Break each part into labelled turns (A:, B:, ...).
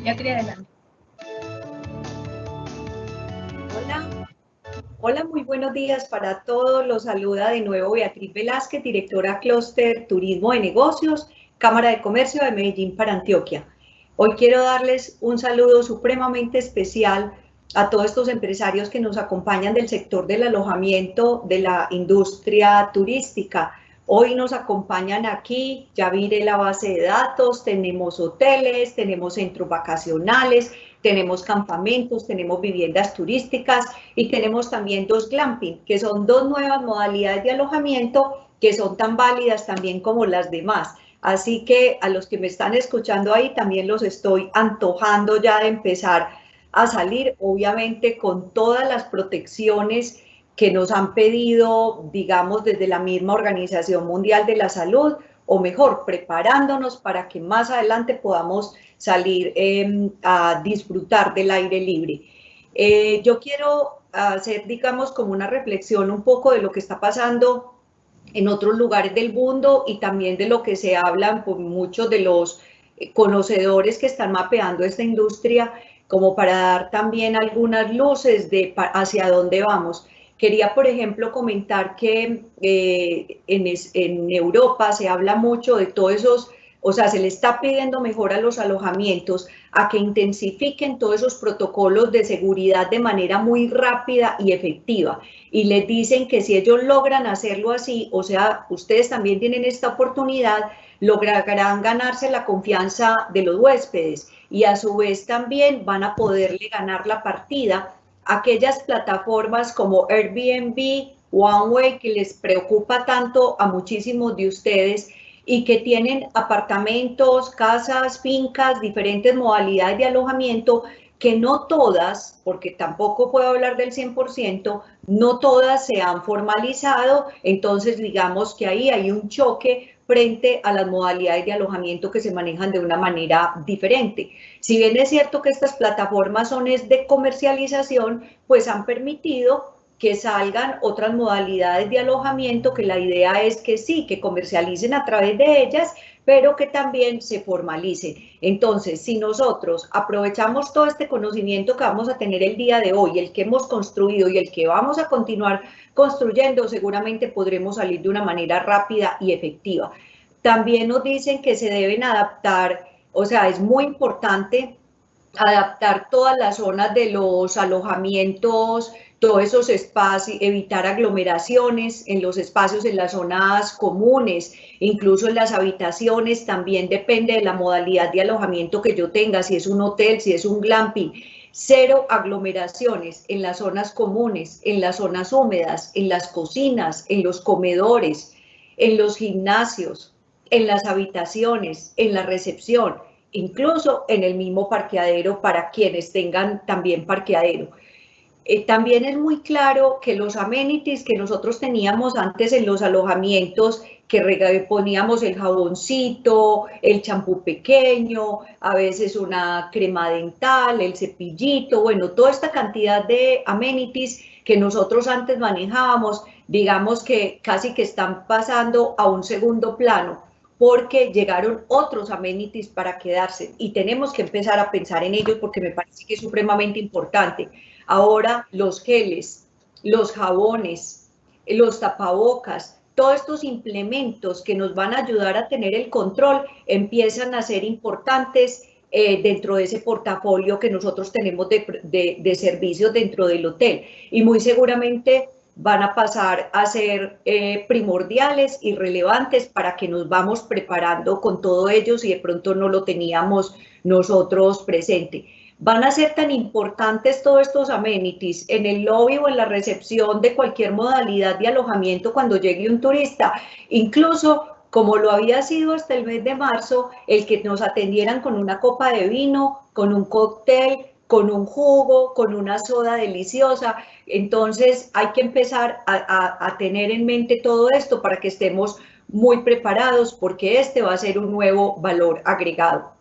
A: Beatriz, adelante.
B: Hola, hola, muy buenos días para todos. Los saluda de nuevo Beatriz Velázquez, directora Clúster Turismo de Negocios, Cámara de Comercio de Medellín para Antioquia. Hoy quiero darles un saludo supremamente especial a todos estos empresarios que nos acompañan del sector del alojamiento de la industria turística. Hoy nos acompañan aquí, ya miré la base de datos, tenemos hoteles, tenemos centros vacacionales, tenemos campamentos, tenemos viviendas turísticas y tenemos también dos glamping, que son dos nuevas modalidades de alojamiento que son tan válidas también como las demás. Así que a los que me están escuchando ahí también los estoy antojando ya de empezar a salir, obviamente con todas las protecciones que nos han pedido, digamos, desde la misma Organización Mundial de la Salud, o mejor, preparándonos para que más adelante podamos salir a disfrutar del aire libre. Yo quiero hacer, digamos, como una reflexión un poco de lo que está pasando en otros lugares del mundo y también de lo que se hablan por muchos de los conocedores que están mapeando esta industria, como para dar también algunas luces de hacia dónde vamos. Quería, por ejemplo, comentar que en Europa se habla mucho de todos esos, o sea, se le está pidiendo mejor a los alojamientos a que intensifiquen todos esos protocolos de seguridad de manera muy rápida y efectiva. Y les dicen que si ellos logran hacerlo así, o sea, ustedes también tienen esta oportunidad, lograrán ganarse la confianza de los huéspedes y a su vez también van a poderle ganar la partida a aquellas plataformas como Airbnb, OneWay, que les preocupa tanto a muchísimos de ustedes y que tienen apartamentos, casas, fincas, diferentes modalidades de alojamiento, que no todas, porque tampoco puedo hablar del 100%, no todas se han formalizado, entonces digamos que ahí hay un choque frente a las modalidades de alojamiento que se manejan de una manera diferente. Si bien es cierto que estas plataformas son de comercialización, pues han permitido que salgan otras modalidades de alojamiento, que la idea es que sí, que comercialicen a través de ellas, pero que también se formalicen. Entonces, si nosotros aprovechamos todo este conocimiento que vamos a tener el día de hoy, el que hemos construido y el que vamos a continuar construyendo, seguramente podremos salir de una manera rápida y efectiva. También nos dicen que se deben adaptar, o sea, es muy importante adaptar todas las zonas de los alojamientos, todos esos espacios, evitar aglomeraciones en los espacios, en las zonas comunes, incluso en las habitaciones, también depende de la modalidad de alojamiento que yo tenga, si es un hotel, si es un glamping. Cero aglomeraciones en las zonas comunes, en las zonas húmedas, en las cocinas, en los comedores, en los gimnasios, en las habitaciones, en la recepción, incluso en el mismo parqueadero para quienes tengan también parqueadero. También es muy claro que los amenities que nosotros teníamos antes en los alojamientos, que poníamos el jaboncito, el champú pequeño, a veces una crema dental, el cepillito, bueno, toda esta cantidad de amenities que nosotros antes manejábamos, digamos que casi que están pasando a un segundo plano, porque llegaron otros amenities para quedarse y tenemos que empezar a pensar en ellos porque me parece que es supremamente importante. Ahora los geles, los jabones, los tapabocas, todos estos implementos que nos van a ayudar a tener el control empiezan a ser importantes dentro de ese portafolio que nosotros tenemos de servicios dentro del hotel y muy seguramente van a pasar a ser primordiales y relevantes para que nos vamos preparando con todo ello si de pronto no lo teníamos nosotros presente. Van a ser tan importantes todos estos amenities en el lobby o en la recepción de cualquier modalidad de alojamiento cuando llegue un turista, incluso como lo había sido hasta el mes de marzo, el que nos atendieran con una copa de vino, con un cóctel, con un jugo, con una soda deliciosa. Entonces hay que empezar a tener en mente todo esto para que estemos muy preparados porque este va a ser un nuevo valor agregado.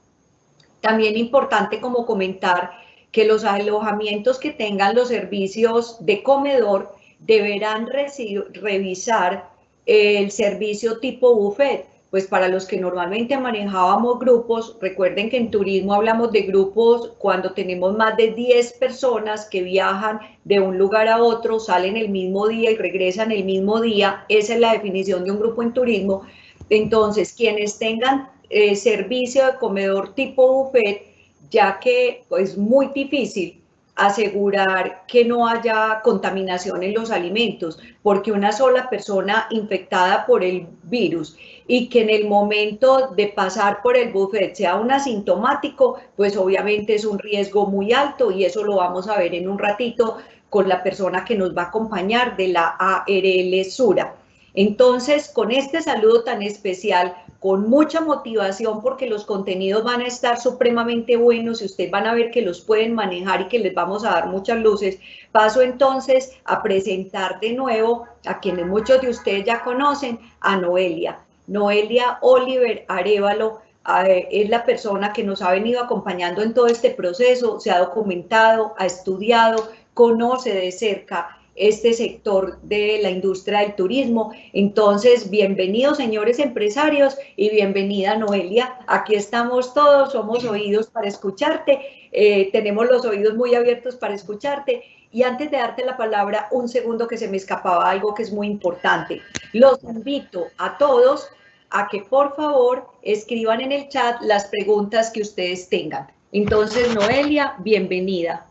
B: También importante como comentar que los alojamientos que tengan los servicios de comedor deberán revisar el servicio tipo buffet, pues para los que normalmente manejábamos grupos, recuerden que en turismo hablamos de grupos cuando tenemos más de 10 personas que viajan de un lugar a otro, salen el mismo día y regresan el mismo día, esa es la definición de un grupo en turismo. Entonces, quienes tengan servicio de comedor tipo buffet, ya que es pues, muy difícil asegurar que no haya contaminación en los alimentos, porque una sola persona infectada por el virus y que en el momento de pasar por el buffet sea un asintomático, pues obviamente es un riesgo muy alto y eso lo vamos a ver en un ratito con la persona que nos va a acompañar de la ARL Sura. Entonces, con este saludo tan especial, con mucha motivación porque los contenidos van a estar supremamente buenos y ustedes van a ver que los pueden manejar y que les vamos a dar muchas luces. Paso entonces a presentar de nuevo a quienes muchos de ustedes ya conocen, a Noelia. Noelia Oliver Arévalo es la persona que nos ha venido acompañando en todo este proceso, se ha documentado, ha estudiado, conoce de cerca este sector de la industria del turismo. Entonces, bienvenidos señores empresarios y bienvenida Noelia. Aquí estamos todos, somos oídos para escucharte, tenemos los oídos muy abiertos para escucharte. Y antes de darte la palabra, un segundo que se me escapaba algo que es muy importante. Los invito a todos a que por favor escriban en el chat las preguntas que ustedes tengan. Entonces, Noelia, bienvenida.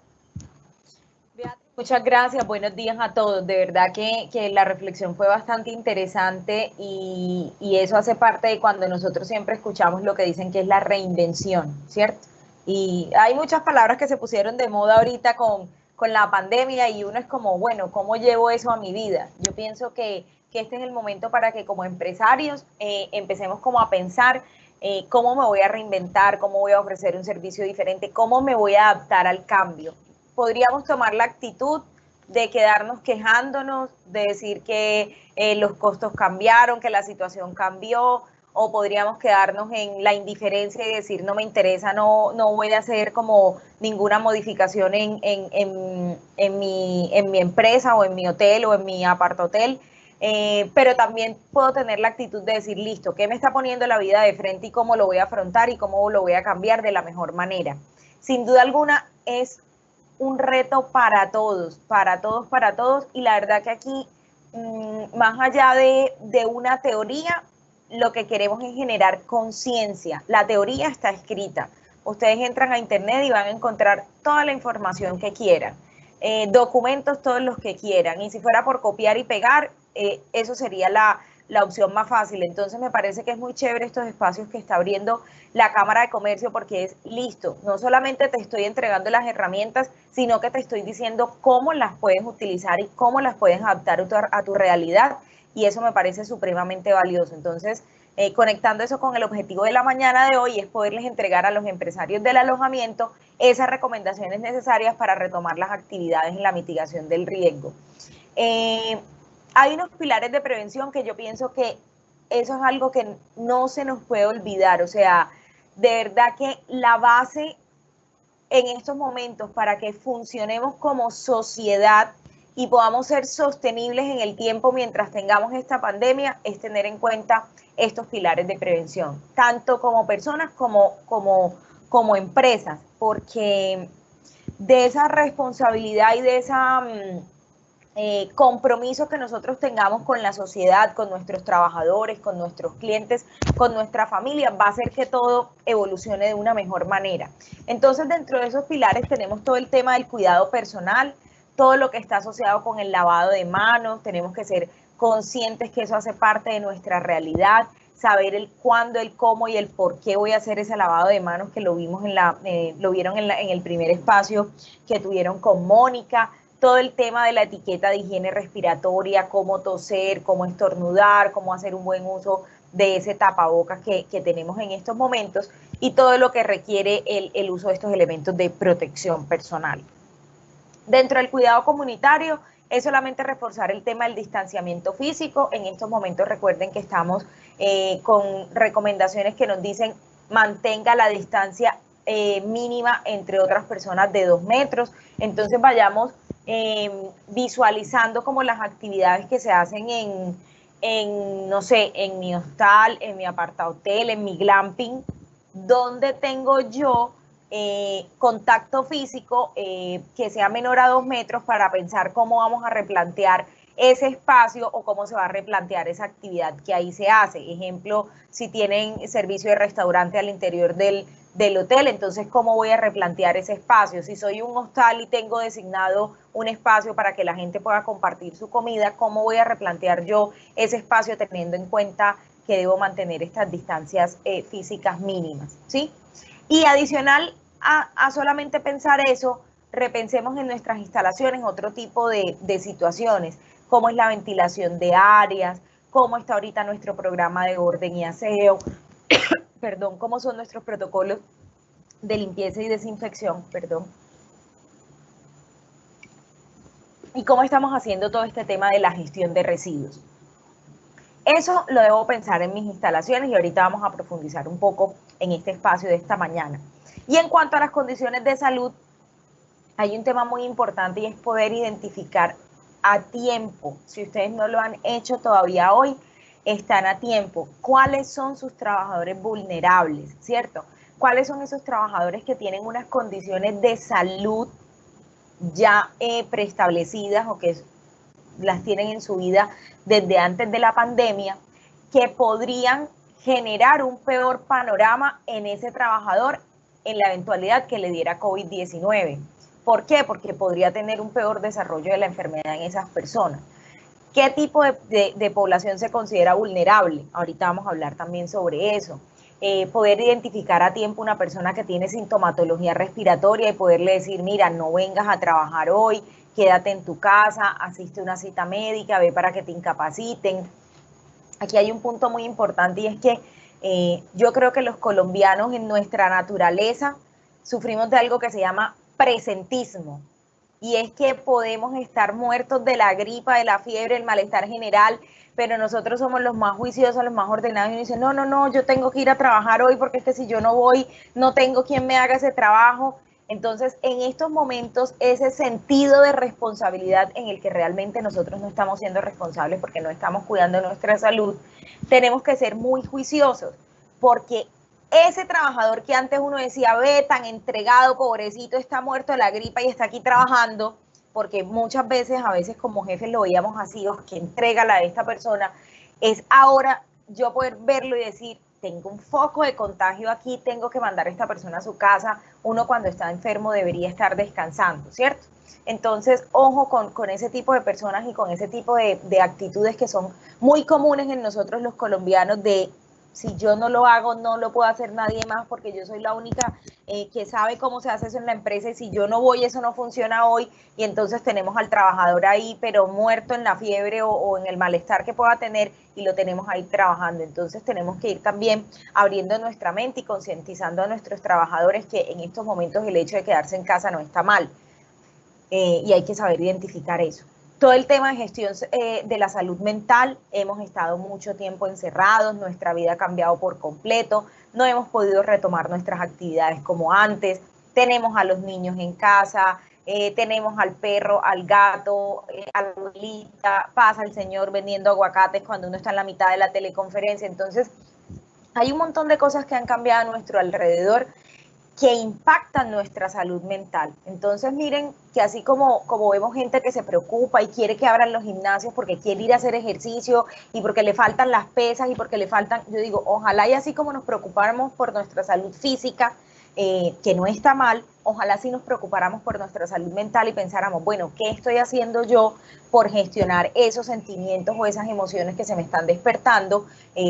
A: Muchas gracias, buenos días a todos. De verdad que la reflexión fue bastante interesante y eso hace parte de cuando nosotros siempre escuchamos lo que dicen que es la reinvención, ¿cierto? Y hay muchas palabras que se pusieron de moda ahorita con la pandemia y uno es como, bueno, ¿cómo llevo eso a mi vida? Yo pienso que este es el momento para que como empresarios empecemos como a pensar cómo me voy a reinventar, cómo voy a ofrecer un servicio diferente, cómo me voy a adaptar al cambio. Podríamos tomar la actitud de quedarnos quejándonos, de decir que los costos cambiaron, que la situación cambió, o podríamos quedarnos en la indiferencia y decir no me interesa, no voy a hacer como ninguna modificación en mi empresa o en mi hotel o en mi apartahotel. Pero también puedo tener la actitud de decir, listo, ¿qué me está poniendo la vida de frente y cómo lo voy a afrontar y cómo lo voy a cambiar de la mejor manera? Sin duda alguna es un reto para todos, para todos, para todos, y la verdad que aquí, más allá de una teoría, lo que queremos es generar conciencia. La teoría está escrita. Ustedes entran a internet y van a encontrar toda la información que quieran, documentos todos los que quieran, y si fuera por copiar y pegar, eso sería la opción más fácil. Entonces me parece que es muy chévere estos espacios que está abriendo la Cámara de Comercio porque es listo, no solamente te estoy entregando las herramientas, sino que te estoy diciendo cómo las puedes utilizar y cómo las puedes adaptar a tu realidad, y eso me parece supremamente valioso. Entonces, conectando eso con el objetivo de la mañana de hoy es poderles entregar a los empresarios del alojamiento esas recomendaciones necesarias para retomar las actividades en la mitigación del riesgo. Hay unos pilares de prevención que yo pienso que eso es algo que no se nos puede olvidar. O sea, de verdad que la base en estos momentos para que funcionemos como sociedad y podamos ser sostenibles en el tiempo mientras tengamos esta pandemia es tener en cuenta estos pilares de prevención, tanto como personas como empresas, porque de esa responsabilidad y de esa compromiso que nosotros tengamos con la sociedad, con nuestros trabajadores, con nuestros clientes, con nuestra familia, va a hacer que todo evolucione de una mejor manera. Entonces, dentro de esos pilares tenemos todo el tema del cuidado personal, todo lo que está asociado con el lavado de manos, tenemos que ser conscientes que eso hace parte de nuestra realidad, saber el cuándo, el cómo y el por qué voy a hacer ese lavado de manos, que lo vimos lo vieron en el primer espacio que tuvieron con Mónica. Todo el tema de la etiqueta de higiene respiratoria, cómo toser, cómo estornudar, cómo hacer un buen uso de ese tapabocas que tenemos en estos momentos, y todo lo que requiere el uso de estos elementos de protección personal. Dentro del cuidado comunitario es solamente reforzar el tema del distanciamiento físico. En estos momentos recuerden que estamos con recomendaciones que nos dicen mantenga la distancia mínima entre otras personas de 2 metros. Entonces vayamos visualizando como las actividades que se hacen no sé, en mi hostal, en mi apartahotel, en mi glamping, donde tengo yo contacto físico que sea menor a 2 metros para pensar cómo vamos a replantear ese espacio o cómo se va a replantear esa actividad que ahí se hace. Ejemplo, si tienen servicio de restaurante al interior del hotel, entonces cómo voy a replantear ese espacio. Si soy un hostal y tengo designado un espacio para que la gente pueda compartir su comida, cómo voy a replantear yo ese espacio teniendo en cuenta que debo mantener estas distancias físicas mínimas, ¿sí? Y adicional a solamente pensar eso, repensemos en nuestras instalaciones otro tipo de situaciones, cómo es la ventilación de áreas, cómo está ahorita nuestro programa de orden y aseo, perdón, cómo son nuestros protocolos de limpieza y desinfección, perdón, y cómo estamos haciendo todo este tema de la gestión de residuos. Eso lo debo pensar en mis instalaciones y ahorita vamos a profundizar un poco en este espacio de esta mañana. Y en cuanto a las condiciones de salud, hay un tema muy importante y es poder identificar a tiempo. Si ustedes no lo han hecho todavía hoy, están a tiempo. ¿Cuáles son sus trabajadores vulnerables? ¿Cierto? ¿Cuáles son esos trabajadores que tienen unas condiciones de salud ya preestablecidas o que las tienen en su vida desde antes de la pandemia, que podrían generar un peor panorama en ese trabajador en la eventualidad que le diera COVID-19? ¿Por qué? Porque podría tener un peor desarrollo de la enfermedad en esas personas. ¿Qué tipo de población se considera vulnerable? Ahorita vamos a hablar también sobre eso. Poder identificar a tiempo una persona que tiene sintomatología respiratoria y poderle decir, mira, no vengas a trabajar hoy, quédate en tu casa, asiste a una cita médica, ve para que te incapaciten. Aquí hay un punto muy importante y es que yo creo que los colombianos en nuestra naturaleza sufrimos de algo que se llama presentismo. Y es que podemos estar muertos de la gripa, de la fiebre, el malestar general, pero nosotros somos los más juiciosos, los más ordenados y uno dice, no, yo tengo que ir a trabajar hoy porque es que si yo no voy, no tengo quien me haga ese trabajo. Entonces, en estos momentos, ese sentido de responsabilidad en el que realmente nosotros no estamos siendo responsables porque no estamos cuidando nuestra salud, tenemos que ser muy juiciosos porque ese trabajador que antes uno decía, ve, tan entregado, pobrecito, está muerto de la gripa y está aquí trabajando, porque muchas veces, a veces como jefes lo veíamos así, oh, que entrega la de esta persona, es ahora yo poder verlo y decir, tengo un foco de contagio aquí, tengo que mandar a esta persona a su casa. Uno cuando está enfermo debería estar descansando, ¿cierto? Entonces, ojo con ese tipo de personas y con ese tipo de actitudes que son muy comunes en nosotros los colombianos de si yo no lo hago, no lo puede hacer nadie más porque yo soy la única que sabe cómo se hace eso en la empresa y si yo no voy, eso no funciona hoy y entonces tenemos al trabajador ahí, pero muerto en la fiebre o en el malestar que pueda tener y lo tenemos ahí trabajando. Entonces tenemos que ir también abriendo nuestra mente y concientizando a nuestros trabajadores que en estos momentos el hecho de quedarse en casa no está mal y hay que saber identificar eso. Todo el tema de gestión de la salud mental, hemos estado mucho tiempo encerrados, nuestra vida ha cambiado por completo, no hemos podido retomar nuestras actividades como antes, tenemos a los niños en casa, tenemos al perro, al gato, a la abuelita, pasa el señor vendiendo aguacates cuando uno está en la mitad de la teleconferencia. Entonces, hay un montón de cosas que han cambiado a nuestro alrededor que impactan nuestra salud mental. Entonces miren que así como vemos gente que se preocupa y quiere que abran los gimnasios porque quiere ir a hacer ejercicio y porque le faltan las pesas y porque le faltan, yo digo, ojalá y así como nos preocupáramos por nuestra salud física, que no está mal, ojalá sí nos preocupáramos por nuestra salud mental y pensáramos, bueno, ¿qué estoy haciendo yo por gestionar esos sentimientos o esas emociones que se me están despertando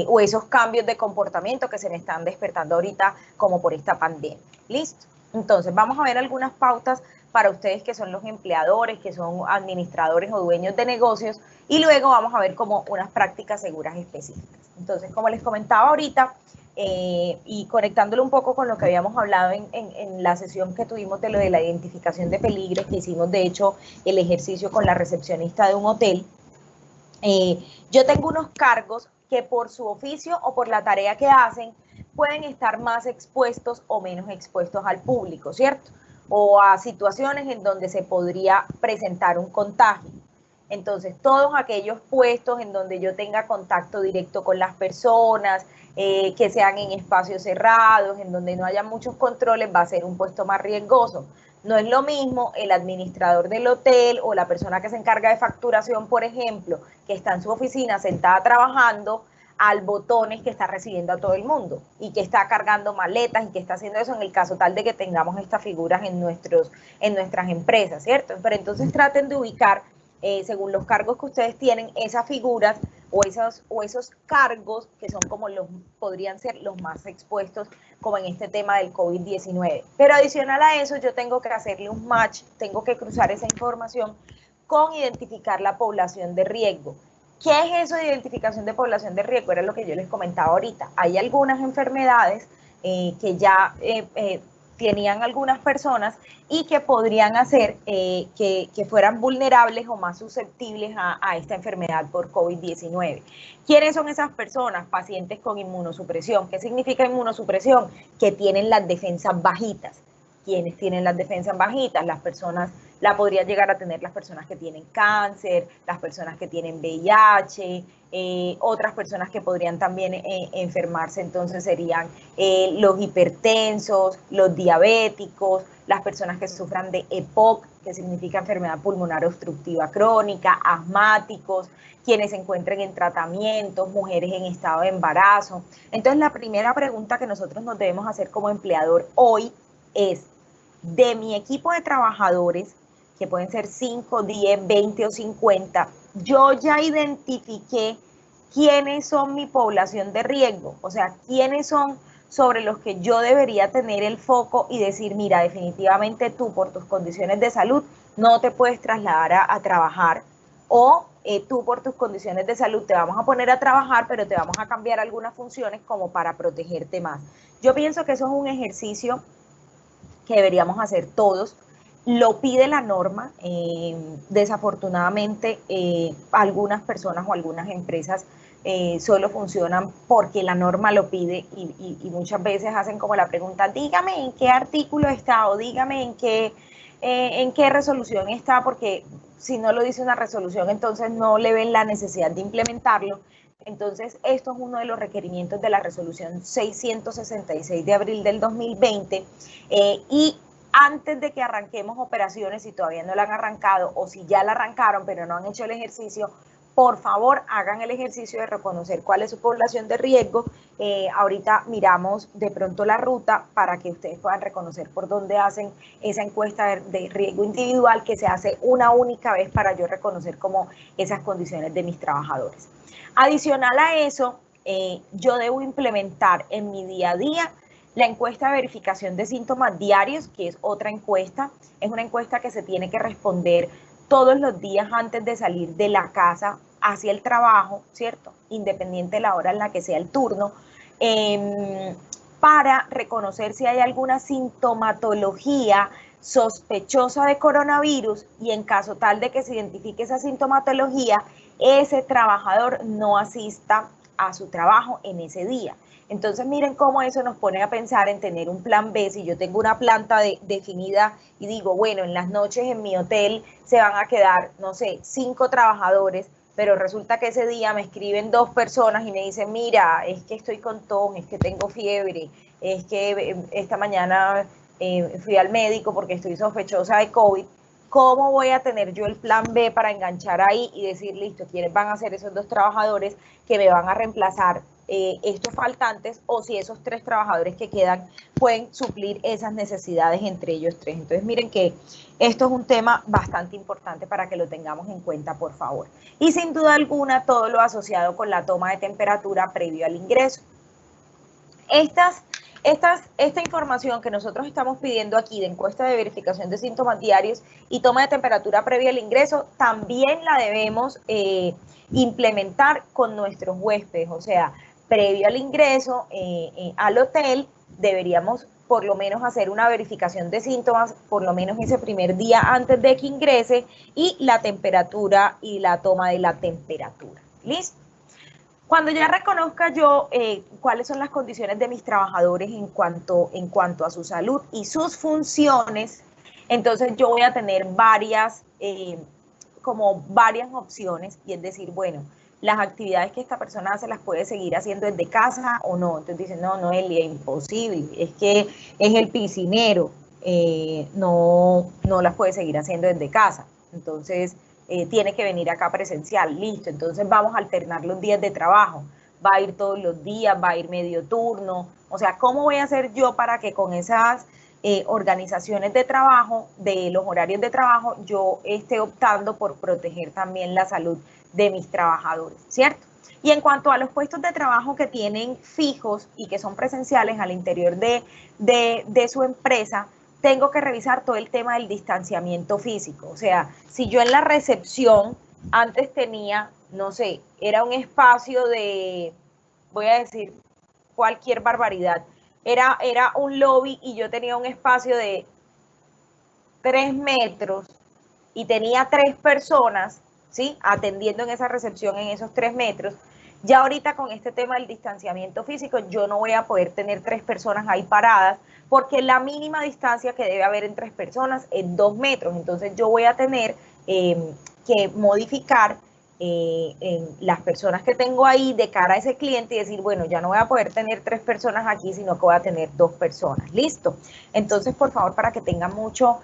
A: o esos cambios de comportamiento que se me están despertando ahorita como por esta pandemia? ¿Listo? Entonces vamos a ver algunas pautas para ustedes que son los empleadores, que son administradores o dueños de negocios y luego vamos a ver como unas prácticas seguras específicas. Entonces, como les comentaba ahorita, y conectándolo un poco con lo que habíamos hablado en la sesión que tuvimos de lo de la identificación de peligros, que hicimos de hecho el ejercicio con la recepcionista de un hotel, yo tengo unos cargos que por su oficio o por la tarea que hacen pueden estar más expuestos o menos expuestos al público, ¿cierto? O a situaciones en donde se podría presentar un contagio. Entonces, todos aquellos puestos en donde yo tenga contacto directo con las personas, que sean en espacios cerrados, en donde no haya muchos controles, va a ser un puesto más riesgoso. No es lo mismo el administrador del hotel o la persona que se encarga de facturación, por ejemplo, que está en su oficina sentada trabajando, al botones que está recibiendo a todo el mundo y que está cargando maletas y que está haciendo eso en el caso tal de que tengamos estas figuras en nuestras empresas, ¿cierto? Pero entonces traten de ubicar, según los cargos que ustedes tienen, esas figuras o esos cargos que son como podrían ser los más expuestos como en este tema del COVID-19. Pero adicional a eso, yo tengo que hacerle un match, tengo que cruzar esa información con identificar la población de riesgo. ¿Qué es eso de identificación de población de riesgo? Era lo que yo les comentaba ahorita. Hay algunas enfermedades que ya tenían algunas personas y que podrían hacer que fueran vulnerables o más susceptibles a esta enfermedad por COVID-19. ¿Quiénes son esas personas? Pacientes con inmunosupresión. ¿Qué significa inmunosupresión? Que tienen las defensas bajitas. ¿Quiénes tienen las defensas bajitas? Las personas, la podría llegar a tener las personas que tienen cáncer, las personas que tienen VIH, otras personas que podrían también enfermarse, entonces serían los hipertensos, los diabéticos, las personas que sufran de EPOC, que significa enfermedad pulmonar obstructiva crónica, asmáticos, quienes se encuentren en tratamientos, mujeres en estado de embarazo. Entonces, la primera pregunta que nosotros nos debemos hacer como empleador hoy es, de mi equipo de trabajadores, que pueden ser 5, 10, 20 o 50, yo ya identifiqué quiénes son mi población de riesgo, o sea, quiénes son sobre los que yo debería tener el foco y decir, mira, definitivamente tú por tus condiciones de salud no te puedes trasladar a trabajar, o tú por tus condiciones de salud te vamos a poner a trabajar, pero te vamos a cambiar algunas funciones como para protegerte más. Yo pienso que eso es un ejercicio que deberíamos hacer todos. Lo pide la norma. Desafortunadamente, algunas personas o algunas empresas solo funcionan porque la norma lo pide y muchas veces hacen como la pregunta, dígame en qué artículo está o dígame en qué resolución está, porque si no lo dice una resolución, entonces no le ven la necesidad de implementarlo. Entonces, esto es uno de los requerimientos de la resolución 666 de abril del 2020 y antes de que arranquemos operaciones, si todavía no la han arrancado o si ya la arrancaron pero no han hecho el ejercicio, por favor hagan el ejercicio de reconocer cuál es su población de riesgo. Ahorita miramos de pronto la ruta para que ustedes puedan reconocer por dónde hacen esa encuesta de riesgo individual que se hace una única vez para yo reconocer como esas condiciones de mis trabajadores. Adicional a eso, yo debo implementar en mi día a día la encuesta de verificación de síntomas diarios, que es otra encuesta. Es una encuesta que se tiene que responder todos los días antes de salir de la casa hacia el trabajo, ¿cierto? Independiente de la hora en la que sea el turno, para reconocer si hay alguna sintomatología sospechosa de coronavirus y en caso tal de que se identifique esa sintomatología, ese trabajador no asista a su trabajo en ese día. Entonces miren cómo eso nos pone a pensar en tener un plan B. Si yo tengo una planta definida y digo, bueno, en las noches en mi hotel se van a quedar, no sé, 5 trabajadores, pero resulta que ese día me escriben 2 personas y me dicen, mira, es que estoy con tos, es que tengo fiebre, es que esta mañana fui al médico porque estoy sospechosa de COVID. ¿Cómo voy a tener yo el plan B para enganchar ahí y decir, listo, quiénes van a ser esos 2 trabajadores que me van a reemplazar estos faltantes, o si esos 3 trabajadores que quedan pueden suplir esas necesidades entre ellos 3? Entonces miren que esto es un tema bastante importante para que lo tengamos en cuenta, por favor. Y sin duda alguna todo lo asociado con la toma de temperatura previo al ingreso. Esta información que nosotros estamos pidiendo aquí de encuesta de verificación de síntomas diarios y toma de temperatura previa al ingreso, también la debemos implementar con nuestros huéspedes. O sea, previo al ingreso al hotel, deberíamos por lo menos hacer una verificación de síntomas, por lo menos ese primer día antes de que ingrese, y la temperatura y la toma de la temperatura. ¿Listo? Cuando ya reconozca yo cuáles son las condiciones de mis trabajadores en cuanto a su salud y sus funciones, entonces yo voy a tener varias como varias opciones y es decir, bueno, las actividades que esta persona hace las puede seguir haciendo desde casa o no. Entonces dicen, no, Noelia, es imposible, es que es el piscinero, no las puede seguir haciendo desde casa. Entonces tiene que venir acá presencial, listo. Entonces vamos a alternar los días de trabajo. Va a ir todos los días, va a ir medio turno. O sea, ¿cómo voy a hacer yo para que con esas organizaciones de trabajo, de los horarios de trabajo, yo esté optando por proteger también la salud de mis trabajadores, ¿cierto? Y en cuanto a los puestos de trabajo que tienen fijos y que son presenciales al interior de su empresa, tengo que revisar todo el tema del distanciamiento físico. O sea, si yo en la recepción antes tenía, no sé, era un espacio de, voy a decir cualquier barbaridad, era un lobby y yo tenía un espacio de 3 metros y tenía 3 personas, ¿sí? Atendiendo en esa recepción en esos 3 metros. Ya ahorita con este tema del distanciamiento físico, yo no voy a poder tener 3 personas ahí paradas, porque la mínima distancia que debe haber en 3 personas es 2 metros. Entonces yo voy a tener que modificar en las personas que tengo ahí de cara a ese cliente y decir, bueno, ya no voy a poder tener 3 personas aquí, sino que voy a tener 2 personas. ¿Listo? Entonces, por favor, para que tengan mucho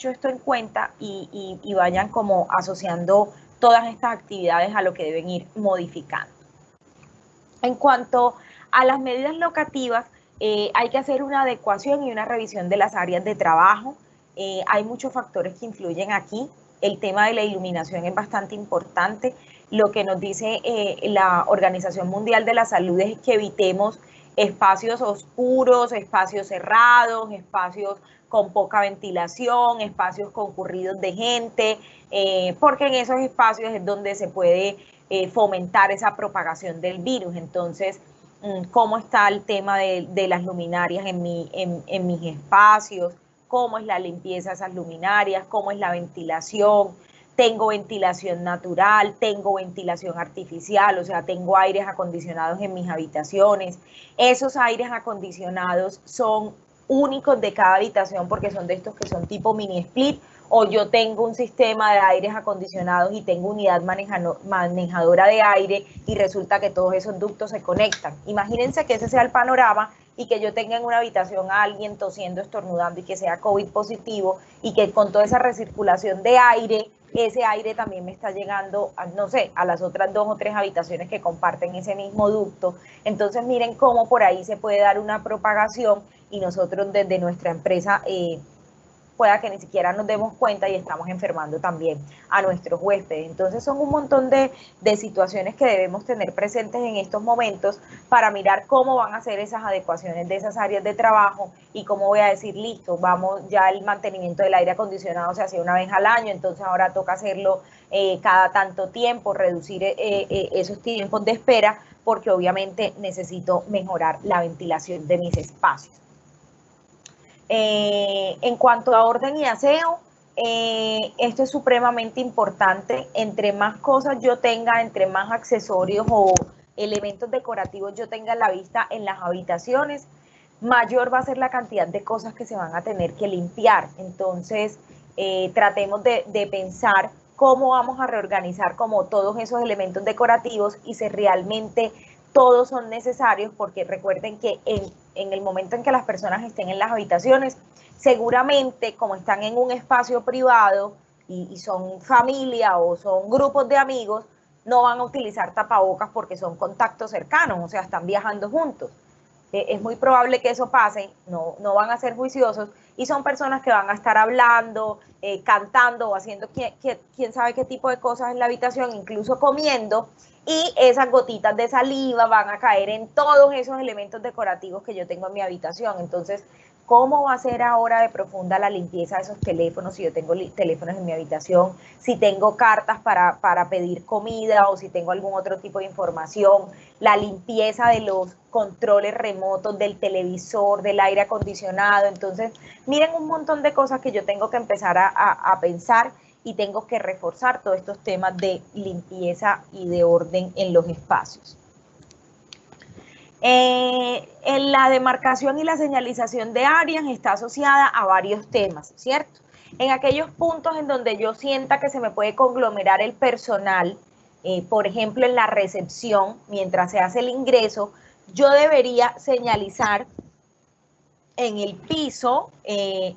A: esto en cuenta y vayan como asociando todas estas actividades a lo que deben ir modificando. En cuanto a las medidas locativas, hay que hacer una adecuación y una revisión de las áreas de trabajo. Hay muchos factores que influyen aquí. El tema de la iluminación es bastante importante. Lo que nos dice la Organización Mundial de la Salud es que evitemos espacios oscuros, espacios cerrados, espacios con poca ventilación, espacios concurridos de gente, porque en esos espacios es donde se puede fomentar esa propagación del virus. Entonces, ¿cómo está el tema de las luminarias en mis espacios? ¿Cómo es la limpieza de esas luminarias? ¿Cómo es la ventilación? Tengo ventilación natural, tengo ventilación artificial, o sea, tengo aires acondicionados en mis habitaciones. Esos aires acondicionados son únicos de cada habitación porque son de estos que son tipo mini split, o yo tengo un sistema de aires acondicionados y tengo unidad manejadora de aire y resulta que todos esos ductos se conectan. Imagínense que ese sea el panorama y que yo tenga en una habitación a alguien tosiendo, estornudando y que sea COVID positivo y que con toda esa recirculación de aire, ese aire también me está llegando, no sé, a las otras 2 o 3 habitaciones que comparten ese mismo ducto. Entonces miren cómo por ahí se puede dar una propagación y nosotros desde nuestra empresa pueda que ni siquiera nos demos cuenta y estamos enfermando también a nuestros huéspedes. Entonces son un montón de situaciones que debemos tener presentes en estos momentos para mirar cómo van a ser esas adecuaciones de esas áreas de trabajo y cómo voy a decir, listo, vamos, ya el mantenimiento del aire acondicionado se hacía una vez al año, entonces ahora toca hacerlo cada tanto tiempo, reducir esos tiempos de espera, porque obviamente necesito mejorar la ventilación de mis espacios. En cuanto a orden y aseo, esto es supremamente importante. Entre más cosas yo tenga, entre más accesorios o elementos decorativos yo tenga en la vista en las habitaciones, mayor va a ser la cantidad de cosas que se van a tener que limpiar. Entonces, tratemos de pensar cómo vamos a reorganizar como todos esos elementos decorativos y si realmente todos son necesarios, porque recuerden que en el momento en que las personas estén en las habitaciones, seguramente como están en un espacio privado y son familia o son grupos de amigos, no van a utilizar tapabocas porque son contactos cercanos, o sea, están viajando juntos. Es muy probable que eso pase, no van a ser juiciosos y son personas que van a estar hablando, cantando o haciendo quién sabe qué tipo de cosas en la habitación, incluso comiendo, y esas gotitas de saliva van a caer en todos esos elementos decorativos que yo tengo en mi habitación. Entonces, ¿cómo va a ser ahora de profunda la limpieza de esos teléfonos si yo tengo teléfonos en mi habitación? Si tengo cartas para pedir comida o si tengo algún otro tipo de información, la limpieza de los controles remotos, del televisor, del aire acondicionado. Entonces, miren un montón de cosas que yo tengo que empezar a pensar y tengo que reforzar todos estos temas de limpieza y de orden en los espacios. En la demarcación y la señalización de áreas está asociada a varios temas, ¿cierto? En aquellos puntos en donde yo sienta que se me puede conglomerar el personal, por ejemplo, en la recepción, mientras se hace el ingreso, yo debería señalizar en el piso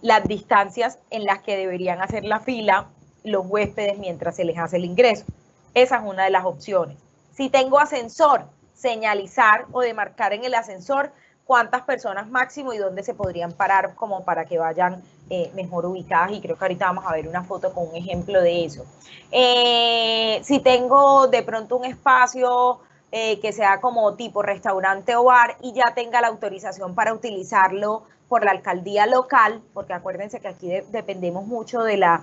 A: las distancias en las que deberían hacer la fila los huéspedes mientras se les hace el ingreso. Esa es una de las opciones. Si tengo ascensor, señalizar o demarcar en el ascensor cuántas personas máximo y dónde se podrían parar como para que vayan mejor ubicadas, y creo que ahorita vamos a ver una foto con un ejemplo de eso. Si tengo de pronto un espacio que sea como tipo restaurante o bar y ya tenga la autorización para utilizarlo por la alcaldía local, porque acuérdense que aquí dependemos mucho de las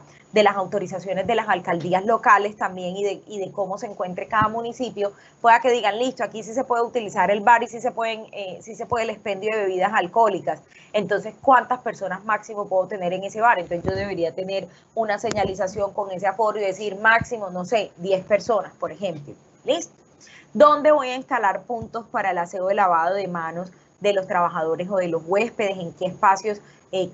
A: autorizaciones de las alcaldías locales también y de cómo se encuentre cada municipio, pueda que digan, listo, aquí sí se puede utilizar el bar y sí se puede el expendio de bebidas alcohólicas. Entonces, ¿cuántas personas máximo puedo tener en ese bar? Entonces yo debería tener una señalización con ese aforo y decir máximo, no sé, 10 personas, por ejemplo. ¿Listo? ¿Dónde voy a instalar puntos para el aseo de lavado de manos de los trabajadores o de los huéspedes? ¿En qué espacios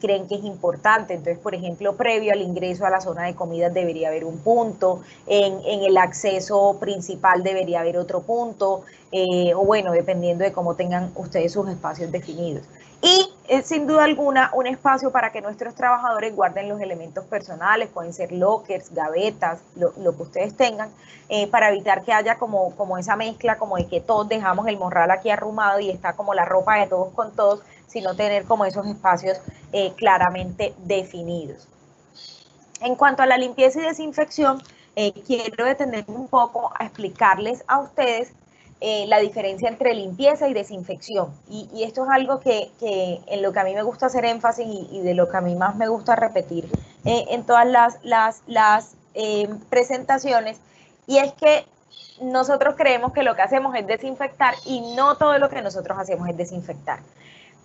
A: creen que es importante? Entonces, por ejemplo, previo al ingreso a la zona de comidas debería haber un punto, en el acceso principal debería haber otro punto, o bueno, dependiendo de cómo tengan ustedes sus espacios definidos. Y sin duda alguna un espacio para que nuestros trabajadores guarden los elementos personales, pueden ser lockers, gavetas, lo que ustedes tengan, para evitar que haya como esa mezcla, como de que todos dejamos el morral aquí arrumado y está como la ropa de todos con todos, sino tener como esos espacios claramente definidos. En cuanto a la limpieza y desinfección, quiero detenerme un poco a explicarles a ustedes la diferencia entre limpieza y desinfección. Y esto es algo que en lo que a mí me gusta hacer énfasis y de lo que a mí más me gusta repetir en todas las presentaciones, y es que nosotros creemos que lo que hacemos es desinfectar y no todo lo que nosotros hacemos es desinfectar.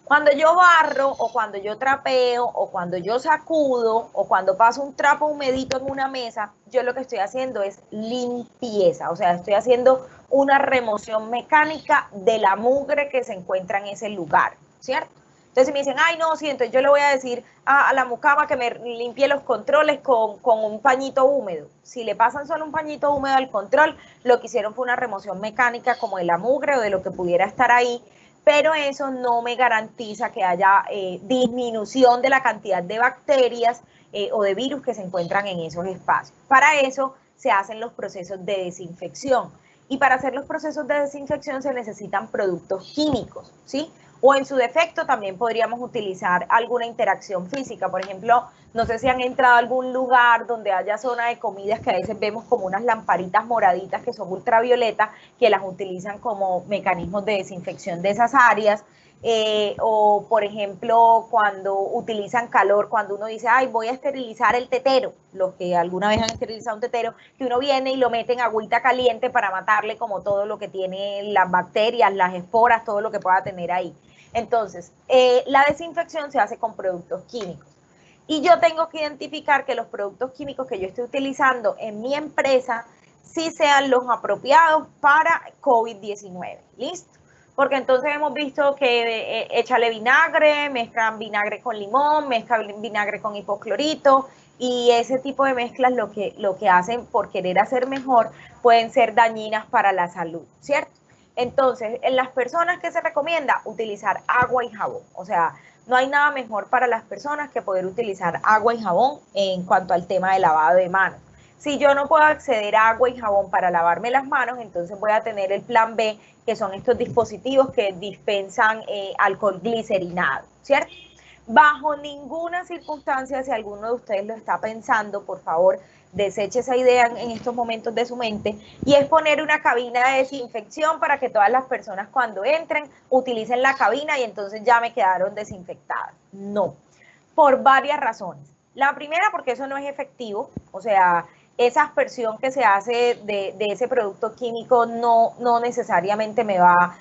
A: Cuando yo barro o cuando yo trapeo o cuando yo sacudo o cuando paso un trapo humedito en una mesa, yo lo que estoy haciendo es limpieza, o sea, estoy haciendo una remoción mecánica de la mugre que se encuentra en ese lugar, ¿cierto? Entonces si me dicen, ay no, sí, entonces yo le voy a decir a la mucama que me limpie los controles con un pañito húmedo. Si le pasan solo un pañito húmedo al control, lo que hicieron fue una remoción mecánica como de la mugre o de lo que pudiera estar ahí, pero eso no me garantiza que haya disminución de la cantidad de bacterias o de virus que se encuentran en esos espacios. Para eso se hacen los procesos de desinfección, y para hacer los procesos de desinfección se necesitan productos químicos, ¿sí? O en su defecto también podríamos utilizar alguna interacción física. Por ejemplo, no sé si han entrado a algún lugar donde haya zona de comidas que a veces vemos como unas lamparitas moraditas que son ultravioletas, que las utilizan como mecanismos de desinfección de esas áreas. O por ejemplo, cuando utilizan calor, cuando uno dice, ay, voy a esterilizar el tetero, los que alguna vez han esterilizado un tetero, que uno viene y lo mete en agüita caliente para matarle como todo lo que tiene las bacterias, las esporas, todo lo que pueda tener ahí. Entonces, la desinfección se hace con productos químicos. Y yo tengo que identificar que los productos químicos que yo estoy utilizando en mi empresa sí sean los apropiados para COVID-19. ¿Listo? Porque entonces hemos visto que échale vinagre, mezclan vinagre con limón, mezclan vinagre con hipoclorito, y ese tipo de mezclas lo que hacen por querer hacer mejor pueden ser dañinas para la salud, ¿cierto? Entonces, en las personas que se recomienda utilizar agua y jabón, o sea, no hay nada mejor para las personas que poder utilizar agua y jabón en cuanto al tema de lavado de manos. Si yo no puedo acceder a agua y jabón para lavarme las manos, entonces voy a tener el plan B, que son estos dispositivos que dispensan alcohol glicerinado, ¿cierto? Bajo ninguna circunstancia, si alguno de ustedes lo está pensando, por favor, deseche esa idea en estos momentos de su mente, y es poner una cabina de desinfección para que todas las personas cuando entren utilicen la cabina y entonces ya me quedaron desinfectadas. No, por varias razones. La primera, porque eso no es efectivo, o sea, esa aspersión que se hace de ese producto químico no necesariamente me va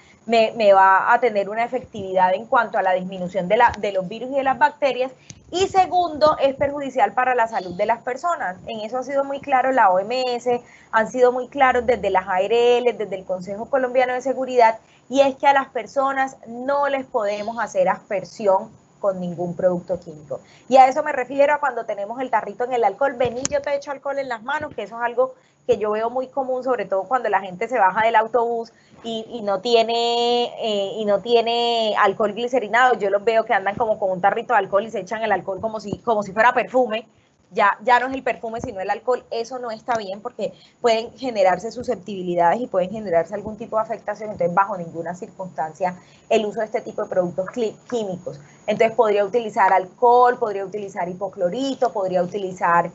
A: a tener una efectividad en cuanto a la disminución de los virus y de las bacterias. Y segundo, es perjudicial para la salud de las personas. En eso ha sido muy claro la OMS, han sido muy claros desde las ARL, desde el Consejo Colombiano de Seguridad, y es que a las personas no les podemos hacer aspersión con ningún producto químico. Y a eso me refiero a cuando tenemos el tarrito en el alcohol. Vení, yo te echo alcohol en las manos, que eso es algo que yo veo muy común, sobre todo cuando la gente se baja del autobús y no tiene alcohol glicerinado. Yo los veo que andan como con un tarrito de alcohol y se echan el alcohol como si fuera perfume. Ya no es el perfume, sino el alcohol. Eso no está bien porque pueden generarse susceptibilidades y pueden generarse algún tipo de afectación. Entonces, bajo ninguna circunstancia, el uso de este tipo de productos químicos. Entonces, podría utilizar alcohol, podría utilizar hipoclorito, podría utilizar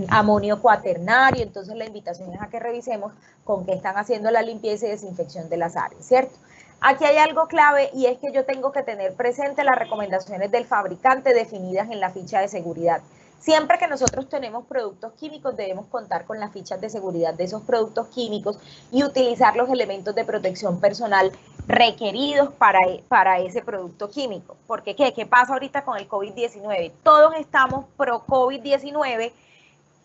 A: amonio cuaternario. Entonces, la invitación es a que revisemos con qué están haciendo la limpieza y desinfección de las áreas, ¿cierto? Aquí hay algo clave y es que yo tengo que tener presente las recomendaciones del fabricante definidas en la ficha de seguridad. Siempre que nosotros tenemos productos químicos debemos contar con las fichas de seguridad de esos productos químicos y utilizar los elementos de protección personal requeridos para ese producto químico. Porque ¿qué pasa ahorita con el COVID-19? Todos estamos pro COVID-19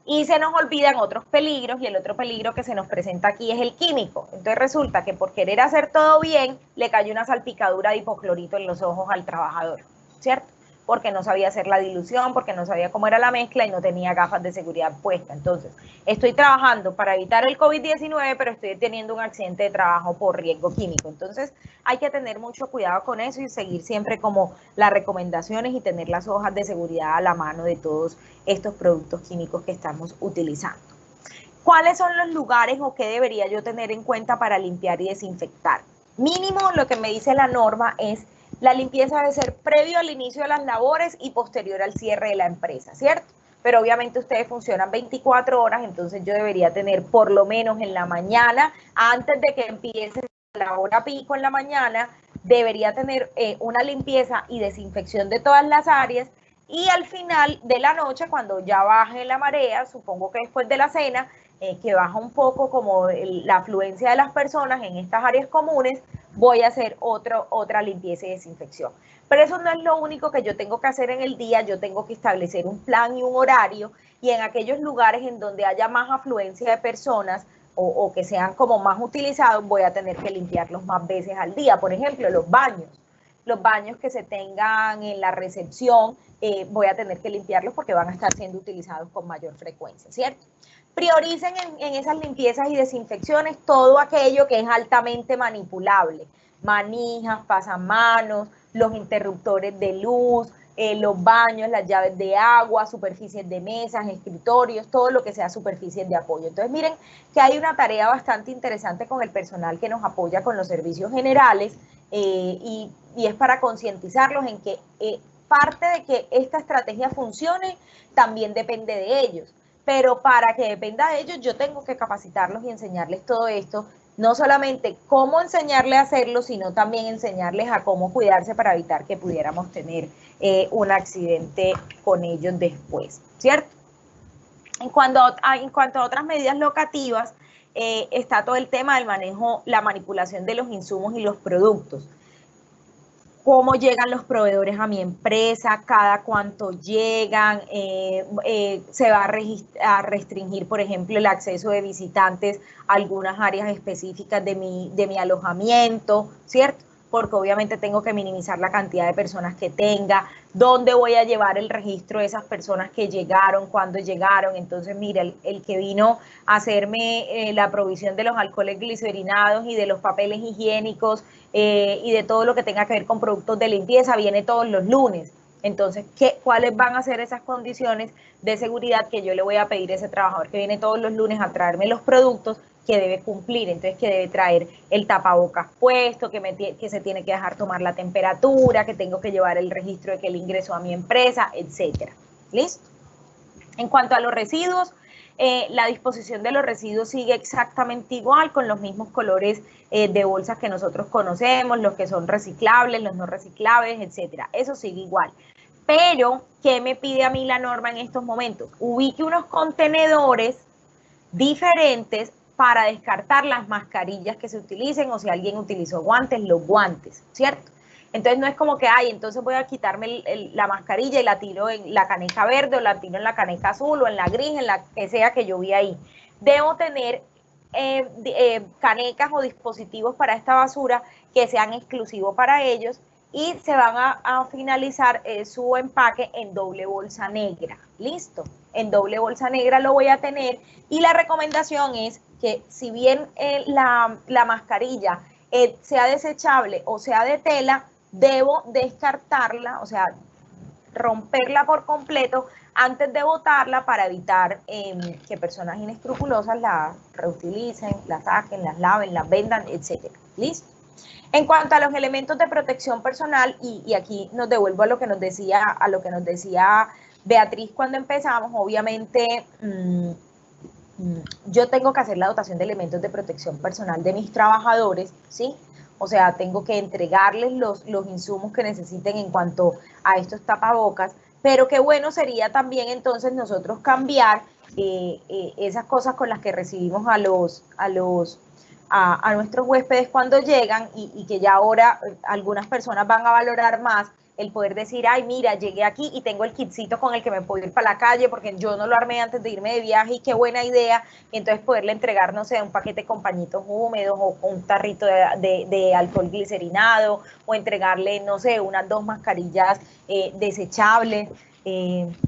A: y se nos olvidan otros peligros, y el otro peligro que se nos presenta aquí es el químico. Entonces resulta que por querer hacer todo bien, le cayó una salpicadura de hipoclorito en los ojos al trabajador, ¿cierto? Porque no sabía hacer la dilución, porque no sabía cómo era la mezcla y no tenía gafas de seguridad puestas. Entonces, estoy trabajando para evitar el COVID-19, pero estoy teniendo un accidente de trabajo por riesgo químico. Entonces, hay que tener mucho cuidado con eso y seguir siempre como las recomendaciones y tener las hojas de seguridad a la mano de todos estos productos químicos que estamos utilizando. ¿Cuáles son los lugares o qué debería yo tener en cuenta para limpiar y desinfectar? Mínimo, lo que me dice la norma es la limpieza debe ser previo al inicio de las labores y posterior al cierre de la empresa, ¿cierto? Pero obviamente ustedes funcionan 24 horas, entonces yo debería tener por lo menos en la mañana, antes de que empiece la hora pico en la mañana, debería tener una limpieza y desinfección de todas las áreas, y al final de la noche, cuando ya baje la marea, supongo que después de la cena, que baja un poco como la afluencia de las personas en estas áreas comunes, voy a hacer otra limpieza y desinfección. Pero eso no es lo único que yo tengo que hacer en el día, yo tengo que establecer un plan y un horario, y en aquellos lugares en donde haya más afluencia de personas o que sean como más utilizados, voy a tener que limpiarlos más veces al día. Por ejemplo, los baños que se tengan en la recepción, voy a tener que limpiarlos porque van a estar siendo utilizados con mayor frecuencia, ¿cierto? Prioricen en esas limpiezas y desinfecciones todo aquello que es altamente manipulable, manijas, pasamanos, los interruptores de luz, los baños, las llaves de agua, superficies de mesas, escritorios, todo lo que sea superficies de apoyo. Entonces miren que hay una tarea bastante interesante con el personal que nos apoya con los servicios generales, y es para concientizarlos en que parte de que esta estrategia funcione también depende de ellos. Pero para que dependa de ellos, yo tengo que capacitarlos y enseñarles todo esto, no solamente cómo enseñarles a hacerlo, sino también enseñarles a cómo cuidarse para evitar que pudiéramos tener un accidente con ellos después, ¿cierto? En cuanto a otras medidas locativas, está todo el tema del manejo, la manipulación de los insumos y los productos. Cómo llegan los proveedores a mi empresa, cada cuánto llegan, se va a restringir, por ejemplo, el acceso de visitantes a algunas áreas específicas de mi alojamiento, ¿cierto? Porque obviamente tengo que minimizar la cantidad de personas que tenga, dónde voy a llevar el registro de esas personas que llegaron, cuándo llegaron. Entonces, mira, el que vino a hacerme la provisión de los alcoholes glicerinados y de los papeles higiénicos, y de todo lo que tenga que ver con productos de limpieza, viene todos los lunes. Entonces, ¿cuáles van a ser esas condiciones de seguridad que yo le voy a pedir a ese trabajador que viene todos los lunes a traerme los productos que debe cumplir? Entonces, que debe traer el tapabocas puesto, que se tiene que dejar tomar la temperatura, que tengo que llevar el registro de que él ingresó a mi empresa, etcétera. ¿Listo? En cuanto a los residuos, la disposición de los residuos sigue exactamente igual, con los mismos colores de bolsas que nosotros conocemos, los que son reciclables, los no reciclables, etcétera. Eso sigue igual. Pero, ¿qué me pide a mí la norma en estos momentos? Ubique unos contenedores diferentes para descartar las mascarillas que se utilicen, o si alguien utilizó guantes, los guantes, ¿cierto? Entonces no es como que, entonces voy a quitarme la mascarilla y la tiro en la caneca verde, o la tiro en la caneca azul, o en la gris, en la que sea que yo vi ahí. Debo tener canecas o dispositivos para esta basura que sean exclusivos para ellos, y se van a finalizar su empaque en doble bolsa negra. ¿Listo? En doble bolsa negra lo voy a tener y la recomendación es que si bien la mascarilla sea desechable o sea de tela, debo descartarla, o sea, romperla por completo antes de botarla para evitar que personas inescrupulosas la reutilicen, la saquen, las laven, las vendan, etcétera. ¿Listo? En cuanto a los elementos de protección personal, y aquí nos devuelvo a lo que nos decía Beatriz cuando empezamos, obviamente yo tengo que hacer la dotación de elementos de protección personal de mis trabajadores, ¿sí? O sea, tengo que entregarles los insumos que necesiten en cuanto a estos tapabocas, pero qué bueno sería también entonces nosotros cambiar esas cosas con las que recibimos a nuestros huéspedes cuando llegan y que ya ahora algunas personas van a valorar más el poder decir, ay, mira, llegué aquí y tengo el kitcito con el que me puedo ir para la calle porque yo no lo armé antes de irme de viaje y qué buena idea. Y entonces poderle entregar, no sé, un paquete con pañitos húmedos o un tarrito de alcohol glicerinado o entregarle, no sé, unas 2 mascarillas desechables.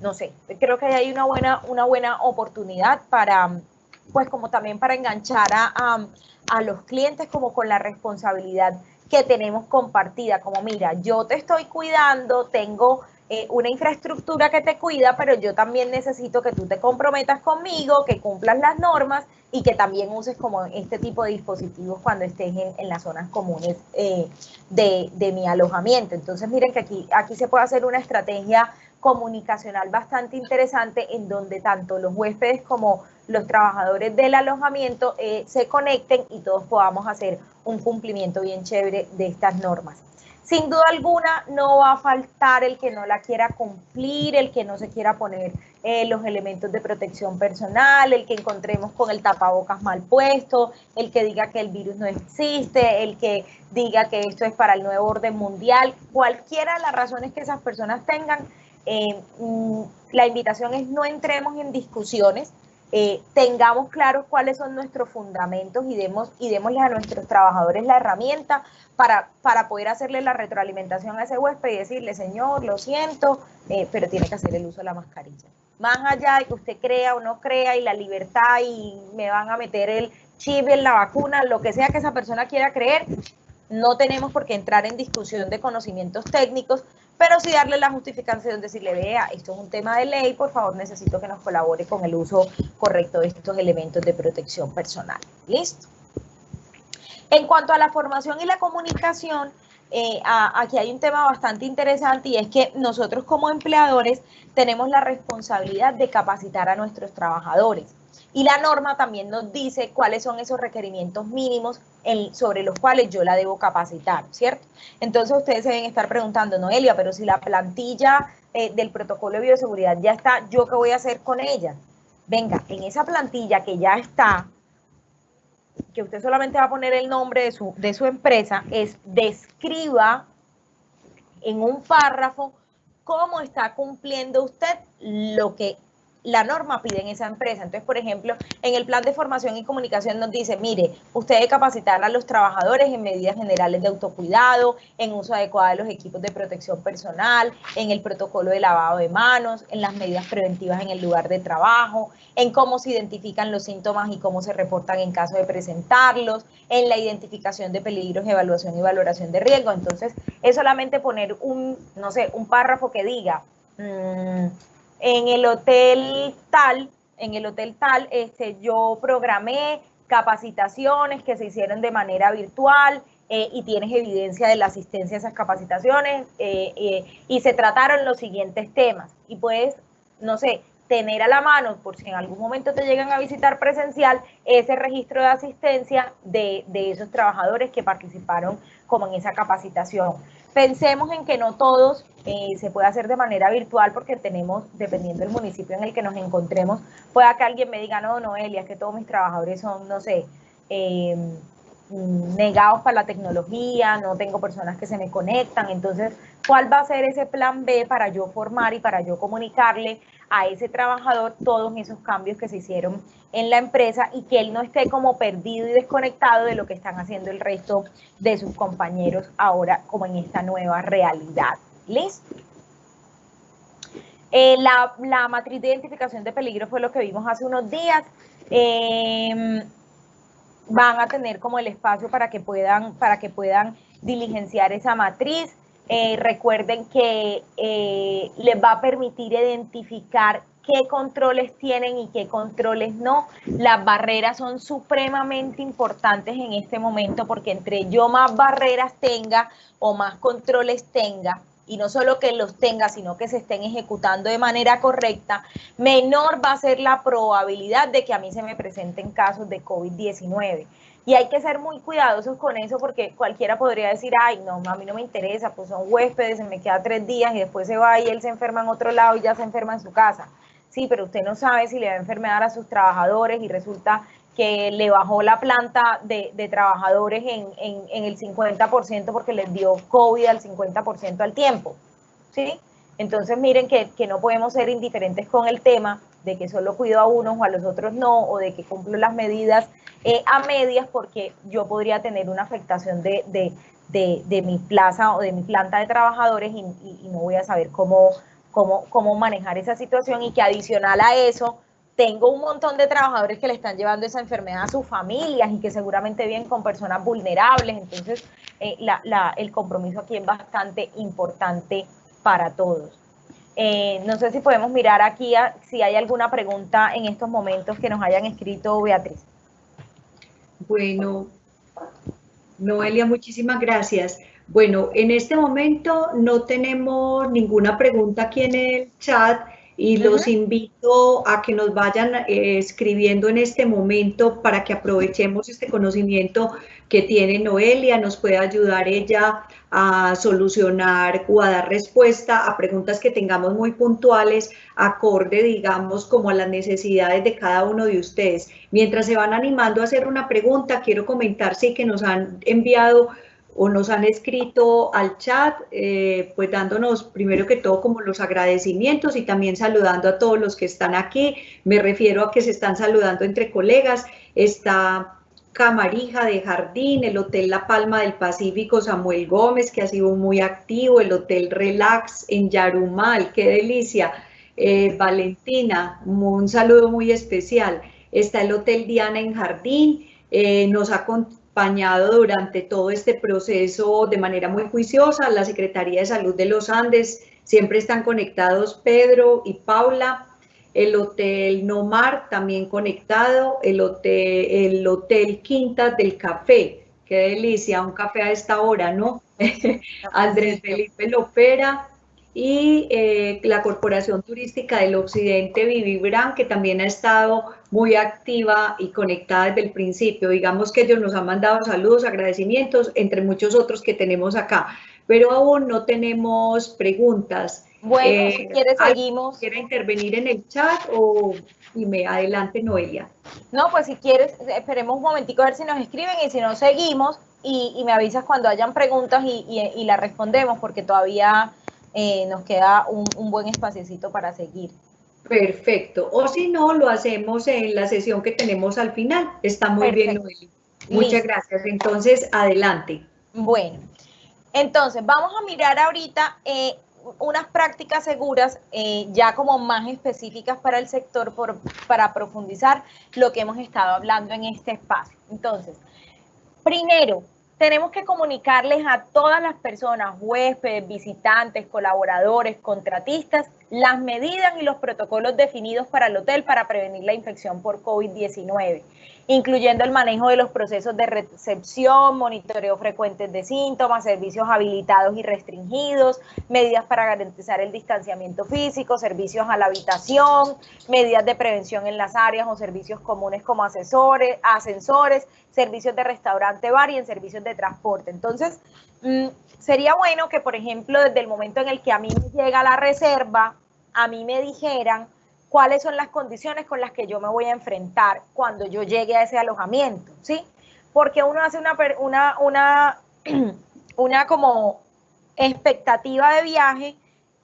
A: No sé, creo que hay una buena oportunidad para, pues como también para enganchar a los clientes como con la responsabilidad que tenemos compartida, como mira, yo te estoy cuidando, tengo una infraestructura que te cuida, pero yo también necesito que tú te comprometas conmigo, que cumplas las normas y que también uses como este tipo de dispositivos cuando estés en las zonas comunes de mi alojamiento. Entonces miren que aquí se puede hacer una estrategia comunicacional bastante interesante en donde tanto los huéspedes como los trabajadores del alojamiento se conecten y todos podamos hacer un cumplimiento bien chévere de estas normas. Sin duda alguna no va a faltar el que no la quiera cumplir, el que no se quiera poner los elementos de protección personal, el que encontremos con el tapabocas mal puesto, el que diga que el virus no existe, el que diga que esto es para el nuevo orden mundial, cualquiera de las razones que esas personas tengan, la invitación es no entremos en discusiones, tengamos claros cuáles son nuestros fundamentos y démosles a nuestros trabajadores la herramienta para poder hacerle la retroalimentación a ese huésped y decirle, señor, lo siento, pero tiene que hacer el uso de la mascarilla. Más allá de que usted crea o no crea y la libertad y me van a meter el chip en la vacuna, lo que sea que esa persona quiera creer, no tenemos por qué entrar en discusión de conocimientos técnicos, pero sí darle la justificación, decirle, vea, esto es un tema de ley, por favor necesito que nos colabore con el uso correcto de estos elementos de protección personal. ¿Listo? En cuanto a la formación y la comunicación, aquí hay un tema bastante interesante y es que nosotros como empleadores tenemos la responsabilidad de capacitar a nuestros trabajadores. Y la norma también nos dice cuáles son esos requerimientos mínimos sobre los cuales yo la debo capacitar, ¿cierto? Entonces ustedes se deben estar preguntando, Noelia, pero si la plantilla del protocolo de bioseguridad ya está, ¿yo qué voy a hacer con ella? Venga, en esa plantilla que ya está, que usted solamente va a poner el nombre de su empresa, es describa en un párrafo cómo está cumpliendo usted lo que la norma pide en esa empresa. Entonces, por ejemplo, en el plan de formación y comunicación nos dice, mire, usted debe capacitar a los trabajadores en medidas generales de autocuidado, en uso adecuado de los equipos de protección personal, en el protocolo de lavado de manos, en las medidas preventivas en el lugar de trabajo, en cómo se identifican los síntomas y cómo se reportan en caso de presentarlos, en la identificación de peligros, evaluación y valoración de riesgo. Entonces, es solamente poner no sé, un párrafo que diga, en el hotel tal, yo programé capacitaciones que se hicieron de manera virtual y tienes evidencia de la asistencia a esas capacitaciones y se trataron los siguientes temas. Y puedes, no sé, tener a la mano, por si en algún momento te llegan a visitar presencial, ese registro de asistencia de esos trabajadores que participaron como en esa capacitación. Pensemos en que no todos se puede hacer de manera virtual porque tenemos, dependiendo del municipio en el que nos encontremos, pueda que alguien me diga, no, Noelia, es que todos mis trabajadores son, no sé, negados para la tecnología, no tengo personas que se me conectan. Entonces, ¿cuál va a ser ese plan B para yo formar y para yo comunicarle a ese trabajador todos esos cambios que se hicieron en la empresa y que él no esté como perdido y desconectado de lo que están haciendo el resto de sus compañeros ahora como en esta nueva realidad. ¿Listo? La matriz de identificación de peligro fue lo que vimos hace unos días. Van a tener como el espacio para que puedan diligenciar esa matriz. Recuerden que les va a permitir identificar qué controles tienen y qué controles no. Las barreras son supremamente importantes en este momento porque entre yo más barreras tenga o más controles tenga, y no solo que los tenga, sino que se estén ejecutando de manera correcta, menor va a ser la probabilidad de que a mí se me presenten casos de COVID-19. Y hay que ser muy cuidadosos con eso porque cualquiera podría decir, ay, no, a mí no me interesa, pues son huéspedes, se me queda 3 días y después se va y él se enferma en otro lado y ya se enferma en su casa. Sí, pero usted no sabe si le va a enfermar a sus trabajadores y resulta que le bajó la planta de trabajadores en el 50% porque les dio COVID al 50% al tiempo, ¿sí? Entonces miren que no podemos ser indiferentes con el tema de que solo cuido a unos o a los otros no, o de que cumplo las medidas a medias porque yo podría tener una afectación de mi plaza o de mi planta de trabajadores y no voy a saber cómo manejar esa situación y que adicional a eso tengo un montón de trabajadores que le están llevando esa enfermedad a sus familias y que seguramente viven con personas vulnerables, entonces el compromiso aquí es bastante importante para todos. No sé si podemos mirar aquí si hay alguna pregunta en estos momentos que nos hayan escrito, Beatriz.
B: Bueno, Noelia, muchísimas gracias. Bueno, en este momento no tenemos ninguna pregunta aquí en el chat y los invito a que nos vayan escribiendo en este momento para que aprovechemos este conocimiento que tiene Noelia, nos puede ayudar ella a solucionar o a dar respuesta a preguntas que tengamos muy puntuales, acorde, digamos, como a las necesidades de cada uno de ustedes. Mientras se van animando a hacer una pregunta, quiero comentar, sí, que nos han enviado o nos han escrito al chat, pues dándonos primero que todo como los agradecimientos y también saludando a todos los que están aquí. Me refiero a que se están saludando entre colegas. Está Camarija de Jardín, el Hotel La Palma del Pacífico Samuel Gómez, que ha sido muy activo, el Hotel Relax en Yarumal, qué delicia. Valentina, un saludo muy especial. Está el Hotel Diana en Jardín, nos ha acompañado durante todo este proceso de manera muy juiciosa, la Secretaría de Salud de los Andes, siempre están conectados Pedro y Paula, el Hotel Nomar también conectado, el hotel Quintas del Café, qué delicia, un café a esta hora, ¿no? Andrés Felipe Lopera, y la Corporación Turística del Occidente, Vivibran, que también ha estado muy activa y conectada desde el principio. Digamos que ellos nos han mandado saludos, agradecimientos, entre muchos otros que tenemos acá, pero aún no tenemos preguntas.
A: Bueno, si quieres seguimos.
B: ¿Quiere intervenir en el chat y me adelante, Noelia?
A: No, pues si quieres, esperemos un momentico a ver si nos escriben y si no seguimos y me avisas cuando hayan preguntas y las respondemos porque todavía nos queda un buen espaciocito para seguir.
B: Perfecto. O si no, lo hacemos en la sesión que tenemos al final. Está muy bien, Noelia. Muchas gracias. Entonces, adelante.
A: Bueno, entonces vamos a mirar ahorita unas prácticas seguras ya como más específicas para el sector para profundizar lo que hemos estado hablando en este espacio. Entonces, primero, tenemos que comunicarles a todas las personas, huéspedes, visitantes, colaboradores, contratistas, las medidas y los protocolos definidos para el hotel para prevenir la infección por COVID-19, incluyendo el manejo de los procesos de recepción, monitoreo frecuentes de síntomas, servicios habilitados y restringidos, medidas para garantizar el distanciamiento físico, servicios a la habitación, medidas de prevención en las áreas o servicios comunes como ascensores, servicios de restaurante, bar y en servicios de transporte. Entonces, sería bueno que, por ejemplo, desde el momento en el que a mí me llega la reserva, a mí me dijeran cuáles son las condiciones con las que yo me voy a enfrentar cuando yo llegue a ese alojamiento, ¿sí? Porque uno hace una como expectativa de viaje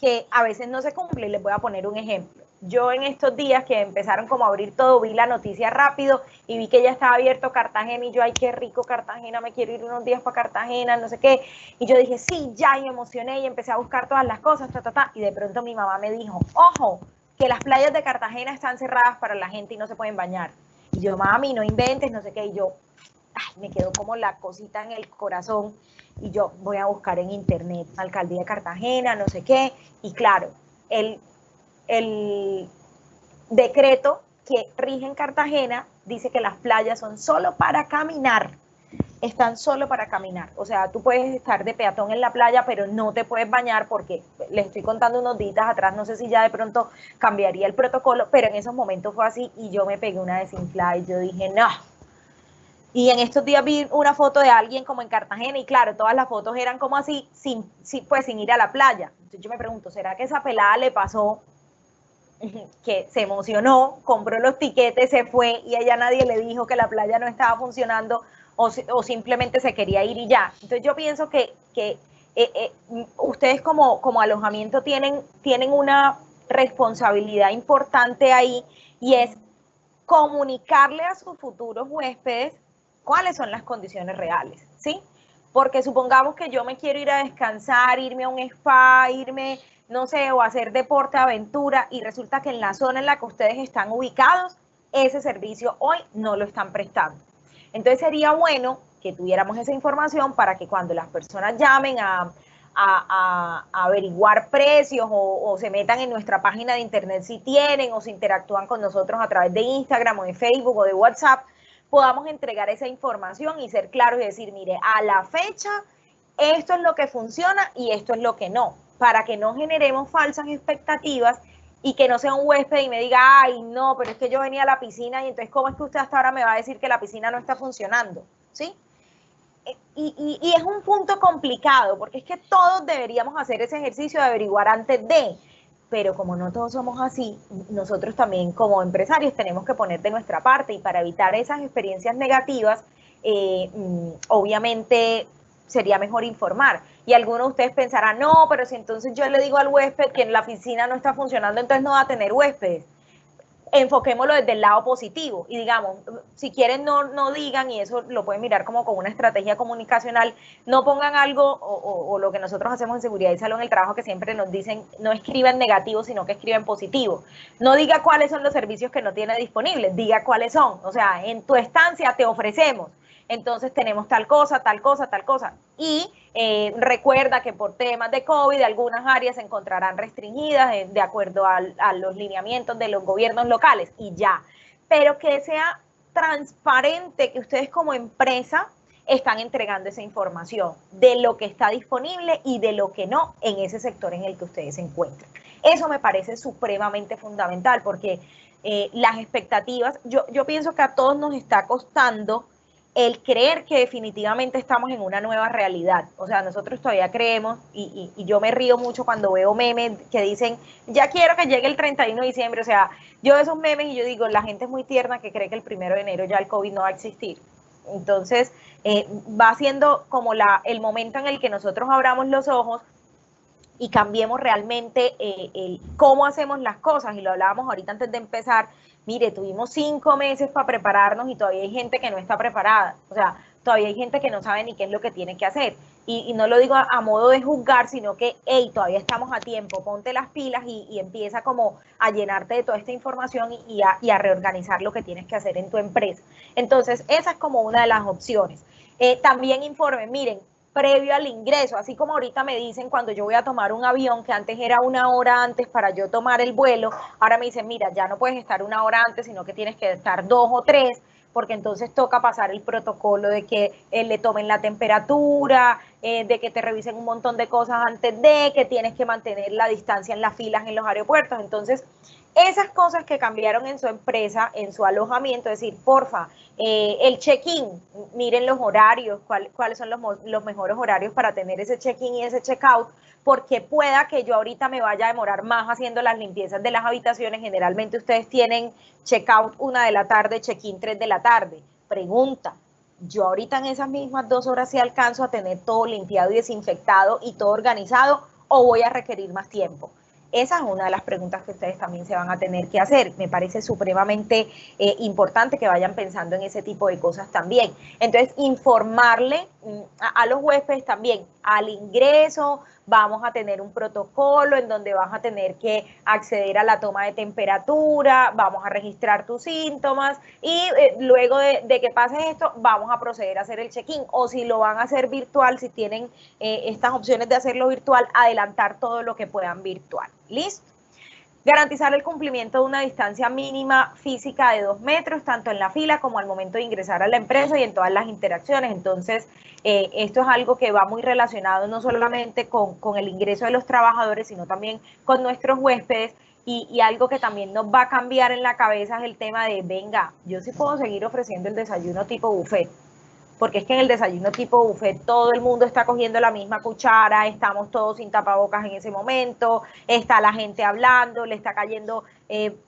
A: que a veces no se cumple. Les voy a poner un ejemplo. yo en estos días que empezaron como a abrir todo, vi la noticia rápido y vi que ya estaba abierto Cartagena y yo, ay, qué rico Cartagena, me quiero ir unos días para Cartagena, no sé qué. Y yo dije, sí, ya, y me emocioné y empecé a buscar todas las cosas, y de pronto mi mamá me dijo, ojo, que las playas de Cartagena están cerradas para la gente y no se pueden bañar. Y yo, mami, no inventes, no sé qué, y yo, ay, me quedó como la cosita en el corazón y yo voy a buscar en internet, alcaldía de Cartagena, no sé qué, y claro, el decreto que rige en Cartagena dice que las playas son solo para caminar, están solo para caminar. O sea, tú puedes estar de peatón en la playa, pero no te puedes bañar porque les estoy contando unos días atrás, no sé si ya de pronto cambiaría el protocolo, pero en esos momentos fue así y yo me pegué una desinflada y yo dije, no. Y en estos días vi una foto de alguien como en Cartagena y claro, todas las fotos eran como así, pues sin ir a la playa. Entonces yo me pregunto, ¿será que esa pelada le pasó que se emocionó, compró los tiquetes, se fue y a ella nadie le dijo que la playa no estaba funcionando o simplemente se quería ir y ya? Entonces yo pienso que ustedes como alojamiento tienen una responsabilidad importante ahí y es comunicarle a sus futuros huéspedes cuáles son las condiciones reales, ¿sí? Porque supongamos que yo me quiero ir a descansar, irme a un spa, irme, no sé, o hacer deporte, aventura, y resulta que en la zona en la que ustedes están ubicados, ese servicio hoy no lo están prestando. Entonces sería bueno que tuviéramos esa información para que cuando las personas llamen a averiguar precios o se metan en nuestra página de internet si tienen o se interactúan con nosotros a través de Instagram o de Facebook o de WhatsApp, podamos entregar esa información y ser claros y decir, mire, a la fecha esto es lo que funciona y esto es lo que no, para que no generemos falsas expectativas y que no sea un huésped y me diga, ay, no, pero es que yo venía a la piscina y entonces, ¿cómo es que usted hasta ahora me va a decir que la piscina no está funcionando? ¿Sí? Y es un punto complicado, porque es que todos deberíamos hacer ese ejercicio de averiguar antes de, pero como no todos somos así, nosotros también como empresarios tenemos que poner de nuestra parte y para evitar esas experiencias negativas, obviamente sería mejor informar. Y algunos de ustedes pensarán, no, pero si entonces yo le digo al huésped que en la oficina no está funcionando, entonces no va a tener huéspedes. Enfoquémoslo desde el lado positivo y digamos, si quieren no digan, y eso lo pueden mirar como con una estrategia comunicacional, no pongan algo o lo que nosotros hacemos en seguridad y salud en el trabajo que siempre nos dicen, no escriban negativo, sino que escriban positivo. No diga cuáles son los servicios que no tiene disponibles, diga cuáles son. O sea, en tu estancia te ofrecemos, entonces tenemos tal cosa, tal cosa, tal cosa. Y recuerda que por temas de COVID algunas áreas se encontrarán restringidas de acuerdo a los lineamientos de los gobiernos locales y ya. Pero que sea transparente que ustedes como empresa están entregando esa información de lo que está disponible y de lo que no en ese sector en el que ustedes se encuentran. Eso me parece supremamente fundamental porque las expectativas, yo pienso que a todos nos está costando el creer que definitivamente estamos en una nueva realidad. O sea, nosotros todavía creemos, y yo me río mucho cuando veo memes que dicen, ya quiero que llegue el 31 de diciembre. O sea, yo veo esos memes y yo digo, la gente es muy tierna que cree que el 1 de enero ya el COVID no va a existir. Entonces, va siendo como el momento en el que nosotros abramos los ojos y cambiemos realmente cómo hacemos las cosas. Y lo hablábamos ahorita antes de empezar. Mire, tuvimos 5 meses para prepararnos y todavía hay gente que no está preparada. O sea, todavía hay gente que no sabe ni qué es lo que tiene que hacer. Y no lo digo a modo de juzgar, sino que, hey, todavía estamos a tiempo, ponte las pilas y empieza como a llenarte de toda esta información y a reorganizar lo que tienes que hacer en tu empresa. Entonces, esa es como una de las opciones. También informen, miren, previo al ingreso, así como ahorita me dicen cuando yo voy a tomar un avión, que antes era 1 hora antes para yo tomar el vuelo, ahora me dicen, mira, ya no puedes estar 1 hora antes, sino que tienes que estar 2 o 3, porque entonces toca pasar el protocolo de que le tomen la temperatura, de que te revisen un montón de cosas antes de, que tienes que mantener la distancia en las filas en los aeropuertos. Entonces, esas cosas que cambiaron en su empresa, en su alojamiento, es decir, porfa, el check-in, miren los horarios, cuáles son los mejores horarios para tener ese check-in y ese check-out, porque pueda que yo ahorita me vaya a demorar más haciendo las limpiezas de las habitaciones. Generalmente ustedes tienen check-out 1 de la tarde, check-in 3 de la tarde. Pregunta, yo ahorita en esas mismas 2 horas sí alcanzo a tener todo limpiado y desinfectado y todo organizado, o voy a requerir más tiempo. Esa es una de las preguntas que ustedes también se van a tener que hacer. Me parece supremamente importante que vayan pensando en ese tipo de cosas también. Entonces, informarle a los huéspedes también al ingreso. Vamos a tener un protocolo en donde vas a tener que acceder a la toma de temperatura, vamos a registrar tus síntomas y luego de que pase esto, vamos a proceder a hacer el check-in. O si lo van a hacer virtual, si tienen estas opciones de hacerlo virtual, adelantar todo lo que puedan virtual. ¿Listo? Garantizar el cumplimiento de una distancia mínima física de 2 metros, tanto en la fila como al momento de ingresar a la empresa y en todas las interacciones. Entonces, esto es algo que va muy relacionado no solamente con el ingreso de los trabajadores, sino también con nuestros huéspedes. Y algo que también nos va a cambiar en la cabeza es el tema de, venga, yo sí puedo seguir ofreciendo el desayuno tipo buffet. Porque es que en el desayuno tipo buffet todo el mundo está cogiendo la misma cuchara, estamos todos sin tapabocas en ese momento, está la gente hablando, le está cayendo,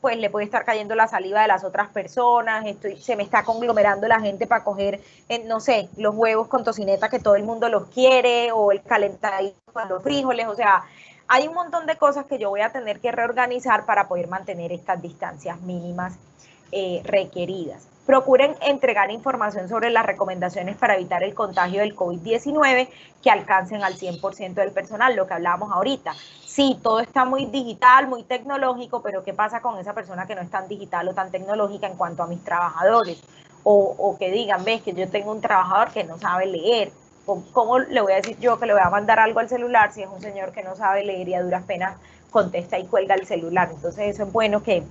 A: pues le puede estar cayendo la saliva de las otras personas, se me está conglomerando la gente para coger, no sé, los huevos con tocineta que todo el mundo los quiere, o el calentadito con los frijoles, o sea, hay un montón de cosas que yo voy a tener que reorganizar para poder mantener estas distancias mínimas requeridas. Procuren entregar información sobre las recomendaciones para evitar el contagio del COVID-19 que alcancen al 100% del personal, lo que hablábamos ahorita. Sí, todo está muy digital, muy tecnológico, pero ¿qué pasa con esa persona que no es tan digital o tan tecnológica en cuanto a mis trabajadores? O que digan, ves que yo tengo un trabajador que no sabe leer. ¿Cómo le voy a decir yo que le voy a mandar algo al celular si es un señor que no sabe leer y a duras penas contesta y cuelga el celular? Entonces eso es bueno que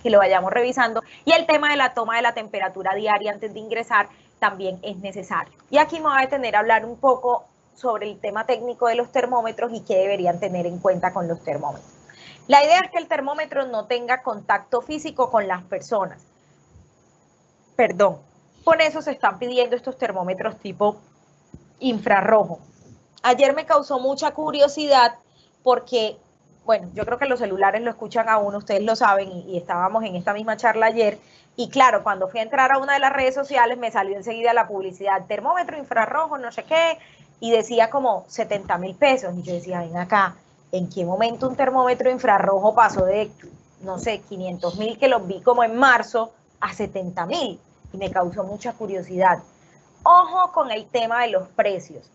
A: lo vayamos revisando. Y el tema de la toma de la temperatura diaria antes de ingresar también es necesario. Y aquí me voy a detener a hablar un poco sobre el tema técnico de los termómetros y qué deberían tener en cuenta con los termómetros. La idea es que el termómetro no tenga contacto físico con las personas. Perdón. Por eso se están pidiendo estos termómetros tipo infrarrojo. Ayer me causó mucha curiosidad porque, bueno, yo creo que los celulares lo escuchan a uno, ustedes lo saben, y estábamos en esta misma charla ayer, y claro, cuando fui a entrar a una de las redes sociales me salió enseguida la publicidad, termómetro infrarrojo, no sé qué, y decía como 70,000 pesos, y yo decía, ven acá, ¿en qué momento un termómetro infrarrojo pasó de, no sé, 500,000 que los vi como en marzo a 70,000? Y me causó mucha curiosidad. Ojo con el tema de los precios.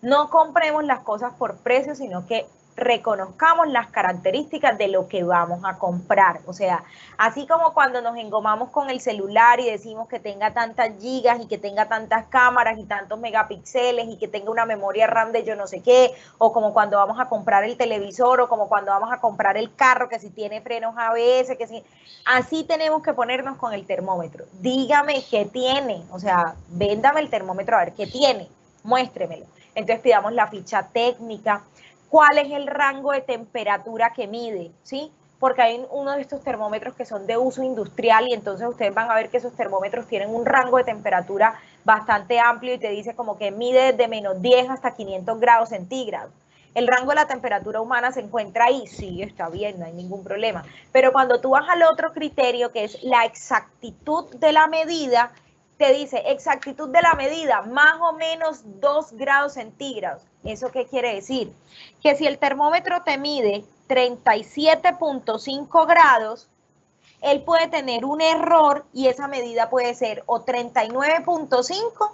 A: No compremos las cosas por precio, sino que reconozcamos las características de lo que vamos a comprar. O sea, así como cuando nos engomamos con el celular y decimos que tenga tantas gigas y que tenga tantas cámaras y tantos megapíxeles y que tenga una memoria RAM de yo no sé qué, o como cuando vamos a comprar el televisor, o como cuando vamos a comprar el carro, que si tiene frenos ABS, que si... Así tenemos que ponernos con el termómetro. Dígame qué tiene, o sea, véndame el termómetro a ver qué tiene, muéstremelo. Entonces pidamos la ficha técnica, cuál es el rango de temperatura que mide, ¿sí? Porque hay uno de estos termómetros que son de uso industrial y entonces ustedes van a ver que esos termómetros tienen un rango de temperatura bastante amplio y te dice como que mide desde -10 hasta 500 grados centígrados. El rango de la temperatura humana se encuentra ahí, sí, está bien, no hay ningún problema. Pero cuando tú vas al otro criterio, que es la exactitud de la medida, te dice exactitud de la medida, más o menos 2 grados centígrados. ¿Eso qué quiere decir? Que si el termómetro te mide 37.5 grados, él puede tener un error y esa medida puede ser o 39.5,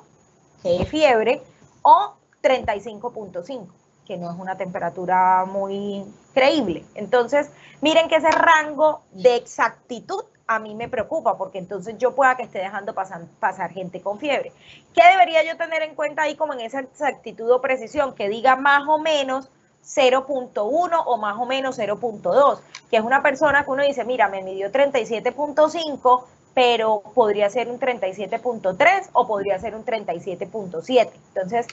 A: que es fiebre, o 35.5, que no es una temperatura muy creíble. Entonces, miren que ese rango de exactitud a mí me preocupa, porque entonces yo pueda que esté dejando pasar gente con fiebre. ¿Qué debería yo tener en cuenta ahí como en esa exactitud o precisión? Que diga más o menos 0.1 o más o menos 0.2, que es una persona que uno dice, mira, me midió 37.5, pero podría ser un 37.3 o podría ser un 37.7. Entonces,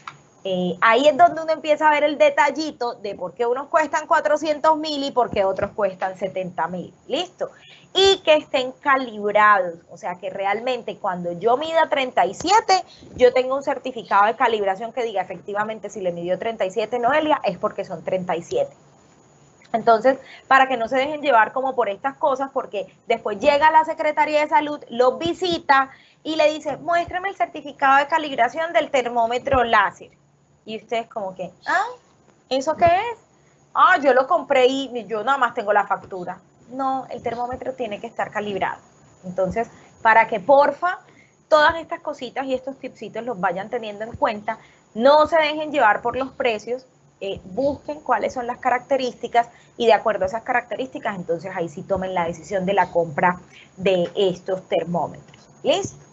A: ahí es donde uno empieza a ver el detallito de por qué unos cuestan 400,000 y por qué otros cuestan 70,000. ¿Listo? Y que estén calibrados, o sea que realmente cuando yo mida 37, yo tengo un certificado de calibración que diga efectivamente si le midió 37 Noelia es porque son 37. Entonces, para que no se dejen llevar como por estas cosas, porque después llega la Secretaría de Salud, los visita y le dice, muéstrame el certificado de calibración del termómetro láser. Y ustedes como que, ¿eso qué es? Yo lo compré y yo nada más tengo la factura. No, el termómetro tiene que estar calibrado. Entonces, para que porfa, todas estas cositas y estos tipsitos los vayan teniendo en cuenta, no se dejen llevar por los precios, busquen cuáles son las características y de acuerdo a esas características, entonces ahí sí tomen la decisión de la compra de estos termómetros. ¿Listo?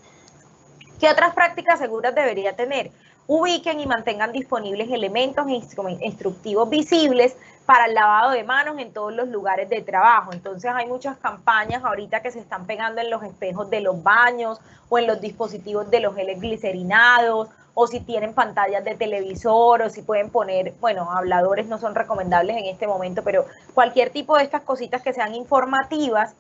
A: ¿Qué otras prácticas seguras debería tener? Ubiquen y mantengan disponibles elementos instructivos visibles para el lavado de manos en todos los lugares de trabajo. Entonces hay muchas campañas ahorita que se están pegando en los espejos de los baños o en los dispositivos de los geles glicerinados, o si tienen pantallas de televisor, o si pueden poner, bueno, habladores no son recomendables en este momento, pero cualquier tipo de estas cositas que sean informativas,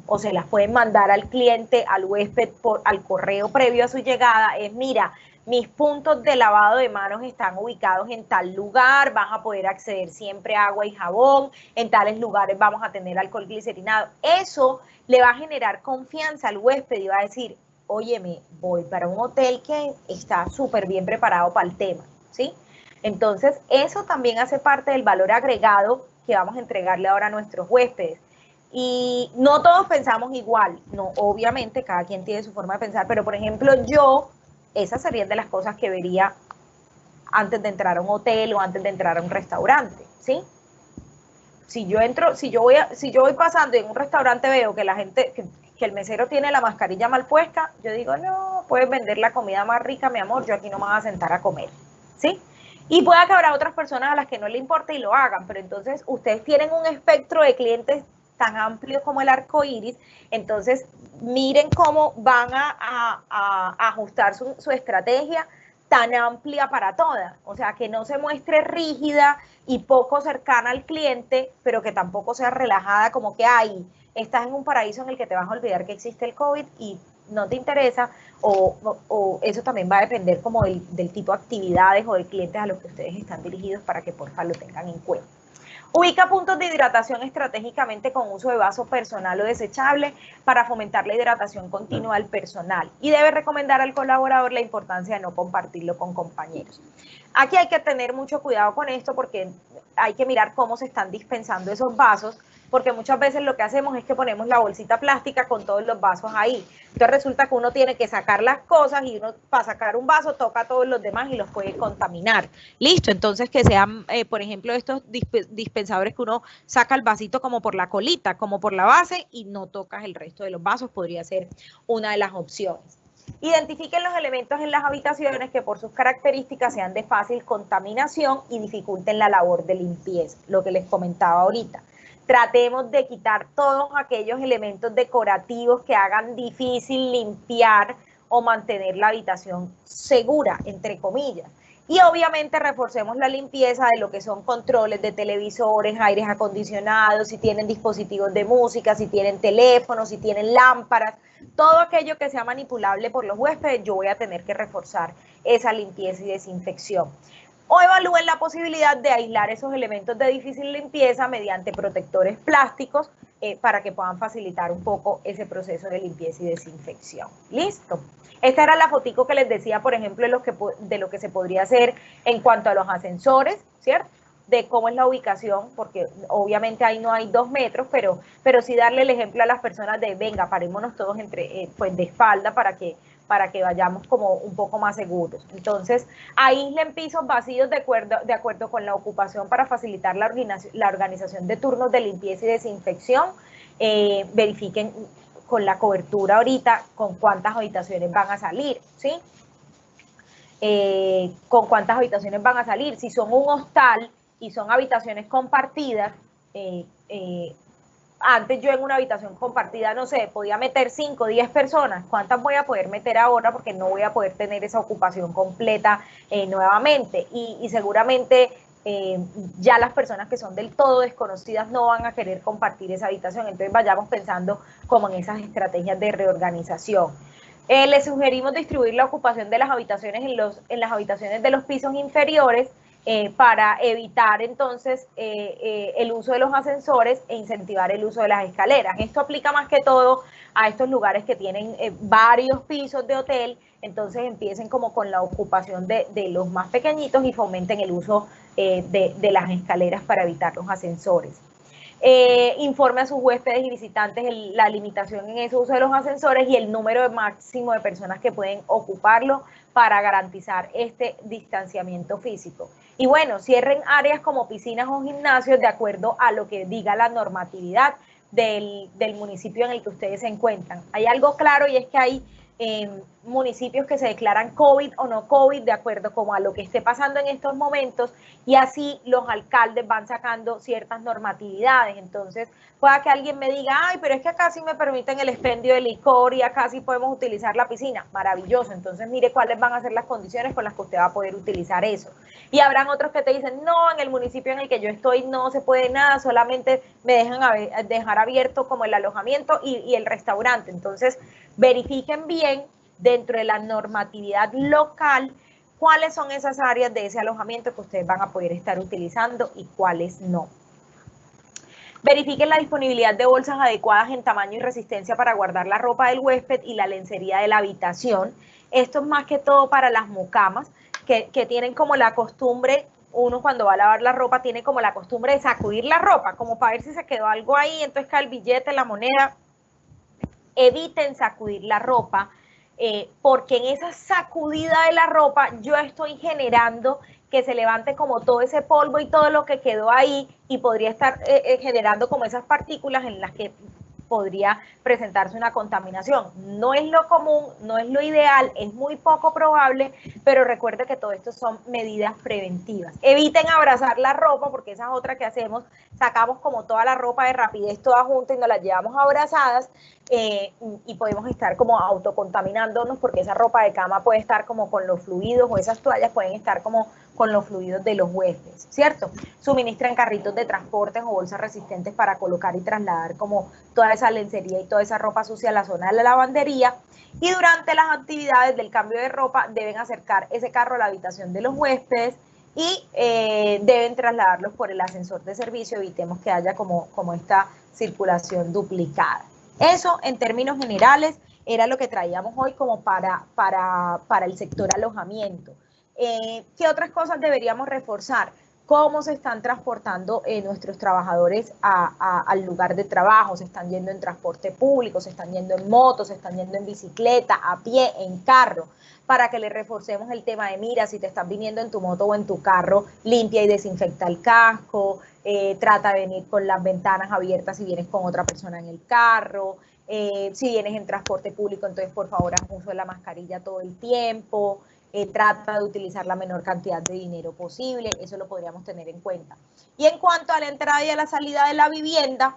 A: o se las pueden mandar al cliente, al huésped, al correo previo a su llegada, es mira, mis puntos de lavado de manos están ubicados en tal lugar, vas a poder acceder siempre a agua y jabón, en tales lugares vamos a tener alcohol glicerinado. Eso le va a generar confianza al huésped y va a decir, óyeme, voy para un hotel que está súper bien preparado para el tema, ¿sí? Entonces, eso también hace parte del valor agregado que vamos a entregarle ahora a nuestros huéspedes. Y no todos pensamos igual, no, obviamente cada quien tiene su forma de pensar, pero por ejemplo yo, esas serían de las cosas que vería antes de entrar a un hotel o antes de entrar a un restaurante, ¿sí? Si yo entro, si yo voy pasando y en un restaurante veo que la gente, que el mesero tiene la mascarilla mal puesta, yo digo, no, puedes vender la comida más rica, mi amor, yo aquí no me voy a sentar a comer, ¿sí? Y puede que habrá otras personas a las que no le importe y lo hagan, pero entonces ustedes tienen un espectro de clientes tan amplio como el arco iris, entonces miren cómo van a ajustar su estrategia tan amplia para todas, o sea, que no se muestre rígida y poco cercana al cliente, pero que tampoco sea relajada, como que, ay, estás en un paraíso en el que te vas a olvidar que existe el COVID y no te interesa, o eso también va a depender como del tipo de actividades o de clientes a los que ustedes están dirigidos para que porfa lo tengan en cuenta. Ubica puntos de hidratación estratégicamente con uso de vaso personal o desechable para fomentar la hidratación continua del personal y debe recomendar al colaborador la importancia de no compartirlo con compañeros. Aquí hay que tener mucho cuidado con esto porque hay que mirar cómo se están dispensando esos vasos, porque muchas veces lo que hacemos es que ponemos la bolsita plástica con todos los vasos ahí. Entonces resulta que uno tiene que sacar las cosas y uno para sacar un vaso toca a todos los demás y los puede contaminar. Listo, entonces que sean, por ejemplo, estos dispensadores que uno saca el vasito como por la colita, como por la base y no tocas el resto de los vasos, podría ser una de las opciones. Identifiquen los elementos en las habitaciones que por sus características sean de fácil contaminación y dificulten la labor de limpieza, lo que les comentaba ahorita. Tratemos de quitar todos aquellos elementos decorativos que hagan difícil limpiar o mantener la habitación segura, entre comillas. Y obviamente reforcemos la limpieza de lo que son controles de televisores, aires acondicionados, si tienen dispositivos de música, si tienen teléfonos, si tienen lámparas, todo aquello que sea manipulable por los huéspedes, yo voy a tener que reforzar esa limpieza y desinfección. O evalúen la posibilidad de aislar esos elementos de difícil limpieza mediante protectores plásticos para que puedan facilitar un poco ese proceso de limpieza y desinfección. ¿Listo? Esta era la fotico que les decía, por ejemplo, de lo que se podría hacer en cuanto a los ascensores, ¿cierto? De cómo es la ubicación, porque obviamente ahí no hay 2 metros, pero sí darle el ejemplo a las personas de, venga, parémonos todos pues de espalda para que vayamos como un poco más seguros. Entonces, aíslen pisos vacíos de acuerdo con la ocupación para facilitar la organización de turnos de limpieza y desinfección. Verifiquen con la cobertura ahorita con cuántas habitaciones van a salir, ¿sí? Con cuántas habitaciones van a salir. Si son un hostal y son habitaciones compartidas, antes yo en una habitación compartida, no sé, podía meter 5 o 10 personas. ¿Cuántas voy a poder meter ahora? Porque no voy a poder tener esa ocupación completa nuevamente. Y seguramente ya las personas que son del todo desconocidas no van a querer compartir esa habitación. Entonces vayamos pensando como en esas estrategias de reorganización. Les sugerimos distribuir la ocupación de las habitaciones en las habitaciones de los pisos inferiores para evitar entonces el uso de los ascensores e incentivar el uso de las escaleras. Esto aplica más que todo a estos lugares que tienen varios pisos de hotel, entonces empiecen como con la ocupación de los más pequeñitos y fomenten el uso de las escaleras para evitar los ascensores. Informe a sus huéspedes y visitantes la limitación en ese uso de los ascensores y el número máximo de personas que pueden ocuparlo para garantizar este distanciamiento físico. Y bueno, cierren áreas como piscinas o gimnasios de acuerdo a lo que diga la normatividad del municipio en el que ustedes se encuentran. Hay algo claro y es que hay municipios que se declaran COVID o no COVID de acuerdo como a lo que esté pasando en estos momentos, y así los alcaldes van sacando ciertas normatividades. Entonces pueda que alguien me diga, ay, pero es que acá sí me permiten el expendio de licor y acá sí podemos utilizar la piscina. Maravilloso, entonces mire cuáles van a ser las condiciones con las que usted va a poder utilizar eso. Y habrán otros que te dicen, no, en el municipio en el que yo estoy no se puede nada, solamente me dejan dejar abierto como el alojamiento y el restaurante. Entonces verifiquen bien dentro de la normatividad local cuáles son esas áreas de ese alojamiento que ustedes van a poder estar utilizando y cuáles no. Verifiquen la disponibilidad de bolsas adecuadas en tamaño y resistencia para guardar la ropa del huésped y la lencería de la habitación. Esto es más que todo para las mucamas que tienen como la costumbre, uno cuando va a lavar la ropa tiene como la costumbre de sacudir la ropa, como para ver si se quedó algo ahí, entonces cae el billete, la moneda. Eviten sacudir la ropa, porque en esa sacudida de la ropa yo estoy generando que se levante como todo ese polvo y todo lo que quedó ahí, y podría estar generando como esas partículas en las que podría presentarse una contaminación. No es lo común, no es lo ideal, es muy poco probable, pero recuerde que todo esto son medidas preventivas. Eviten abrazar la ropa, porque esa es otra que hacemos, sacamos como toda la ropa de rapidez toda junta y nos la llevamos abrazadas, y podemos estar como autocontaminándonos, porque esa ropa de cama puede estar como con los fluidos, o esas toallas pueden estar como con los fluidos de los huéspedes, ¿cierto? Suministran carritos de transportes o bolsas resistentes para colocar y trasladar como toda esa lencería y toda esa ropa sucia a la zona de la lavandería, y durante las actividades del cambio de ropa deben acercar ese carro a la habitación de los huéspedes y deben trasladarlos por el ascensor de servicio. Evitemos que haya como esta circulación duplicada. Eso, en términos generales, era lo que traíamos hoy como para el sector alojamiento. ¿Qué otras cosas deberíamos reforzar? Cómo se están transportando nuestros trabajadores al lugar de trabajo. Se están yendo en transporte público, se están yendo en moto, se están yendo en bicicleta, a pie, en carro, para que le reforcemos el tema de, mira, si te estás viniendo en tu moto o en tu carro, limpia y desinfecta el casco, trata de venir con las ventanas abiertas si vienes con otra persona en el carro, si vienes en transporte público, entonces por favor haz uso de la mascarilla todo el tiempo, trata de utilizar la menor cantidad de dinero posible, eso lo podríamos tener en cuenta. Y en cuanto a la entrada y a la salida de la vivienda,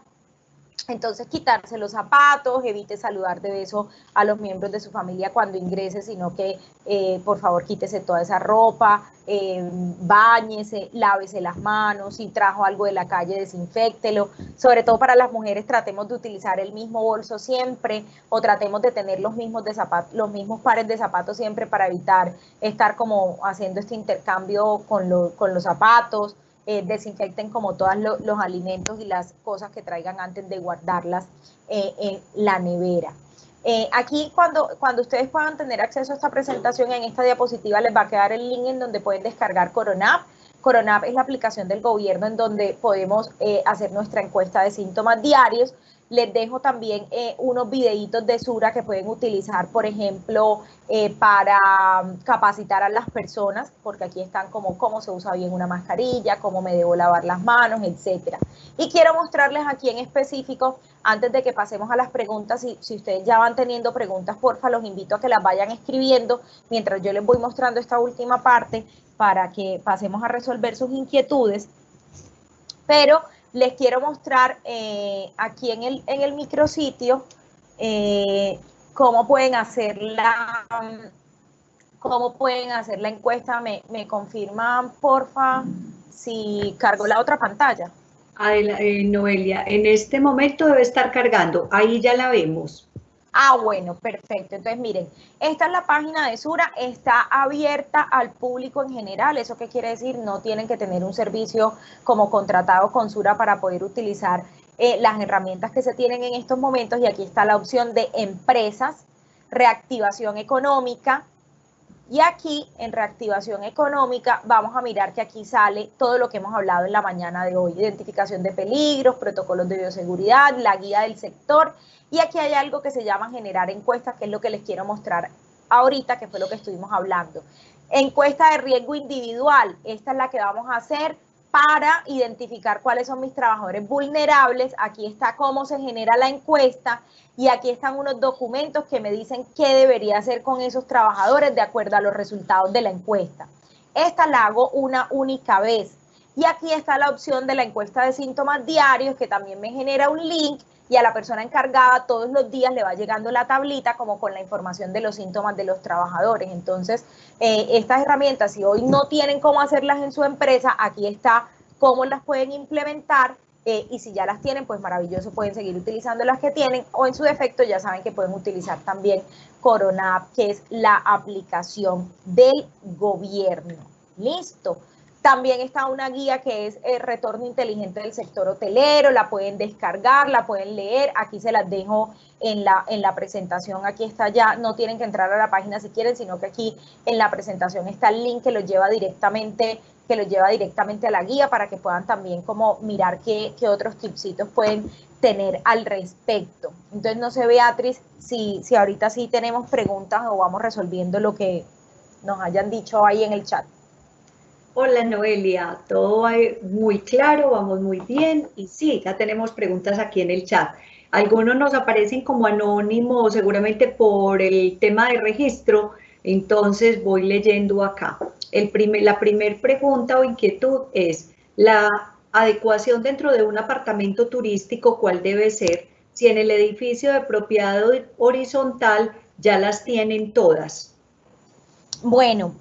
A: entonces quitarse los zapatos, evite saludar de beso a los miembros de su familia cuando ingrese, sino que por favor quítese toda esa ropa, báñese, lávese las manos, si trajo algo de la calle desinféctelo. Sobre todo para las mujeres, tratemos de utilizar el mismo bolso siempre, o tratemos de tener los mismos pares de zapatos siempre, para evitar estar como haciendo este intercambio con los zapatos. Desinfecten como todos los alimentos y las cosas que traigan antes de guardarlas en la nevera. Aquí cuando ustedes puedan tener acceso a esta presentación, en esta diapositiva les va a quedar el link en donde pueden descargar Coronap. Coronap es la aplicación del gobierno en donde podemos hacer nuestra encuesta de síntomas diarios. Les dejo también unos videitos de Sura que pueden utilizar, por ejemplo, para capacitar a las personas, porque aquí están como cómo se usa bien una mascarilla, cómo me debo lavar las manos, etcétera. Y quiero mostrarles aquí en específico, antes de que pasemos a las preguntas, si ustedes ya van teniendo preguntas, porfa, los invito a que las vayan escribiendo mientras yo les voy mostrando esta última parte para que pasemos a resolver sus inquietudes. Pero les quiero mostrar aquí en el micrositio cómo pueden hacer la encuesta. ¿Me confirman, porfa, si cargo la otra pantalla?
B: Noelia, en este momento debe estar cargando, ahí ya la vemos.
A: Ah, bueno, perfecto. Entonces, miren, esta es la página de Sura, está abierta al público en general. ¿Eso qué quiere decir? No tienen que tener un servicio como contratado con Sura para poder utilizar las herramientas que se tienen en estos momentos. Y aquí está la opción de empresas, reactivación económica. Y aquí en reactivación económica vamos a mirar que aquí sale todo lo que hemos hablado en la mañana de hoy, identificación de peligros, protocolos de bioseguridad, la guía del sector, y aquí hay algo que se llama generar encuestas, que es lo que les quiero mostrar ahorita, que fue lo que estuvimos hablando. Encuesta de riesgo individual, esta es la que vamos a hacer para identificar cuáles son mis trabajadores vulnerables. Aquí está cómo se genera la encuesta y aquí están unos documentos que me dicen qué debería hacer con esos trabajadores de acuerdo a los resultados de la encuesta. Esta la hago una única vez. Y aquí está la opción de la encuesta de síntomas diarios, que también me genera un link y a la persona encargada todos los días le va llegando la tablita como con la información de los síntomas de los trabajadores. Entonces, estas herramientas, si hoy no tienen cómo hacerlas en su empresa, aquí está cómo las pueden implementar. Y si ya las tienen, pues maravilloso, pueden seguir utilizando las que tienen, o en su defecto ya saben que pueden utilizar también Corona App, que es la aplicación del gobierno. Listo. También está una guía que es el retorno inteligente del sector hotelero, la pueden descargar, la pueden leer, aquí se las dejo en la presentación, aquí está ya, no tienen que entrar a la página si quieren, sino que aquí en la presentación está el link que los lleva directamente a la guía para que puedan también como mirar qué otros tipsitos pueden tener al respecto. Entonces, no sé, Beatriz, si ahorita sí tenemos preguntas o vamos resolviendo lo que nos hayan dicho ahí en el chat.
B: Hola Noelia, todo va muy claro, vamos muy bien y sí, ya tenemos preguntas aquí en el chat. Algunos nos aparecen como anónimos, seguramente por el tema de registro, entonces voy leyendo acá. La primera pregunta o inquietud es, ¿la adecuación dentro de un apartamento turístico cuál debe ser? Si en el edificio de propiedad horizontal ya las tienen todas.
A: Bueno,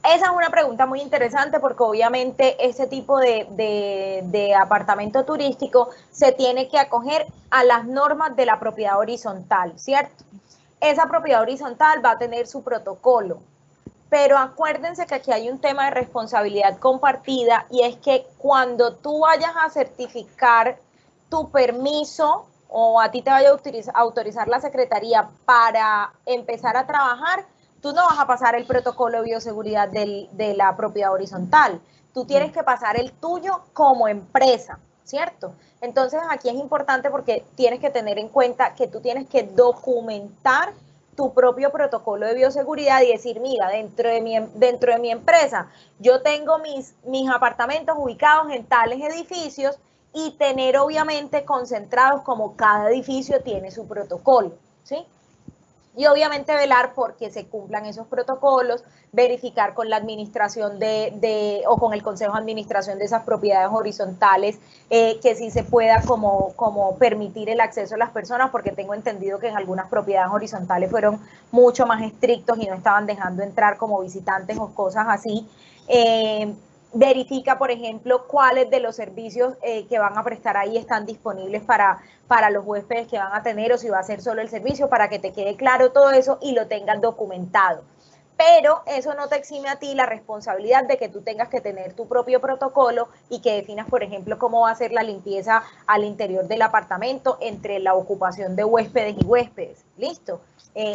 A: esa es una pregunta muy interesante porque obviamente ese tipo de apartamento turístico se tiene que acoger a las normas de la propiedad horizontal, ¿cierto? Esa propiedad horizontal va a tener su protocolo, pero acuérdense que aquí hay un tema de responsabilidad compartida y es que cuando tú vayas a certificar tu permiso o a ti te vaya a autorizar la secretaría para empezar a trabajar, tú no vas a pasar el protocolo de bioseguridad de la propiedad horizontal, tú tienes que pasar el tuyo como empresa, ¿cierto? Entonces aquí es importante porque tienes que tener en cuenta que tú tienes que documentar tu propio protocolo de bioseguridad y decir, mira, dentro de mi empresa yo tengo mis apartamentos ubicados en tales edificios y tener obviamente concentrados como cada edificio tiene su protocolo, ¿sí? Y obviamente velar porque se cumplan esos protocolos, verificar con la administración o con el consejo de administración de esas propiedades horizontales, que sí se pueda como permitir el acceso a las personas, porque tengo entendido que en algunas propiedades horizontales fueron mucho más estrictos y no estaban dejando entrar como visitantes o cosas así. Verifica, por ejemplo, cuáles de los servicios que van a prestar ahí están disponibles para los huéspedes que van a tener o si va a ser solo el servicio, para que te quede claro todo eso y lo tengas documentado. Pero eso no te exime a ti la responsabilidad de que tú tengas que tener tu propio protocolo y que definas, por ejemplo, cómo va a ser la limpieza al interior del apartamento entre la ocupación de huéspedes y huéspedes. ¿Listo?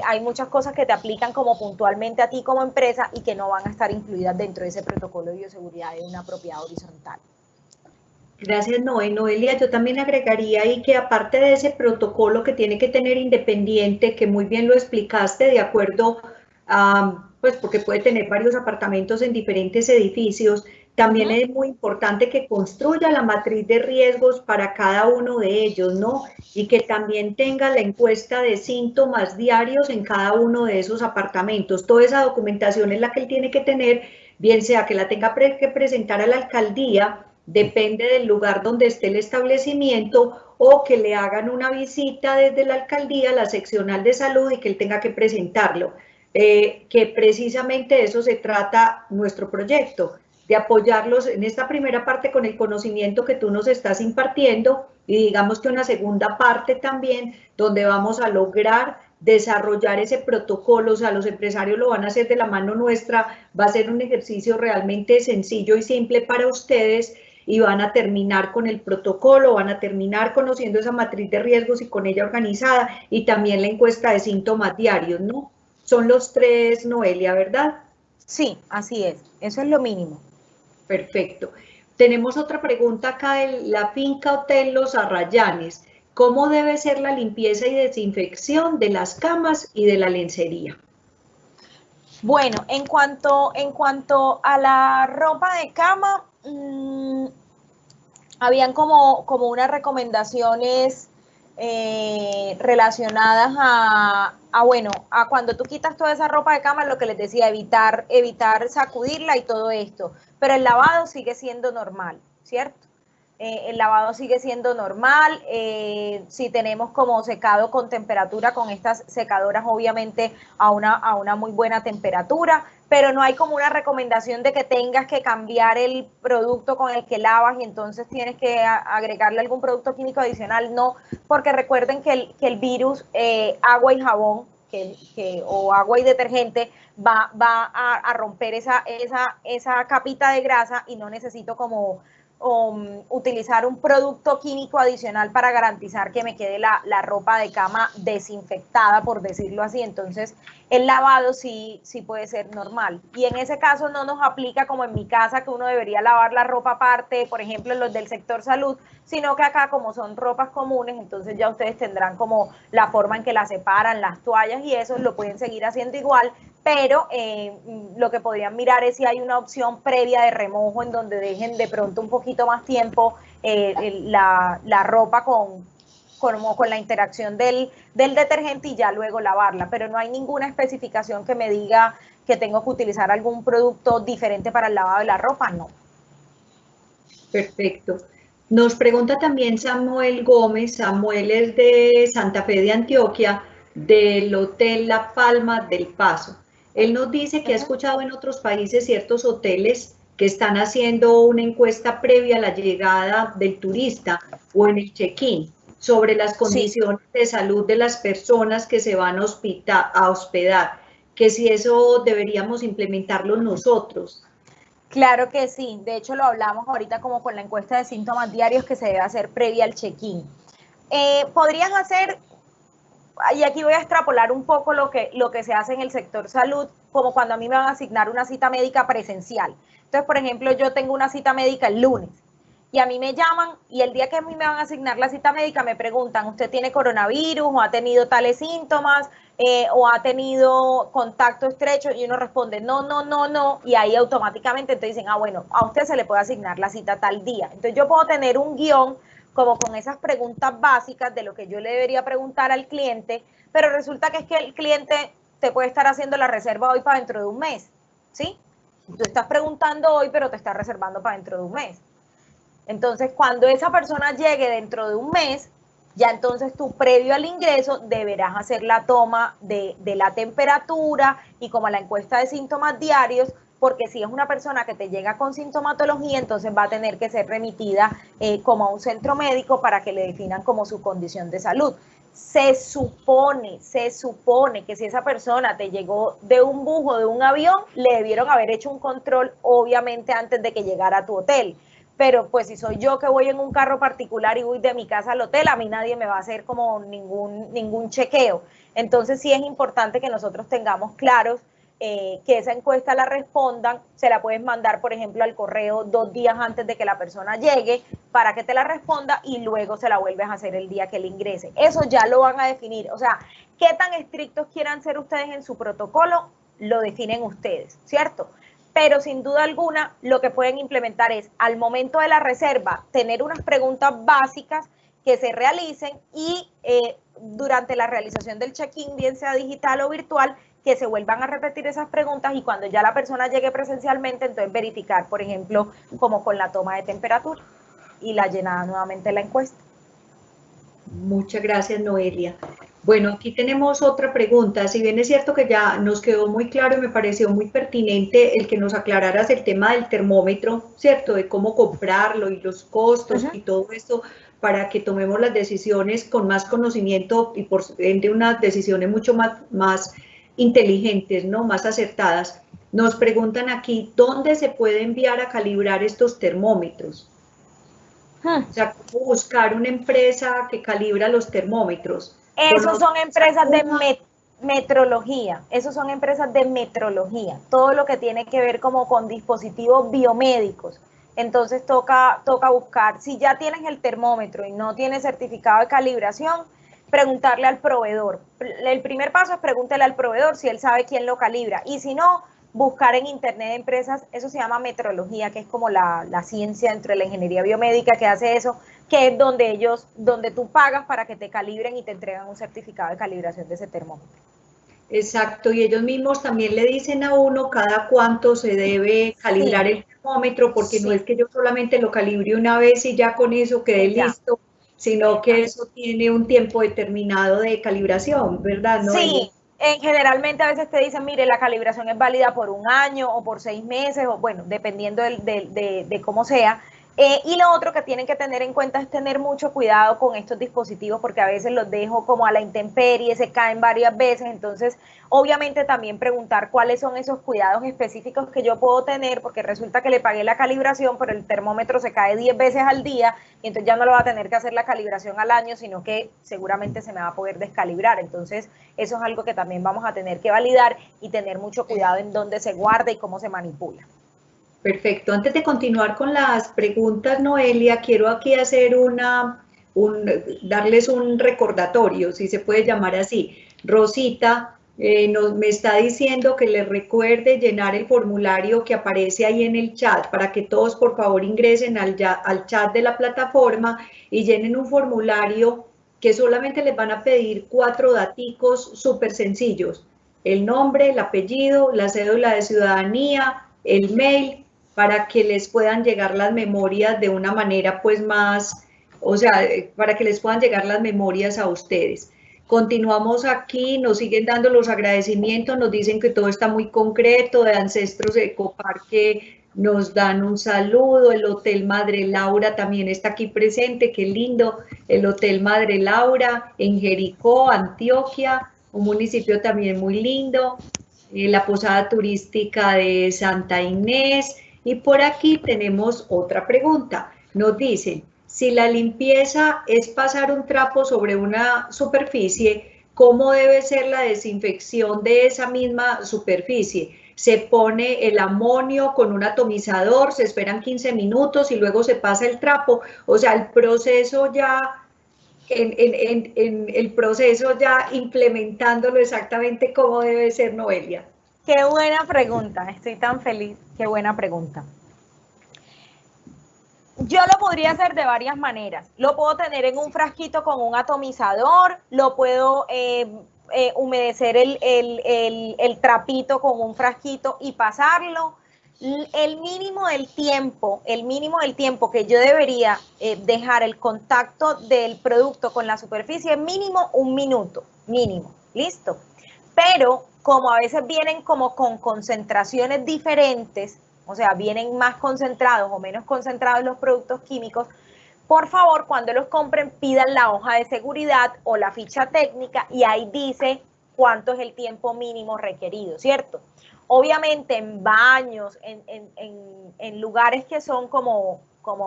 A: Hay muchas cosas que te aplican como puntualmente a ti como empresa y que no van a estar incluidas dentro de ese protocolo de bioseguridad de una propiedad horizontal.
B: Gracias, Noelia. Yo también agregaría ahí que aparte de ese protocolo que tiene que tener independiente, que muy bien lo explicaste, de acuerdo a, pues porque puede tener varios apartamentos en diferentes edificios, también es muy importante que construya la matriz de riesgos para cada uno de ellos, ¿no? Y que también tenga la encuesta de síntomas diarios en cada uno de esos apartamentos. Toda esa documentación es la que él tiene que tener, bien sea que la tenga que presentar a la alcaldía, depende del lugar donde esté el establecimiento, o que le hagan una visita desde la alcaldía, la seccional de salud, y que él tenga que presentarlo. Que precisamente de eso se trata nuestro proyecto, de apoyarlos en esta primera parte con el conocimiento que tú nos estás impartiendo y digamos que una segunda parte también donde vamos a lograr desarrollar ese protocolo, o sea, los empresarios lo van a hacer de la mano nuestra, va a ser un ejercicio realmente sencillo y simple para ustedes y van a terminar con el protocolo, van a terminar conociendo esa matriz de riesgos y con ella organizada y también la encuesta de síntomas diarios, ¿no? Son los tres, Noelia, ¿verdad?
A: Sí, así es. Eso es lo mínimo.
B: Perfecto. Tenemos otra pregunta acá de la finca Hotel Los Arrayanes. ¿Cómo debe ser la limpieza y desinfección de las camas y de la lencería?
A: Bueno, en cuanto a la ropa de cama, habían como unas recomendaciones relacionadas bueno, a cuando tú quitas toda esa ropa de cama, lo que les decía, evitar sacudirla y todo esto, pero el lavado sigue siendo normal, ¿cierto? El lavado sigue siendo normal, si tenemos como secado con temperatura, con estas secadoras obviamente a una muy buena temperatura, pero no hay como una recomendación de que tengas que cambiar el producto con el que lavas y entonces tienes que agregarle algún producto químico adicional, no, porque recuerden que el virus, agua y jabón, o agua y detergente va a romper esa capita de grasa y no necesito como utilizar un producto químico adicional para garantizar que me quede la ropa de cama desinfectada, por decirlo así. Entonces, el lavado sí puede ser normal. Y en ese caso no nos aplica como en mi casa, que uno debería lavar la ropa aparte, por ejemplo, en los del sector salud, sino que acá como son ropas comunes, entonces ya ustedes tendrán como la forma en que la separan, las toallas y eso, lo pueden seguir haciendo igual, pero lo que podrían mirar es si hay una opción previa de remojo en donde dejen de pronto un poquito más tiempo la ropa con la interacción del detergente y ya luego lavarla, pero no hay ninguna especificación que me diga que tengo que utilizar algún producto diferente para el lavado de la ropa, no.
B: Perfecto. Nos pregunta también Samuel Gómez, Samuel es de Santa Fe de Antioquia, del Hotel La Palma del Paso. Él nos dice que ha escuchado en otros países ciertos hoteles que están haciendo una encuesta previa a la llegada del turista o en el check-in sobre las
A: Sí.
B: condiciones de salud de las personas que se van a hospedar, que si eso deberíamos implementarlo nosotros.
A: Claro que sí, de hecho lo hablamos ahorita como con la encuesta de síntomas diarios que se debe hacer previa al check-in. Podrías hacer, y aquí voy a extrapolar un poco lo que se hace en el sector salud, como cuando a mí me van a asignar una cita médica presencial. Entonces, por ejemplo, yo tengo una cita médica el lunes y a mí me llaman y el día que a mí me van a asignar la cita médica me preguntan, ¿usted tiene coronavirus o ha tenido tales síntomas o ha tenido contacto estrecho? Y uno responde, no, no, no, no, y ahí automáticamente te dicen, bueno, a usted se le puede asignar la cita tal día. Entonces yo puedo tener un guión como con esas preguntas básicas de lo que yo le debería preguntar al cliente, pero resulta que es que el cliente te puede estar haciendo la reserva hoy para dentro de un mes, ¿sí? Tú estás preguntando hoy, pero te estás reservando para dentro de un mes. Entonces, cuando esa persona llegue dentro de un mes, ya entonces tú previo al ingreso deberás hacer la toma de la temperatura y como la encuesta de síntomas diarios, porque si es una persona que te llega con sintomatología, entonces va a tener que ser remitida como a un centro médico para que le definan como su condición de salud. Se supone que si esa persona te llegó de un bus o de un avión, le debieron haber hecho un control, obviamente, antes de que llegara a tu hotel. Pero pues si soy yo que voy en un carro particular y voy de mi casa al hotel, a mí nadie me va a hacer como ningún chequeo. Entonces sí es importante que nosotros tengamos claros que esa encuesta la respondan, se la puedes mandar, por ejemplo, al correo 2 días antes de que la persona llegue para que te la responda y luego se la vuelves a hacer el día que él ingrese. Eso ya lo van a definir. O sea, qué tan estrictos quieran ser ustedes en su protocolo, lo definen ustedes, ¿cierto? Pero sin duda alguna lo que pueden implementar es al momento de la reserva tener unas preguntas básicas que se realicen y durante la realización del check-in, bien sea digital o virtual, que se vuelvan a repetir esas preguntas y cuando ya la persona llegue presencialmente, entonces verificar, por ejemplo, como con la toma de temperatura y la llenada nuevamente de la encuesta.
B: Muchas gracias, Noelia. Bueno, aquí tenemos otra pregunta. Si bien es cierto que ya nos quedó muy claro y me pareció muy pertinente el que nos aclararas el tema del termómetro, ¿cierto? De cómo comprarlo y los costos y todo esto para que tomemos las decisiones con más conocimiento y por ende unas decisiones mucho más inteligentes, ¿no? Más acertadas. Nos preguntan aquí, ¿dónde se puede enviar a calibrar estos termómetros? O sea, ¿cómo buscar una empresa que calibra los termómetros?
A: Esos son empresas de metrología, esos son empresas de metrología, todo lo que tiene que ver como con dispositivos biomédicos. Entonces toca buscar, si ya tienes el termómetro y no tienes certificado de calibración, preguntarle al proveedor. El primer paso es pregúntale al proveedor si él sabe quién lo calibra, y si no, buscar en internet empresas, eso se llama metrología, que es como la ciencia dentro de la ingeniería biomédica que hace eso, que es donde tú pagas para que te calibren y te entregan un certificado de calibración de ese termómetro.
B: Exacto, y ellos mismos también le dicen a uno cada cuánto se debe calibrar el termómetro, porque no es que yo solamente lo calibre una vez y ya con eso quede listo, sino que eso tiene un tiempo determinado de calibración, ¿verdad, Noelia?
A: Sí, generalmente a veces te dicen, mire, la calibración es válida por 1 año o por 6 meses, o bueno, dependiendo de cómo sea. Y lo otro que tienen que tener en cuenta es tener mucho cuidado con estos dispositivos, porque a veces los dejo como a la intemperie, se caen varias veces. Entonces, obviamente también preguntar cuáles son esos cuidados específicos que yo puedo tener, porque resulta que le pagué la calibración, pero el termómetro se cae 10 veces al día, y entonces ya no lo va a tener que hacer la calibración al año, sino que seguramente se me va a poder descalibrar. Entonces, eso es algo que también vamos a tener que validar y tener mucho cuidado en dónde se guarda y cómo se manipula.
B: Perfecto. Antes de continuar con las preguntas, Noelia, quiero aquí hacer darles un recordatorio, si se puede llamar así. Rosita me está diciendo que le recuerde llenar el formulario que aparece ahí en el chat, para que todos por favor ingresen al chat de la plataforma y llenen un formulario que solamente les van a pedir 4 daticos súper sencillos: el nombre, el apellido, la cédula de ciudadanía, el mail, para que les puedan llegar las memorias de una manera pues más, o sea, para que les puedan llegar las memorias a ustedes. Continuamos aquí, nos siguen dando los agradecimientos, nos dicen que todo está muy concreto, de Ancestros Ecoparque nos dan un saludo, el Hotel Madre Laura también está aquí presente, qué lindo, el Hotel Madre Laura en Jericó, Antioquia, un municipio también muy lindo, la Posada Turística de Santa Inés. Y por aquí tenemos otra pregunta. Nos dicen, si la limpieza es pasar un trapo sobre una superficie, ¿cómo debe ser la desinfección de esa misma superficie? Se pone el amonio con un atomizador, se esperan 15 minutos y luego se pasa el trapo. O sea, el proceso ya, en el proceso ya implementándolo exactamente como debe ser, Noelia.
A: Qué buena pregunta, estoy tan feliz, qué buena pregunta. Yo lo podría hacer de varias maneras. Lo puedo tener en un frasquito con un atomizador, lo puedo humedecer el trapito con un frasquito y pasarlo. El mínimo del tiempo que yo debería dejar el contacto del producto con la superficie es mínimo 1 minuto, mínimo, listo. Pero como a veces vienen como con concentraciones diferentes, o sea, vienen más concentrados o menos concentrados los productos químicos, por favor, cuando los compren, pidan la hoja de seguridad o la ficha técnica, y ahí dice cuánto es el tiempo mínimo requerido, ¿cierto? Obviamente en baños, en lugares que son como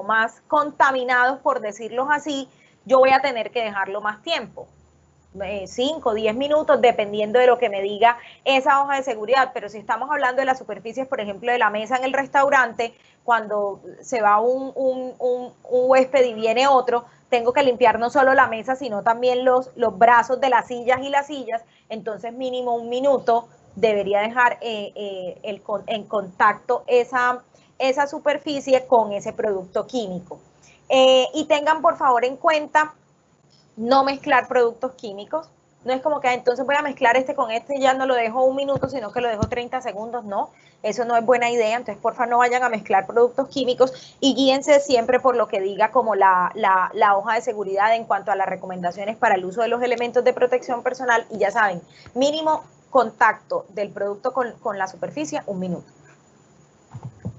A: más contaminados, por decirlo así, yo voy a tener que dejarlo más tiempo. 5, 10 minutos, dependiendo de lo que me diga esa hoja de seguridad. Pero si estamos hablando de las superficies, por ejemplo, de la mesa en el restaurante, cuando se va un huésped y viene otro, tengo que limpiar no solo la mesa, sino también los brazos de las sillas y las sillas. Entonces, mínimo 1 minuto debería dejar en contacto esa superficie con ese producto químico. Y tengan por favor en cuenta no mezclar productos químicos. No es como que entonces voy a mezclar este con este y ya no lo dejo 1 minuto, sino que lo dejo 30 segundos. No, eso no es buena idea. Entonces, porfa, no vayan a mezclar productos químicos y guíense siempre por lo que diga como la hoja de seguridad en cuanto a las recomendaciones para el uso de los elementos de protección personal. Y ya saben, mínimo contacto del producto con la superficie, 1 minuto.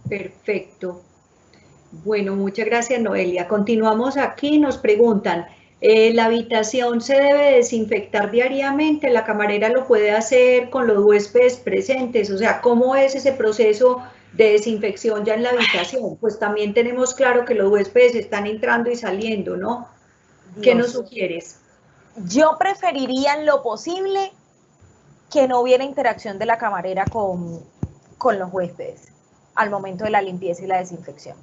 B: Perfecto. Bueno, muchas gracias, Noelia. Continuamos aquí, nos preguntan, ¿la habitación se debe desinfectar diariamente? ¿La camarera lo puede hacer con los huéspedes presentes? O sea, ¿cómo es ese proceso de desinfección ya en la habitación? Pues también tenemos claro que los huéspedes están entrando y saliendo, ¿no? ¿Qué nos
A: Dios.
B: sugieres?
A: Yo preferiría en lo posible que no hubiera interacción de la camarera con los huéspedes al momento de la limpieza y la desinfección.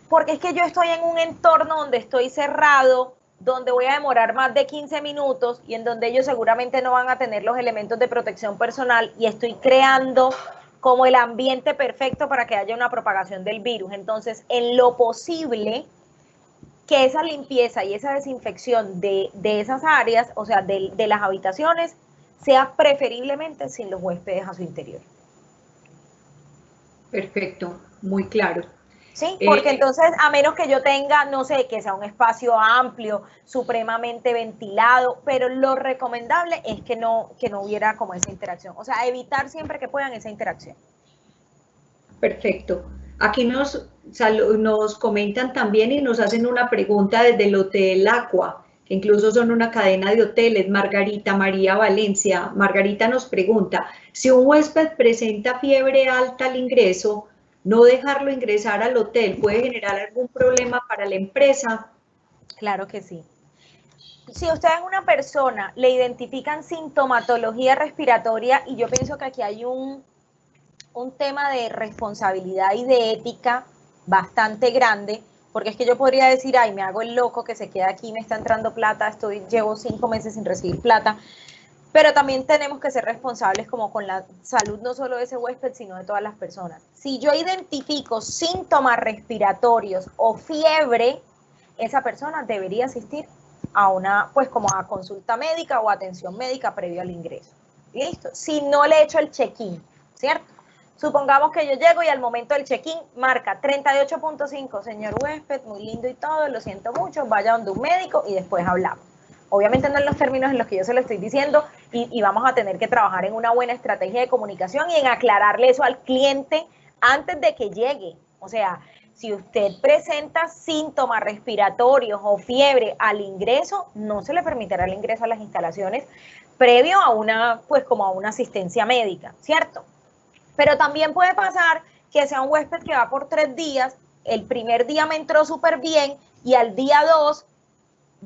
A: Porque es que yo estoy en un entorno donde estoy cerrado, donde voy a demorar más de 15 minutos y en donde ellos seguramente no van a tener los elementos de protección personal y estoy creando como el ambiente perfecto para que haya una propagación del virus. Entonces, en lo posible, que esa limpieza y esa desinfección de esas áreas, o sea, de las habitaciones, sea preferiblemente sin los huéspedes a su interior.
B: Perfecto, muy claro.
A: Sí, porque entonces, a menos que yo tenga, no sé, que sea un espacio amplio, supremamente ventilado, pero lo recomendable es que no hubiera como esa interacción. O sea, evitar siempre que puedan esa interacción.
B: Perfecto. Aquí nos comentan también y nos hacen una pregunta desde el Hotel Aqua, que incluso son una cadena de hoteles, Margarita María Valencia. Margarita nos pregunta, si un huésped presenta fiebre alta al ingreso, no dejarlo ingresar al hotel puede generar algún problema para la empresa.
A: Claro que sí. Si ustedes a una persona le identifican sintomatología respiratoria, y yo pienso que aquí hay un tema de responsabilidad y de ética bastante grande, porque es que yo podría decir, ay, me hago el loco que se queda aquí, me está entrando plata, llevo 5 meses sin recibir plata, pero también tenemos que ser responsables como con la salud no solo de ese huésped, sino de todas las personas. Si yo identifico síntomas respiratorios o fiebre, esa persona debería asistir a una, pues como a consulta médica o atención médica previo al ingreso. ¿Listo? Si no le he hecho el check-in, ¿cierto? Supongamos que yo llego y al momento del check-in marca 38.5, señor huésped, muy lindo y todo, lo siento mucho, vaya donde un médico y después hablamos. Obviamente no en los términos en los que yo se lo estoy diciendo y vamos a tener que trabajar en una buena estrategia de comunicación y en aclararle eso al cliente antes de que llegue. O sea, si usted presenta síntomas respiratorios o fiebre al ingreso, no se le permitirá el ingreso a las instalaciones previo a una, pues como a una asistencia médica, ¿cierto? Pero también puede pasar que sea un huésped que va por 3 días, el primer día me entró súper bien y al día 2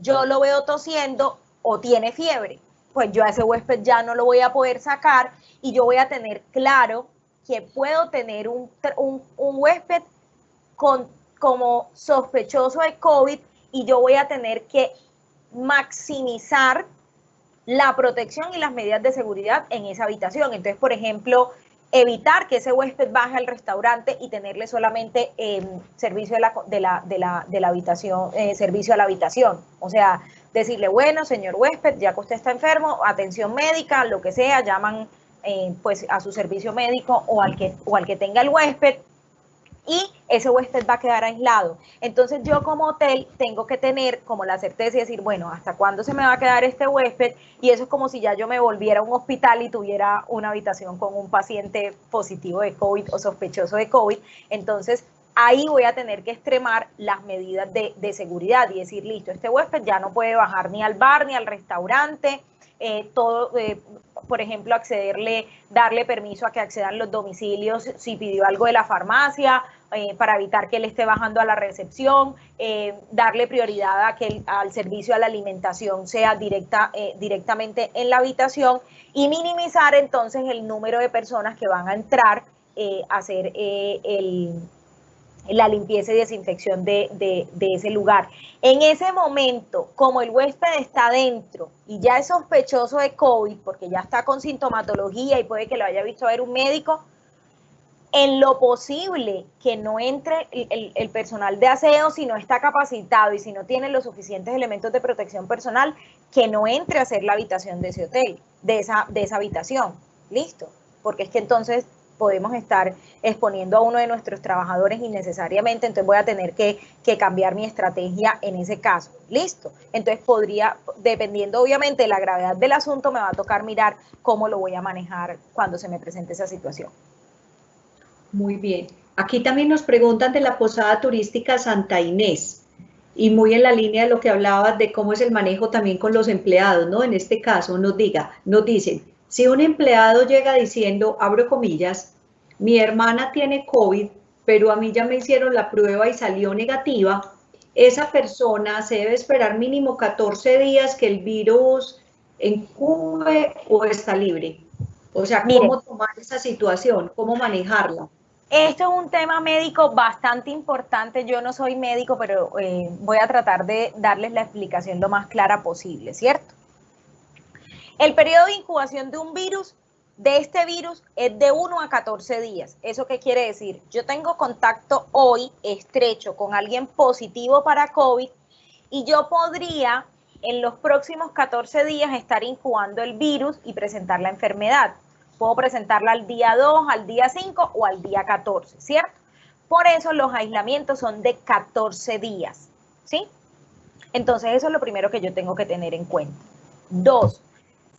A: yo lo veo tosiendo o tiene fiebre. Pues yo a ese huésped ya no lo voy a poder sacar y yo voy a tener claro que puedo tener un huésped como sospechoso de COVID y yo voy a tener que maximizar la protección y las medidas de seguridad en esa habitación. Entonces, por ejemplo, evitar que ese huésped baje al restaurante y tenerle solamente servicio de la habitación, servicio a la habitación. O sea, decirle, bueno, señor huésped, ya que usted está enfermo, atención médica, lo que sea, llaman pues a su servicio médico o al que tenga el huésped, y ese huésped va a quedar aislado. Entonces yo como hotel tengo que tener como la certeza y decir, bueno, ¿hasta cuándo se me va a quedar este huésped? Y eso es como si ya yo me volviera a un hospital y tuviera una habitación con un paciente positivo de COVID o sospechoso de COVID. Entonces ahí voy a tener que extremar las medidas de seguridad y decir, listo, este huésped ya no puede bajar ni al bar ni al restaurante, por ejemplo, darle permiso a que accedan los domicilios si pidió algo de la farmacia, para evitar que él esté bajando a la recepción, darle prioridad a que al servicio a la alimentación sea directamente en la habitación y minimizar entonces el número de personas que van a entrar a hacer la limpieza y desinfección de ese lugar. En ese momento, como el huésped está dentro y ya es sospechoso de COVID, porque ya está con sintomatología y puede que lo haya visto a ver un médico, En lo posible que no entre el personal de aseo si no está capacitado y si no tiene los suficientes elementos de protección personal, que no entre a hacer la habitación de ese hotel, de esa habitación. Listo. Porque es que entonces podemos estar exponiendo a uno de nuestros trabajadores innecesariamente, entonces voy a tener que cambiar mi estrategia en ese caso. Listo. Entonces podría, dependiendo obviamente de la gravedad del asunto, me va a tocar mirar cómo lo voy a manejar cuando se me presente esa situación.
B: Muy bien. Aquí también nos preguntan de la posada turística Santa Inés y muy en la línea de lo que hablabas de cómo es el manejo también con los empleados, ¿no? En este caso nos dicen, si un empleado llega diciendo, abro comillas, mi hermana tiene COVID, pero a mí ya me hicieron la prueba y salió negativa, esa persona se debe esperar mínimo 14 días que el virus incube o está libre. O sea,
A: Miren,
B: ¿cómo tomar esa situación? ¿Cómo manejarla?
A: esto es un tema médico bastante importante. Yo no soy médico, pero voy a tratar de darles la explicación lo más clara posible, ¿cierto? El periodo de incubación de un virus, de este virus, es de 1 a 14 días. ¿Eso qué quiere decir? Yo tengo contacto hoy estrecho con alguien positivo para COVID y yo podría en los próximos 14 días estar incubando el virus y presentar la enfermedad. Puedo presentarla al día 2, al día 5 o al día 14, ¿cierto? Por eso los aislamientos son de 14 días, ¿sí? Entonces eso es lo primero que yo tengo que tener en cuenta. 2,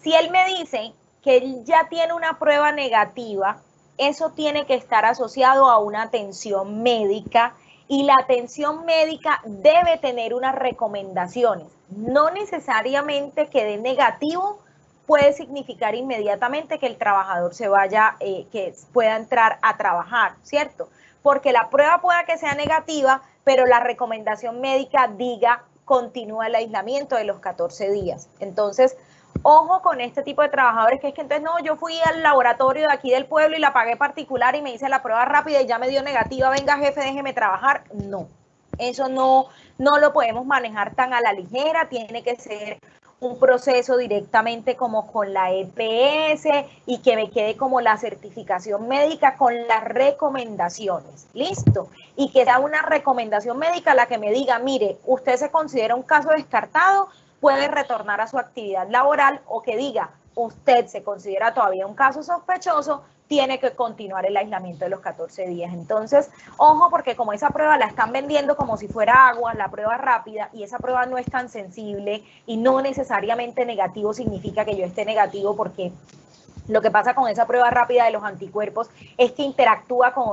A: si él me dice que él ya tiene una prueba negativa, eso tiene que estar asociado a una atención médica y la atención médica debe tener unas recomendaciones. No necesariamente que dé negativo puede significar inmediatamente que el trabajador se vaya, que pueda entrar a trabajar, ¿cierto? Porque la prueba pueda que sea negativa, pero la recomendación médica diga continúa el aislamiento de los 14 días. Entonces, ojo con este tipo de trabajadores que es que entonces no, yo fui al laboratorio de aquí del pueblo y la pagué particular y me hice la prueba rápida y ya me dio negativa, venga jefe, déjeme trabajar. No, eso no lo podemos manejar tan a la ligera, tiene que ser un proceso directamente como con la EPS y que me quede como la certificación médica con las recomendaciones, listo, y que sea una recomendación médica la que me diga, mire, usted se considera un caso descartado, puede retornar a su actividad laboral, o que diga, usted se considera todavía un caso sospechoso, tiene que continuar el aislamiento de los 14 días. Entonces, ojo, porque como esa prueba la están vendiendo como si fuera agua, la prueba rápida, y esa prueba no es tan sensible y no necesariamente negativo significa que yo esté negativo, porque lo que pasa con esa prueba rápida de los anticuerpos es que interactúa con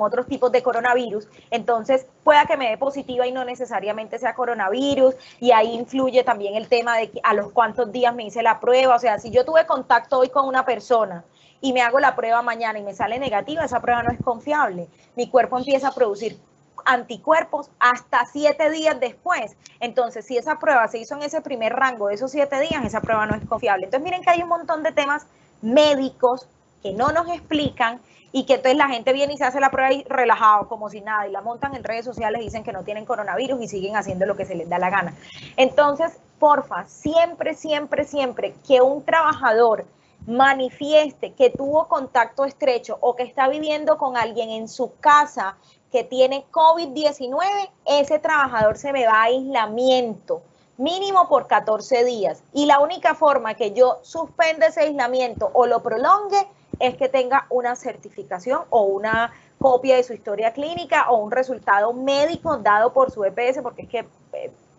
A: otros tipos de coronavirus, entonces pueda que me dé positiva y no necesariamente sea coronavirus, y ahí influye también el tema de a los cuántos días me hice la prueba. O sea, si yo tuve contacto hoy con una persona y me hago la prueba mañana y me sale negativa, esa prueba no es confiable. Mi cuerpo empieza a producir anticuerpos hasta 7 días después. Entonces, si esa prueba se hizo en ese primer rango de esos 7 días, esa prueba no es confiable. Entonces, miren que hay un montón de temas médicos que no nos explican y que entonces la gente viene y se hace la prueba y relajado, como si nada, y la montan en redes sociales, dicen que no tienen coronavirus y siguen haciendo lo que se les da la gana. Entonces, porfa, siempre, siempre, siempre que un trabajador manifieste que tuvo contacto estrecho o que está viviendo con alguien en su casa que tiene COVID-19, ese trabajador se me va a aislamiento mínimo por 14 días. Y la única forma que yo suspenda ese aislamiento o lo prolongue es que tenga una certificación o una copia de su historia clínica o un resultado médico dado por su EPS, porque es que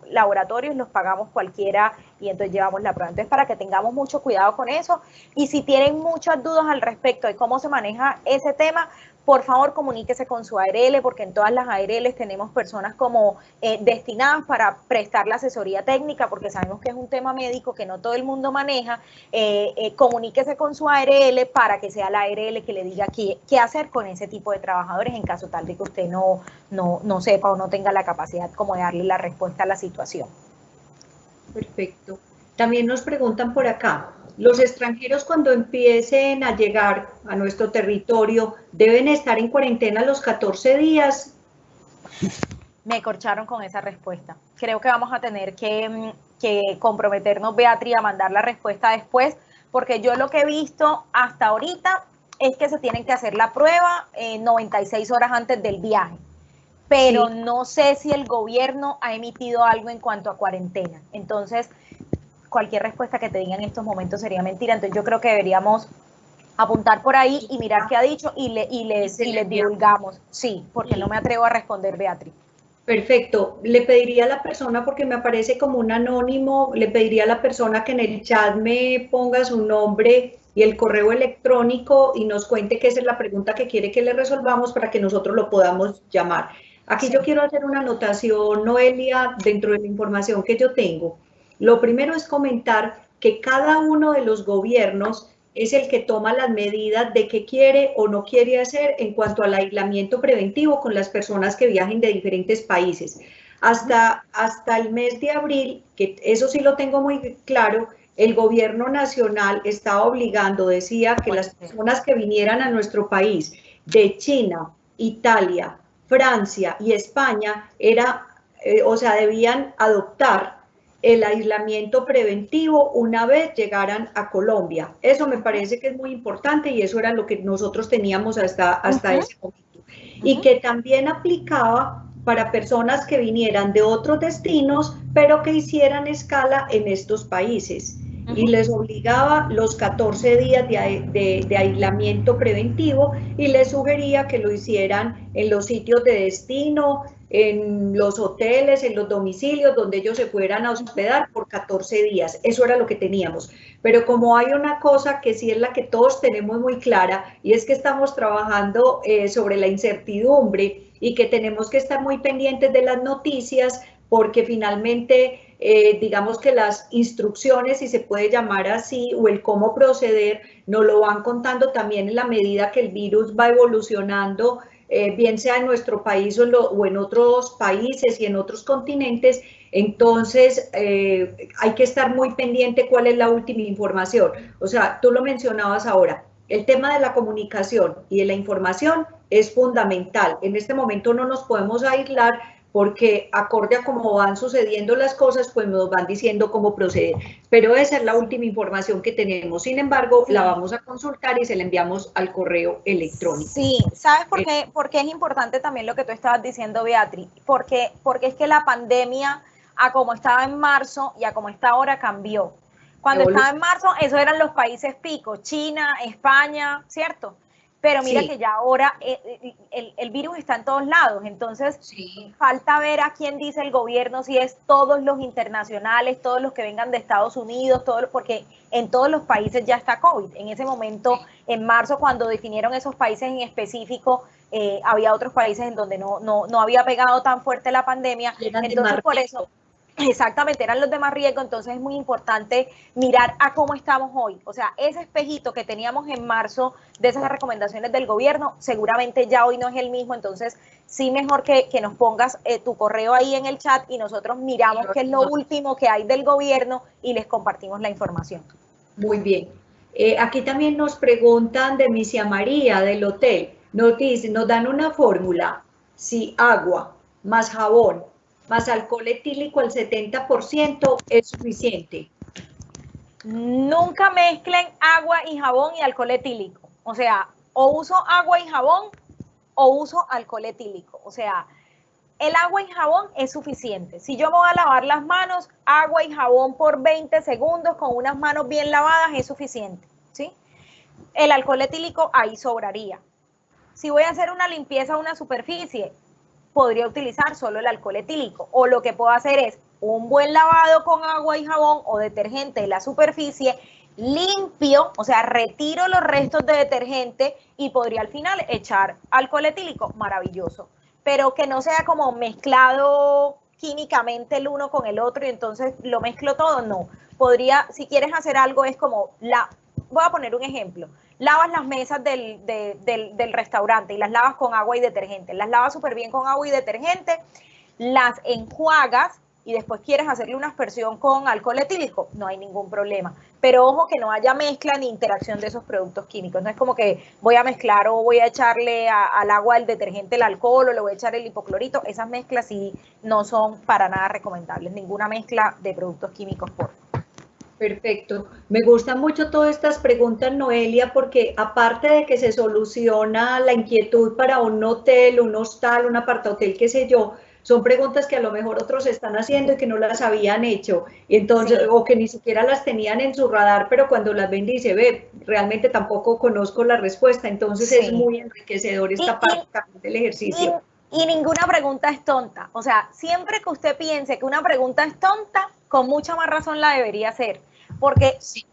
A: laboratorios los pagamos cualquiera y entonces llevamos la prueba. Entonces, para que tengamos mucho cuidado con eso, y si tienen muchas dudas al respecto de cómo se maneja ese tema, por favor comuníquese con su ARL, porque en todas las ARLs tenemos personas como destinadas para prestar la asesoría técnica, porque sabemos que es un tema médico que no todo el mundo maneja. Comuníquese con su ARL para que sea la ARL que le diga qué hacer con ese tipo de trabajadores en caso tal de que usted no sepa o no tenga la capacidad como de darle la respuesta a la situación.
B: Perfecto. También nos preguntan por acá, ¿los extranjeros cuando empiecen a llegar a nuestro territorio deben estar en cuarentena los 14 días?
A: Me corcharon con esa respuesta. Creo que vamos a tener que comprometernos, Beatriz, a mandar la respuesta después, porque yo lo que he visto hasta ahorita es que se tienen que hacer la prueba 96 horas antes del viaje. Pero sí, no sé si el gobierno ha emitido algo en cuanto a cuarentena. Entonces, cualquier respuesta que te digan en estos momentos sería mentira. Entonces, yo creo que deberíamos apuntar por ahí y mirar qué ha dicho y les divulgamos. Sí, porque no me atrevo a responder, Beatriz.
B: Perfecto. Le pediría a la persona, porque me aparece como un anónimo, le pediría a la persona que en el chat me ponga su nombre y el correo electrónico y nos cuente qué es la pregunta que quiere que le resolvamos para que nosotros lo podamos llamar. Aquí yo quiero hacer una anotación, Noelia, dentro de la información que yo tengo. Lo primero es comentar que cada uno de los gobiernos es el que toma las medidas de qué quiere o no quiere hacer en cuanto al aislamiento preventivo con las personas que viajen de diferentes países. Hasta el mes de abril, que eso sí lo tengo muy claro, el gobierno nacional estaba obligando, decía que las personas que vinieran a nuestro país de China, Italia, Francia y España, debían adoptar el aislamiento preventivo una vez llegaran a Colombia. Eso me parece que es muy importante y eso era lo que nosotros teníamos hasta ese momento. Y que también aplicaba para personas que vinieran de otros destinos, pero que hicieran escala en estos países. Y les obligaba los 14 días de aislamiento preventivo y les sugería que lo hicieran en los sitios de destino, en los hoteles, en los domicilios donde ellos se fueran a hospedar por 14 días. Eso era lo que teníamos. Pero como hay una cosa que sí es la que todos tenemos muy clara, y es que estamos trabajando sobre la incertidumbre y que tenemos que estar muy pendientes de las noticias porque finalmente digamos que las instrucciones, si se puede llamar así, o el cómo proceder, nos lo van contando también en la medida que el virus va evolucionando, bien sea en nuestro país o en otros países y en otros continentes. Entonces hay que estar muy pendiente cuál es la última información. O sea, tú lo mencionabas ahora, el tema de la comunicación y de la información es fundamental. En este momento no nos podemos aislar porque acorde a cómo van sucediendo las cosas, pues nos van diciendo cómo proceder. Pero esa es la última información que tenemos. Sin embargo, la vamos a consultar y se la enviamos al correo electrónico.
A: Sí, ¿sabes por qué? Porque es importante también lo que tú estabas diciendo, Beatriz, porque es que la pandemia, a como estaba en marzo y a como está ahora, cambió. Cuando estaba en marzo, esos eran los países picos, China, España, ¿cierto? Pero mira que ya ahora el virus está en todos lados, entonces falta ver a quién dice el gobierno, si es todos los internacionales, todos los que vengan de Estados Unidos, porque en todos los países ya está COVID. En ese momento, en marzo, cuando definieron esos países en específico, había otros países en donde no había pegado tan fuerte la pandemia, entonces por eso... Exactamente, eran los de más riesgo, entonces es muy importante mirar a cómo estamos hoy. O sea, ese espejito que teníamos en marzo de esas recomendaciones del gobierno, seguramente ya hoy no es el mismo, entonces sí mejor que nos pongas tu correo ahí en el chat y nosotros miramos qué es lo último que hay del gobierno y les compartimos la información.
B: Muy bien. Aquí también nos preguntan de Misia María del hotel. Nos dicen, nos dan una fórmula, si agua más jabón más alcohol etílico al 70% es suficiente.
A: Nunca mezclen agua y jabón y alcohol etílico. O sea, o uso agua y jabón o uso alcohol etílico. O sea, el agua y jabón es suficiente. Si yo me voy a lavar las manos, agua y jabón por 20 segundos con unas manos bien lavadas es suficiente, ¿sí? El alcohol etílico ahí sobraría. Si voy a hacer una limpieza a una superficie, podría utilizar solo el alcohol etílico. O lo que puedo hacer es un buen lavado con agua y jabón o detergente de la superficie, limpio, o sea, retiro los restos de detergente y podría al final echar alcohol etílico, maravilloso. Pero que no sea como mezclado químicamente el uno con el otro y entonces lo mezclo todo, no. Podría, si quieres hacer algo, es como voy a poner un ejemplo. Lavas las mesas del restaurante y las lavas con agua y detergente. Las lavas súper bien con agua y detergente, las enjuagas y después quieres hacerle una aspersión con alcohol etílico, no hay ningún problema. Pero ojo que no haya mezcla ni interacción de esos productos químicos. No es como que voy a mezclar o voy a echarle al agua del detergente el alcohol o le voy a echar el hipoclorito. Esas mezclas sí no son para nada recomendables. Ninguna mezcla de productos químicos, por favor.
B: Perfecto. Me gustan mucho todas estas preguntas, Noelia, porque aparte de que se soluciona la inquietud para un hotel, un hostal, un apartahotel, qué sé yo, son preguntas que a lo mejor otros están haciendo y que no las habían hecho, y entonces,
A: Sí,
B: o que ni siquiera las tenían en su radar, pero cuando las ven dice, ve, realmente tampoco conozco la respuesta, entonces es
A: sí.
B: muy enriquecedor
A: Y,
B: esta parte también del
A: y,
B: ejercicio.
A: y ninguna pregunta es tonta. O sea, siempre que usted piense que una pregunta es tonta, con mucha más razón la debería hacer. Porque
B: Sí.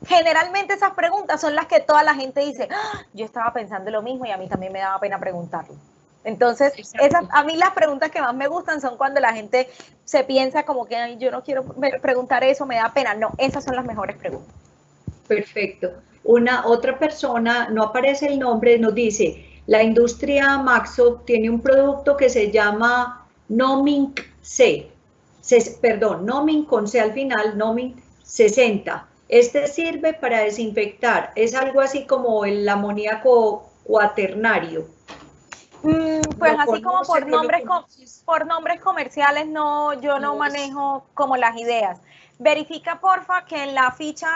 A: generalmente esas preguntas son las que toda la gente dice, ¡ah! Yo estaba pensando lo mismo y a mí también me daba pena preguntarlo. Entonces,
B: Exacto.
A: a mí las preguntas que más me gustan son cuando la gente se piensa como que ay, yo no quiero preguntar eso, me da pena. No, esas son las mejores preguntas.
B: Perfecto. Una otra persona, no aparece el nombre, nos dice, la industria Maxo tiene un producto que se llama Nomin C, perdón, Nomin con C al final, Nomin 60. Este sirve para desinfectar, es algo así como el amoníaco cuaternario.
A: Pues
B: ¿Lo
A: así como
B: conoces? ¿No lo conoces?
A: por nombres comerciales, no, yo no
B: No es.
A: manejo como las ideas. Verifica, porfa, que en la ficha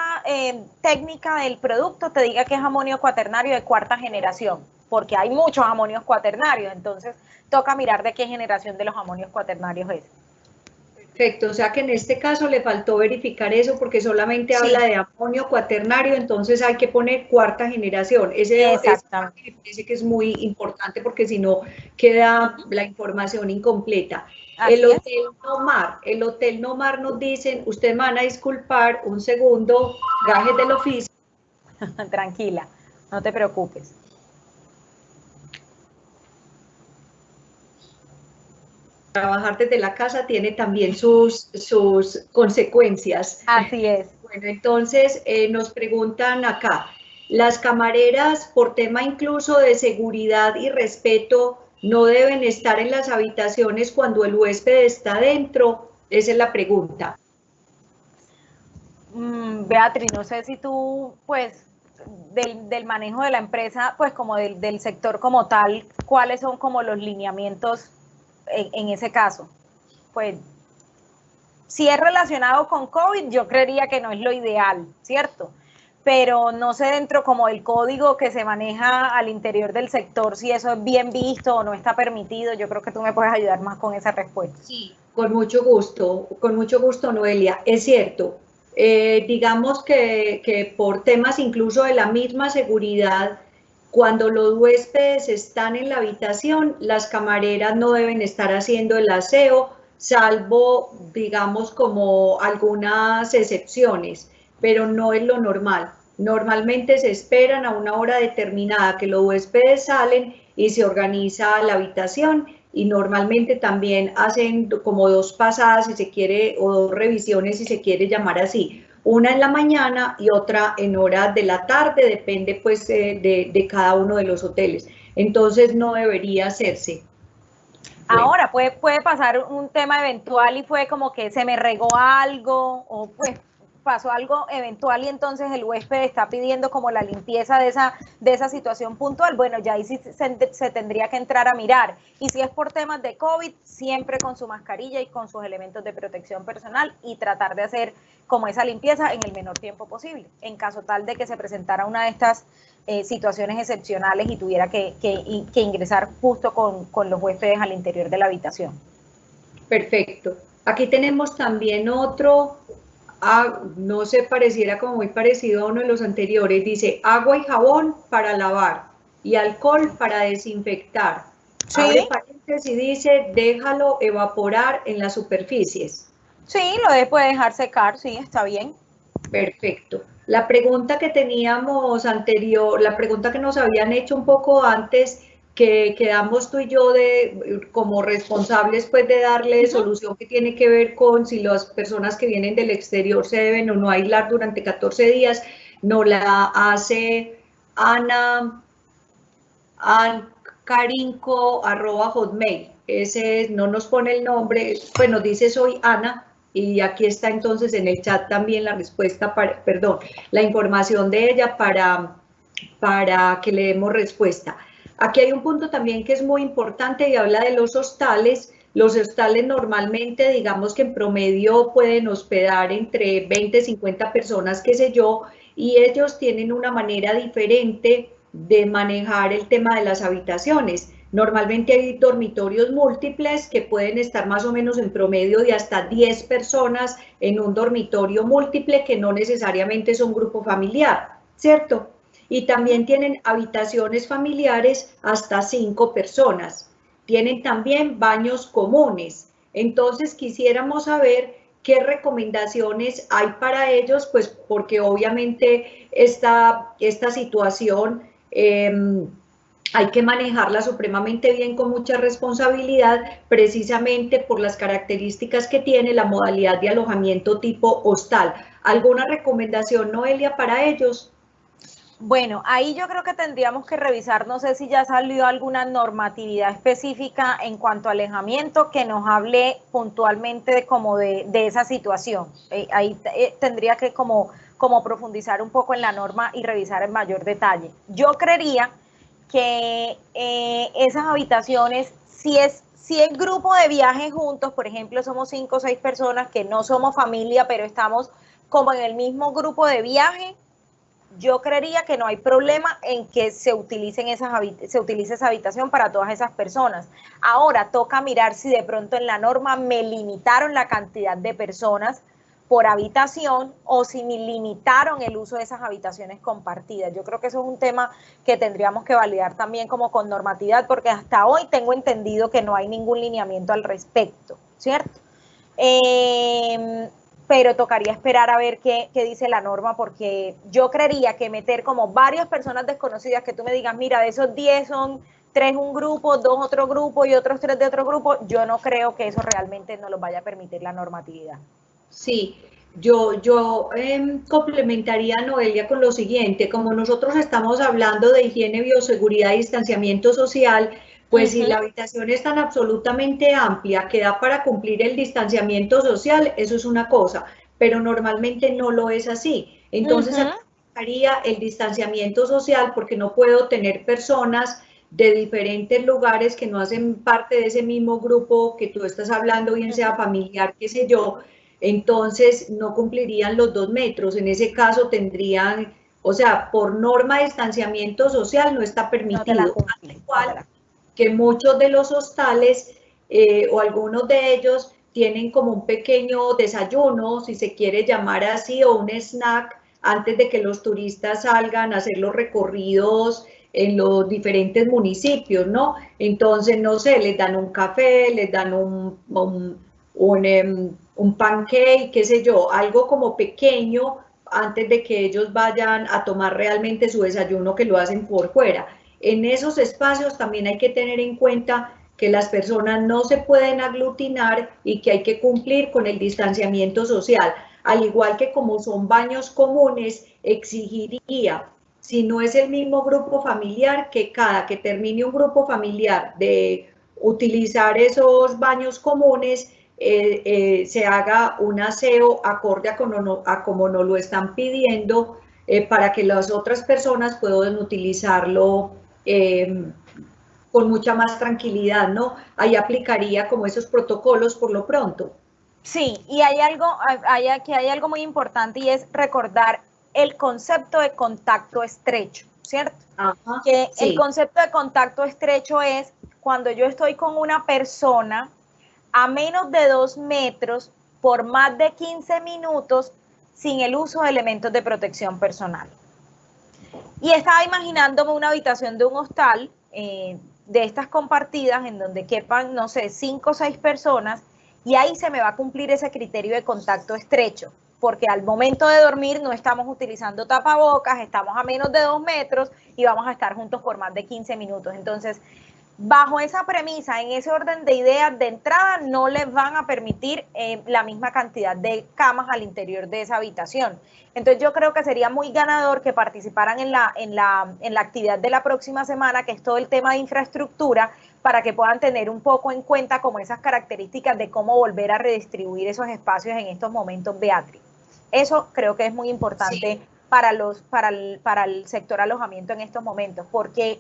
A: técnica del producto te diga que es amonio cuaternario de cuarta generación, porque hay muchos amonios cuaternarios, entonces toca mirar de qué generación de los amonios cuaternarios es.
B: Perfecto, o sea que en este caso le faltó verificar eso porque solamente habla
A: Sí,
B: de amonio cuaternario, entonces hay que poner cuarta generación. Esa parte
A: exactamente.
B: me parece que es muy importante porque si no queda la información incompleta.
A: Así es.
B: El Hotel Nomar nos dicen, ustedes me van a disculpar un segundo, gajes del oficio.
A: Tranquila, no te preocupes.
B: Trabajar desde la casa tiene también sus consecuencias.
A: Así es.
B: Bueno, entonces nos preguntan acá, las camareras por tema incluso de seguridad y respeto no deben estar en las habitaciones cuando el huésped está dentro. Esa es la pregunta.
A: Beatriz, no sé si tú, pues, del manejo de la empresa, pues como del sector como tal, ¿cuáles son como los lineamientos en ese caso? Pues, si es relacionado con COVID, yo creería que no es lo ideal, ¿cierto? Pero no sé dentro como del código que se maneja al interior del sector, si eso es bien visto o no está permitido, yo creo que tú me puedes ayudar más con esa respuesta.
B: Sí, con mucho gusto, Noelia. Es cierto, digamos que por temas incluso de la misma seguridad, cuando los huéspedes están en la habitación, las camareras no deben estar haciendo el aseo, salvo, digamos, como algunas excepciones, pero no es lo normal. Normalmente se esperan a una hora determinada que los huéspedes salen y se organiza la habitación y normalmente también hacen como dos pasadas si se quiere o dos revisiones si se quiere llamar así, una en la mañana y otra en horas de la tarde, depende pues de cada uno de los hoteles, entonces no debería hacerse. Bueno.
A: Ahora puede pasar un tema eventual y fue como que se me regó algo o pues pasó algo eventual y entonces el huésped está pidiendo como la limpieza de esa situación puntual. Bueno, ya ahí sí se tendría que entrar a mirar. Y si es por temas de COVID, siempre con su mascarilla y con sus elementos de protección personal y tratar de hacer como esa limpieza en el menor tiempo posible. En caso tal de que se presentara una de estas situaciones excepcionales y tuviera que ingresar justo con los huéspedes al interior de la habitación.
B: Perfecto. Aquí tenemos también otro, no se pareciera como muy parecido a uno de los anteriores, dice agua y jabón para lavar y alcohol para desinfectar. Abre
A: Sí,
B: paréntesis y dice déjalo evaporar en las superficies.
A: sí, puede dejar secar, sí, está bien.
B: Perfecto. La pregunta que teníamos anterior, la pregunta que nos habían hecho un poco antes, que quedamos tú y yo como responsables pues de darle solución que tiene que ver con si las personas que vienen del exterior se deben o no aislar durante 14 días, nos la hace Ana, carinco@hotmail. Ese no nos pone el nombre, pues nos dice soy Ana, y aquí está entonces en el chat también la respuesta, perdón, la información de ella para que le demos respuesta. Aquí hay un punto también que es muy importante y habla de los hostales, Los hostales normalmente, digamos que en promedio pueden hospedar entre 20, 50 personas, qué sé yo, y ellos tienen una manera diferente de manejar el tema de las habitaciones. Normalmente hay dormitorios múltiples que pueden estar más o menos en promedio de hasta 10 personas en un dormitorio múltiple que no necesariamente son grupo familiar, ¿cierto? Y también tienen habitaciones familiares hasta 5 personas. Tienen también baños comunes. Entonces quisiéramos saber qué recomendaciones hay para ellos, pues porque obviamente esta situación hay que manejarla supremamente bien con mucha responsabilidad, precisamente por las características que tiene la modalidad de alojamiento tipo hostal. ¿Alguna recomendación, Noelia, para ellos?
A: Bueno, ahí yo creo que tendríamos que revisar, no sé si ya salió alguna normatividad específica en cuanto a alejamiento que nos hable puntualmente de esa situación. Ahí tendría que como profundizar un poco en la norma y revisar en mayor detalle. Yo creería que esas habitaciones, si el grupo de viaje juntos, por ejemplo, somos 5 o 6 personas que no somos familia, pero estamos como en el mismo grupo de viaje, yo creería que no hay problema en que se utilice esa habitación para todas esas personas. Ahora toca mirar si de pronto en la norma me limitaron la cantidad de personas por habitación o si me limitaron el uso de esas habitaciones compartidas. Yo creo que eso es un tema que tendríamos que validar también como con normatividad, porque hasta hoy tengo entendido que no hay ningún lineamiento al respecto, ¿cierto? Pero tocaría esperar a ver qué dice la norma, porque yo creería que meter como varias personas desconocidas, que tú me digas, mira, de esos 10 son 3 un grupo, 2 otro grupo y otros 3 de otro grupo, yo no creo que eso realmente nos lo vaya a permitir la normatividad.
B: Sí, yo complementaría a Noelia con lo siguiente, como nosotros estamos hablando de higiene, bioseguridad y distanciamiento social, pues si la habitación es tan absolutamente amplia que da para cumplir el distanciamiento social, eso es una cosa, pero normalmente no lo es así. Entonces, haría el distanciamiento social porque no puedo tener personas de diferentes lugares que no hacen parte de ese mismo grupo que tú estás hablando, bien sea familiar, qué sé yo, entonces no cumplirían los 2 metros. En ese caso tendrían, o sea, por norma de distanciamiento social no está permitido. Al igual que muchos de los hostales o algunos de ellos tienen como un pequeño desayuno, si se quiere llamar así, o un snack antes de que los turistas salgan a hacer los recorridos en los diferentes municipios, ¿no? Entonces, no sé, les dan un café, les dan un pancake, qué sé yo, algo como pequeño antes de que ellos vayan a tomar realmente su desayuno que lo hacen por fuera. En esos espacios también hay que tener en cuenta que las personas no se pueden aglutinar y que hay que cumplir con el distanciamiento social, al igual que como son baños comunes, exigiría, si no es el mismo grupo familiar, que cada que termine un grupo familiar de utilizar esos baños comunes, se haga un aseo acorde a como nos lo están pidiendo para que las otras personas puedan utilizarlo con mucha más tranquilidad, ¿no? Ahí aplicaría como esos protocolos por lo pronto.
A: Sí, y aquí hay algo muy importante y es recordar el concepto de contacto estrecho, ¿cierto?
B: Ajá,
A: Que el
B: sí.
A: concepto de contacto estrecho es cuando yo estoy con una persona a menos de 2 metros por más de 15 minutos sin el uso de elementos de protección personal. Y estaba imaginándome una habitación de un hostal de estas compartidas en donde quepan, no sé, 5 o 6 personas y ahí se me va a cumplir ese criterio de contacto estrecho, porque al momento de dormir no estamos utilizando tapabocas, estamos a menos de 2 metros y vamos a estar juntos por más de 15 minutos. Entonces, bajo esa premisa, en ese orden de ideas, de entrada no les van a permitir la misma cantidad de camas al interior de esa habitación. Entonces yo creo que sería muy ganador que participaran en la actividad de la próxima semana, que es todo el tema de infraestructura, para que puedan tener un poco en cuenta como esas características de cómo volver a redistribuir esos espacios en estos momentos, Beatriz. Eso creo que es muy importante
B: Sí.
A: para el sector alojamiento en estos momentos, porque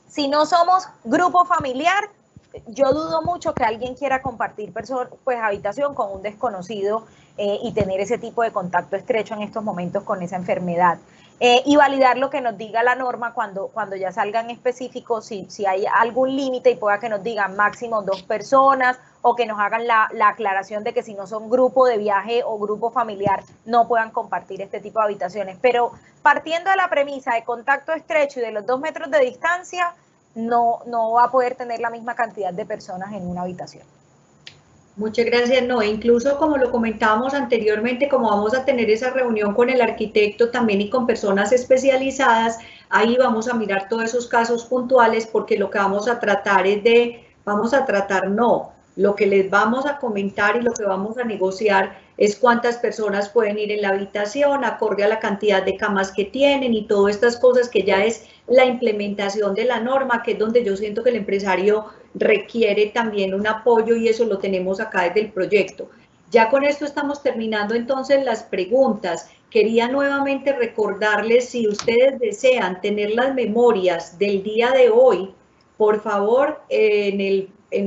A: si no somos grupo familiar, yo dudo mucho que alguien quiera compartir pues habitación con un desconocido y tener ese tipo de contacto estrecho en estos momentos con esa enfermedad. Y validar lo que nos diga la norma cuando ya salga en específico, si hay algún límite y pueda que nos digan máximo 2 personas o que nos hagan la aclaración de que si no son grupo de viaje o grupo familiar no puedan compartir este tipo de habitaciones. Pero partiendo de la premisa de contacto estrecho y de los 2 metros de distancia, no va a poder tener la misma cantidad de personas en una habitación.
B: Muchas gracias. No, incluso como lo comentábamos anteriormente, como vamos a tener esa reunión con el arquitecto también y con personas especializadas, ahí vamos a mirar todos esos casos puntuales, porque lo que vamos a tratar lo que les vamos a comentar y lo que vamos a negociar es cuántas personas pueden ir en la habitación, acorde a la cantidad de camas que tienen y todas estas cosas que ya es la implementación de la norma, que es donde yo siento que el empresario requiere también un apoyo y eso lo tenemos acá desde el proyecto. Ya con esto estamos terminando entonces las preguntas. Quería nuevamente recordarles, si ustedes desean tener las memorias del día de hoy, por favor, en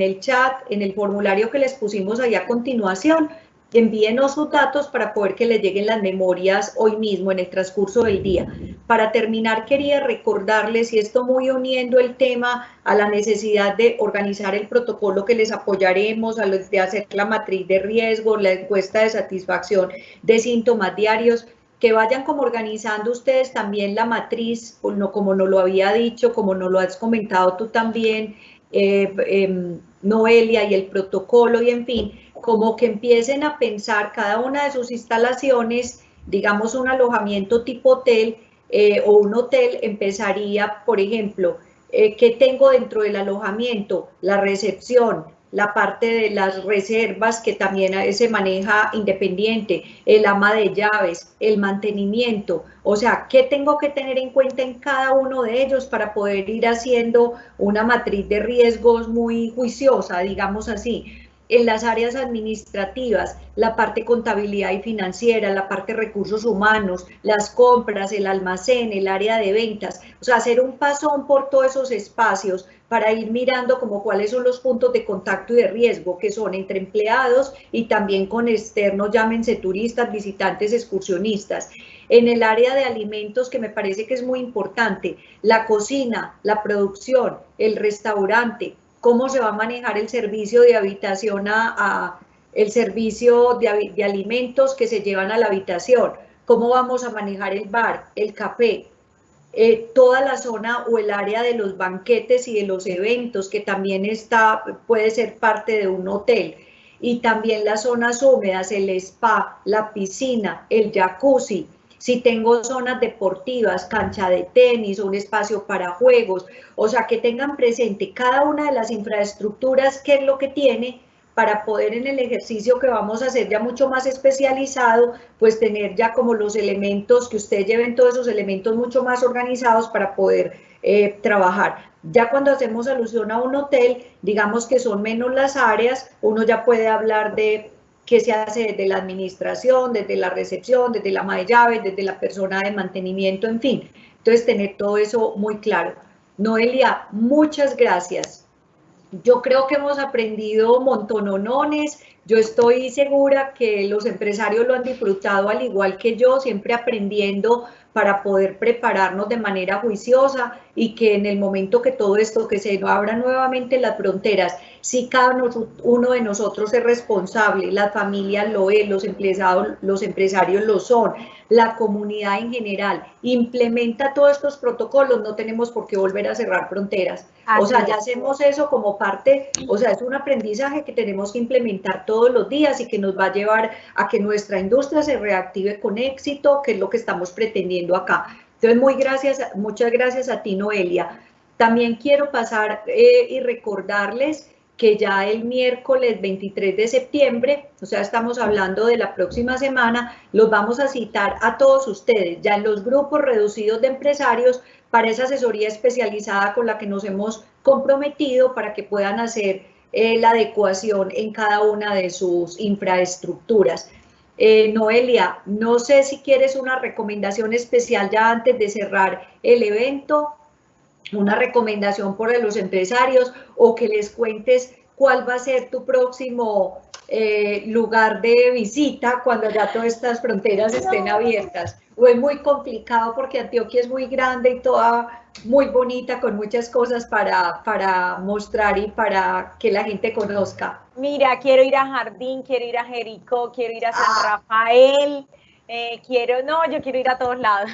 B: el chat, en el formulario que les pusimos ahí a continuación, envíenos sus datos para poder que les lleguen las memorias hoy mismo en el transcurso del día. Para terminar, quería recordarles, y esto muy uniendo el tema a la necesidad de organizar el protocolo que les apoyaremos, a los de hacer la matriz de riesgo, la encuesta de satisfacción de síntomas diarios, que vayan como organizando ustedes también la matriz, como nos lo había dicho, como nos lo has comentado tú también, Noelia, y el protocolo, y en fin, como que empiecen a pensar cada una de sus instalaciones, digamos un alojamiento tipo hotel o un hotel, empezaría, por ejemplo, ¿qué tengo dentro del alojamiento? La recepción, la parte de las reservas que también se maneja independiente, el ama de llaves, el mantenimiento, o sea, ¿qué tengo que tener en cuenta en cada uno de ellos para poder ir haciendo una matriz de riesgos muy juiciosa, digamos así? En las áreas administrativas, la parte contabilidad y financiera, la parte recursos humanos, las compras, el almacén, el área de ventas, o sea, hacer un pasón por todos esos espacios para ir mirando como cuáles son los puntos de contacto y de riesgo, que son entre empleados y también con externos, llámense turistas, visitantes, excursionistas. En el área de alimentos, que me parece que es muy importante, la cocina, la producción, el restaurante, cómo se va a manejar el servicio de habitación el servicio de alimentos que se llevan a la habitación, cómo vamos a manejar el bar, el café, toda la zona o el área de los banquetes y de los eventos, que también puede ser parte de un hotel, y también las zonas húmedas, el spa, la piscina, el jacuzzi. Si tengo zonas deportivas, cancha de tenis, un espacio para juegos, o sea, que tengan presente cada una de las infraestructuras, qué es lo que tiene, para poder en el ejercicio que vamos a hacer ya mucho más especializado, pues tener ya como los elementos, que ustedes lleven todos esos elementos mucho más organizados para poder trabajar. Ya cuando hacemos alusión a un hotel, digamos que son menos las áreas, uno ya puede hablar de qué se hace desde la administración, desde la recepción, desde la ama de llaves, desde la persona de mantenimiento, en fin. Entonces, tener todo eso muy claro. Noelia, muchas gracias. Yo creo que hemos aprendido montononones. Yo estoy segura que los empresarios lo han disfrutado al igual que yo, siempre aprendiendo para poder prepararnos de manera juiciosa, y que en el momento que todo esto, que se abran nuevamente las fronteras, si cada uno de nosotros es responsable, las familias lo es, los empresarios lo son, la comunidad en general implementa todos estos protocolos, no tenemos por qué volver a cerrar fronteras. O sea, ya hacemos eso como parte, o sea, es un aprendizaje que tenemos que implementar todos los días y que nos va a llevar a que nuestra industria se reactive con éxito, que es lo que estamos pretendiendo acá. Entonces, muchas gracias a ti, Noelia. También quiero pasar y recordarles que ya el miércoles 23 de septiembre, o sea, estamos hablando de la próxima semana, los vamos a citar a todos ustedes, ya en los grupos reducidos de empresarios, para esa asesoría especializada con la que nos hemos comprometido para que puedan hacer la adecuación en cada una de sus infraestructuras. Noelia, no sé si quieres una recomendación especial ya antes de cerrar el evento. una recomendación por los empresarios o que les cuentes cuál va a ser tu próximo lugar de visita cuando ya todas estas fronteras estén abiertas. O es muy complicado porque Antioquia es muy grande y toda muy bonita con muchas cosas para mostrar y para que la gente conozca.
A: Mira, quiero ir a Jardín, quiero ir a Jericó, quiero ir a San Rafael, yo quiero ir a todos lados.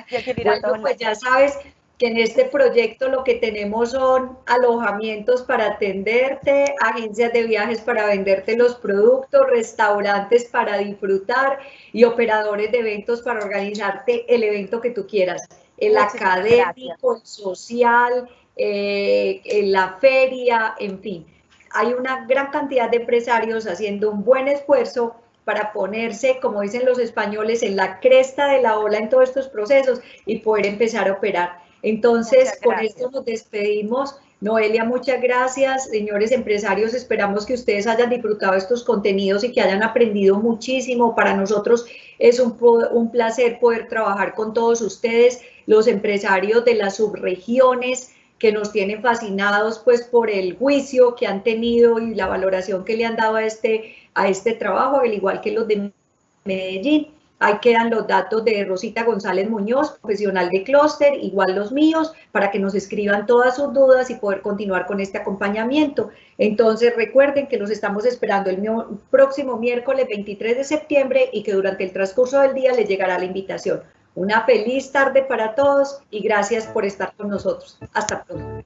A: Yo quiero ir a todos
B: Bueno, pues
A: lados.
B: ya sabes que en este proyecto lo que tenemos son alojamientos para atenderte, agencias de viajes para venderte los productos, restaurantes para disfrutar y operadores de eventos para organizarte el evento que tú quieras. El académico, el social, en la feria, en fin. Hay una gran cantidad de empresarios haciendo un buen esfuerzo para ponerse, como dicen los españoles, en la cresta de la ola en todos estos procesos y poder empezar a operar. Entonces, con esto nos despedimos. Noelia, muchas gracias. Señores empresarios, esperamos que ustedes hayan disfrutado estos contenidos y que hayan aprendido muchísimo. Para nosotros es un placer poder trabajar con todos ustedes, los empresarios de las subregiones, que nos tienen fascinados pues por el juicio que han tenido y la valoración que le han dado a este trabajo, al igual que los de Medellín. Ahí quedan los datos de Rosita González Muñoz, profesional de Clúster, igual los míos, para que nos escriban todas sus dudas y poder continuar con este acompañamiento. Entonces recuerden que los estamos esperando el próximo miércoles 23 de septiembre y que durante el transcurso del día les llegará la invitación. Una feliz tarde para todos y gracias por estar con nosotros. Hasta pronto.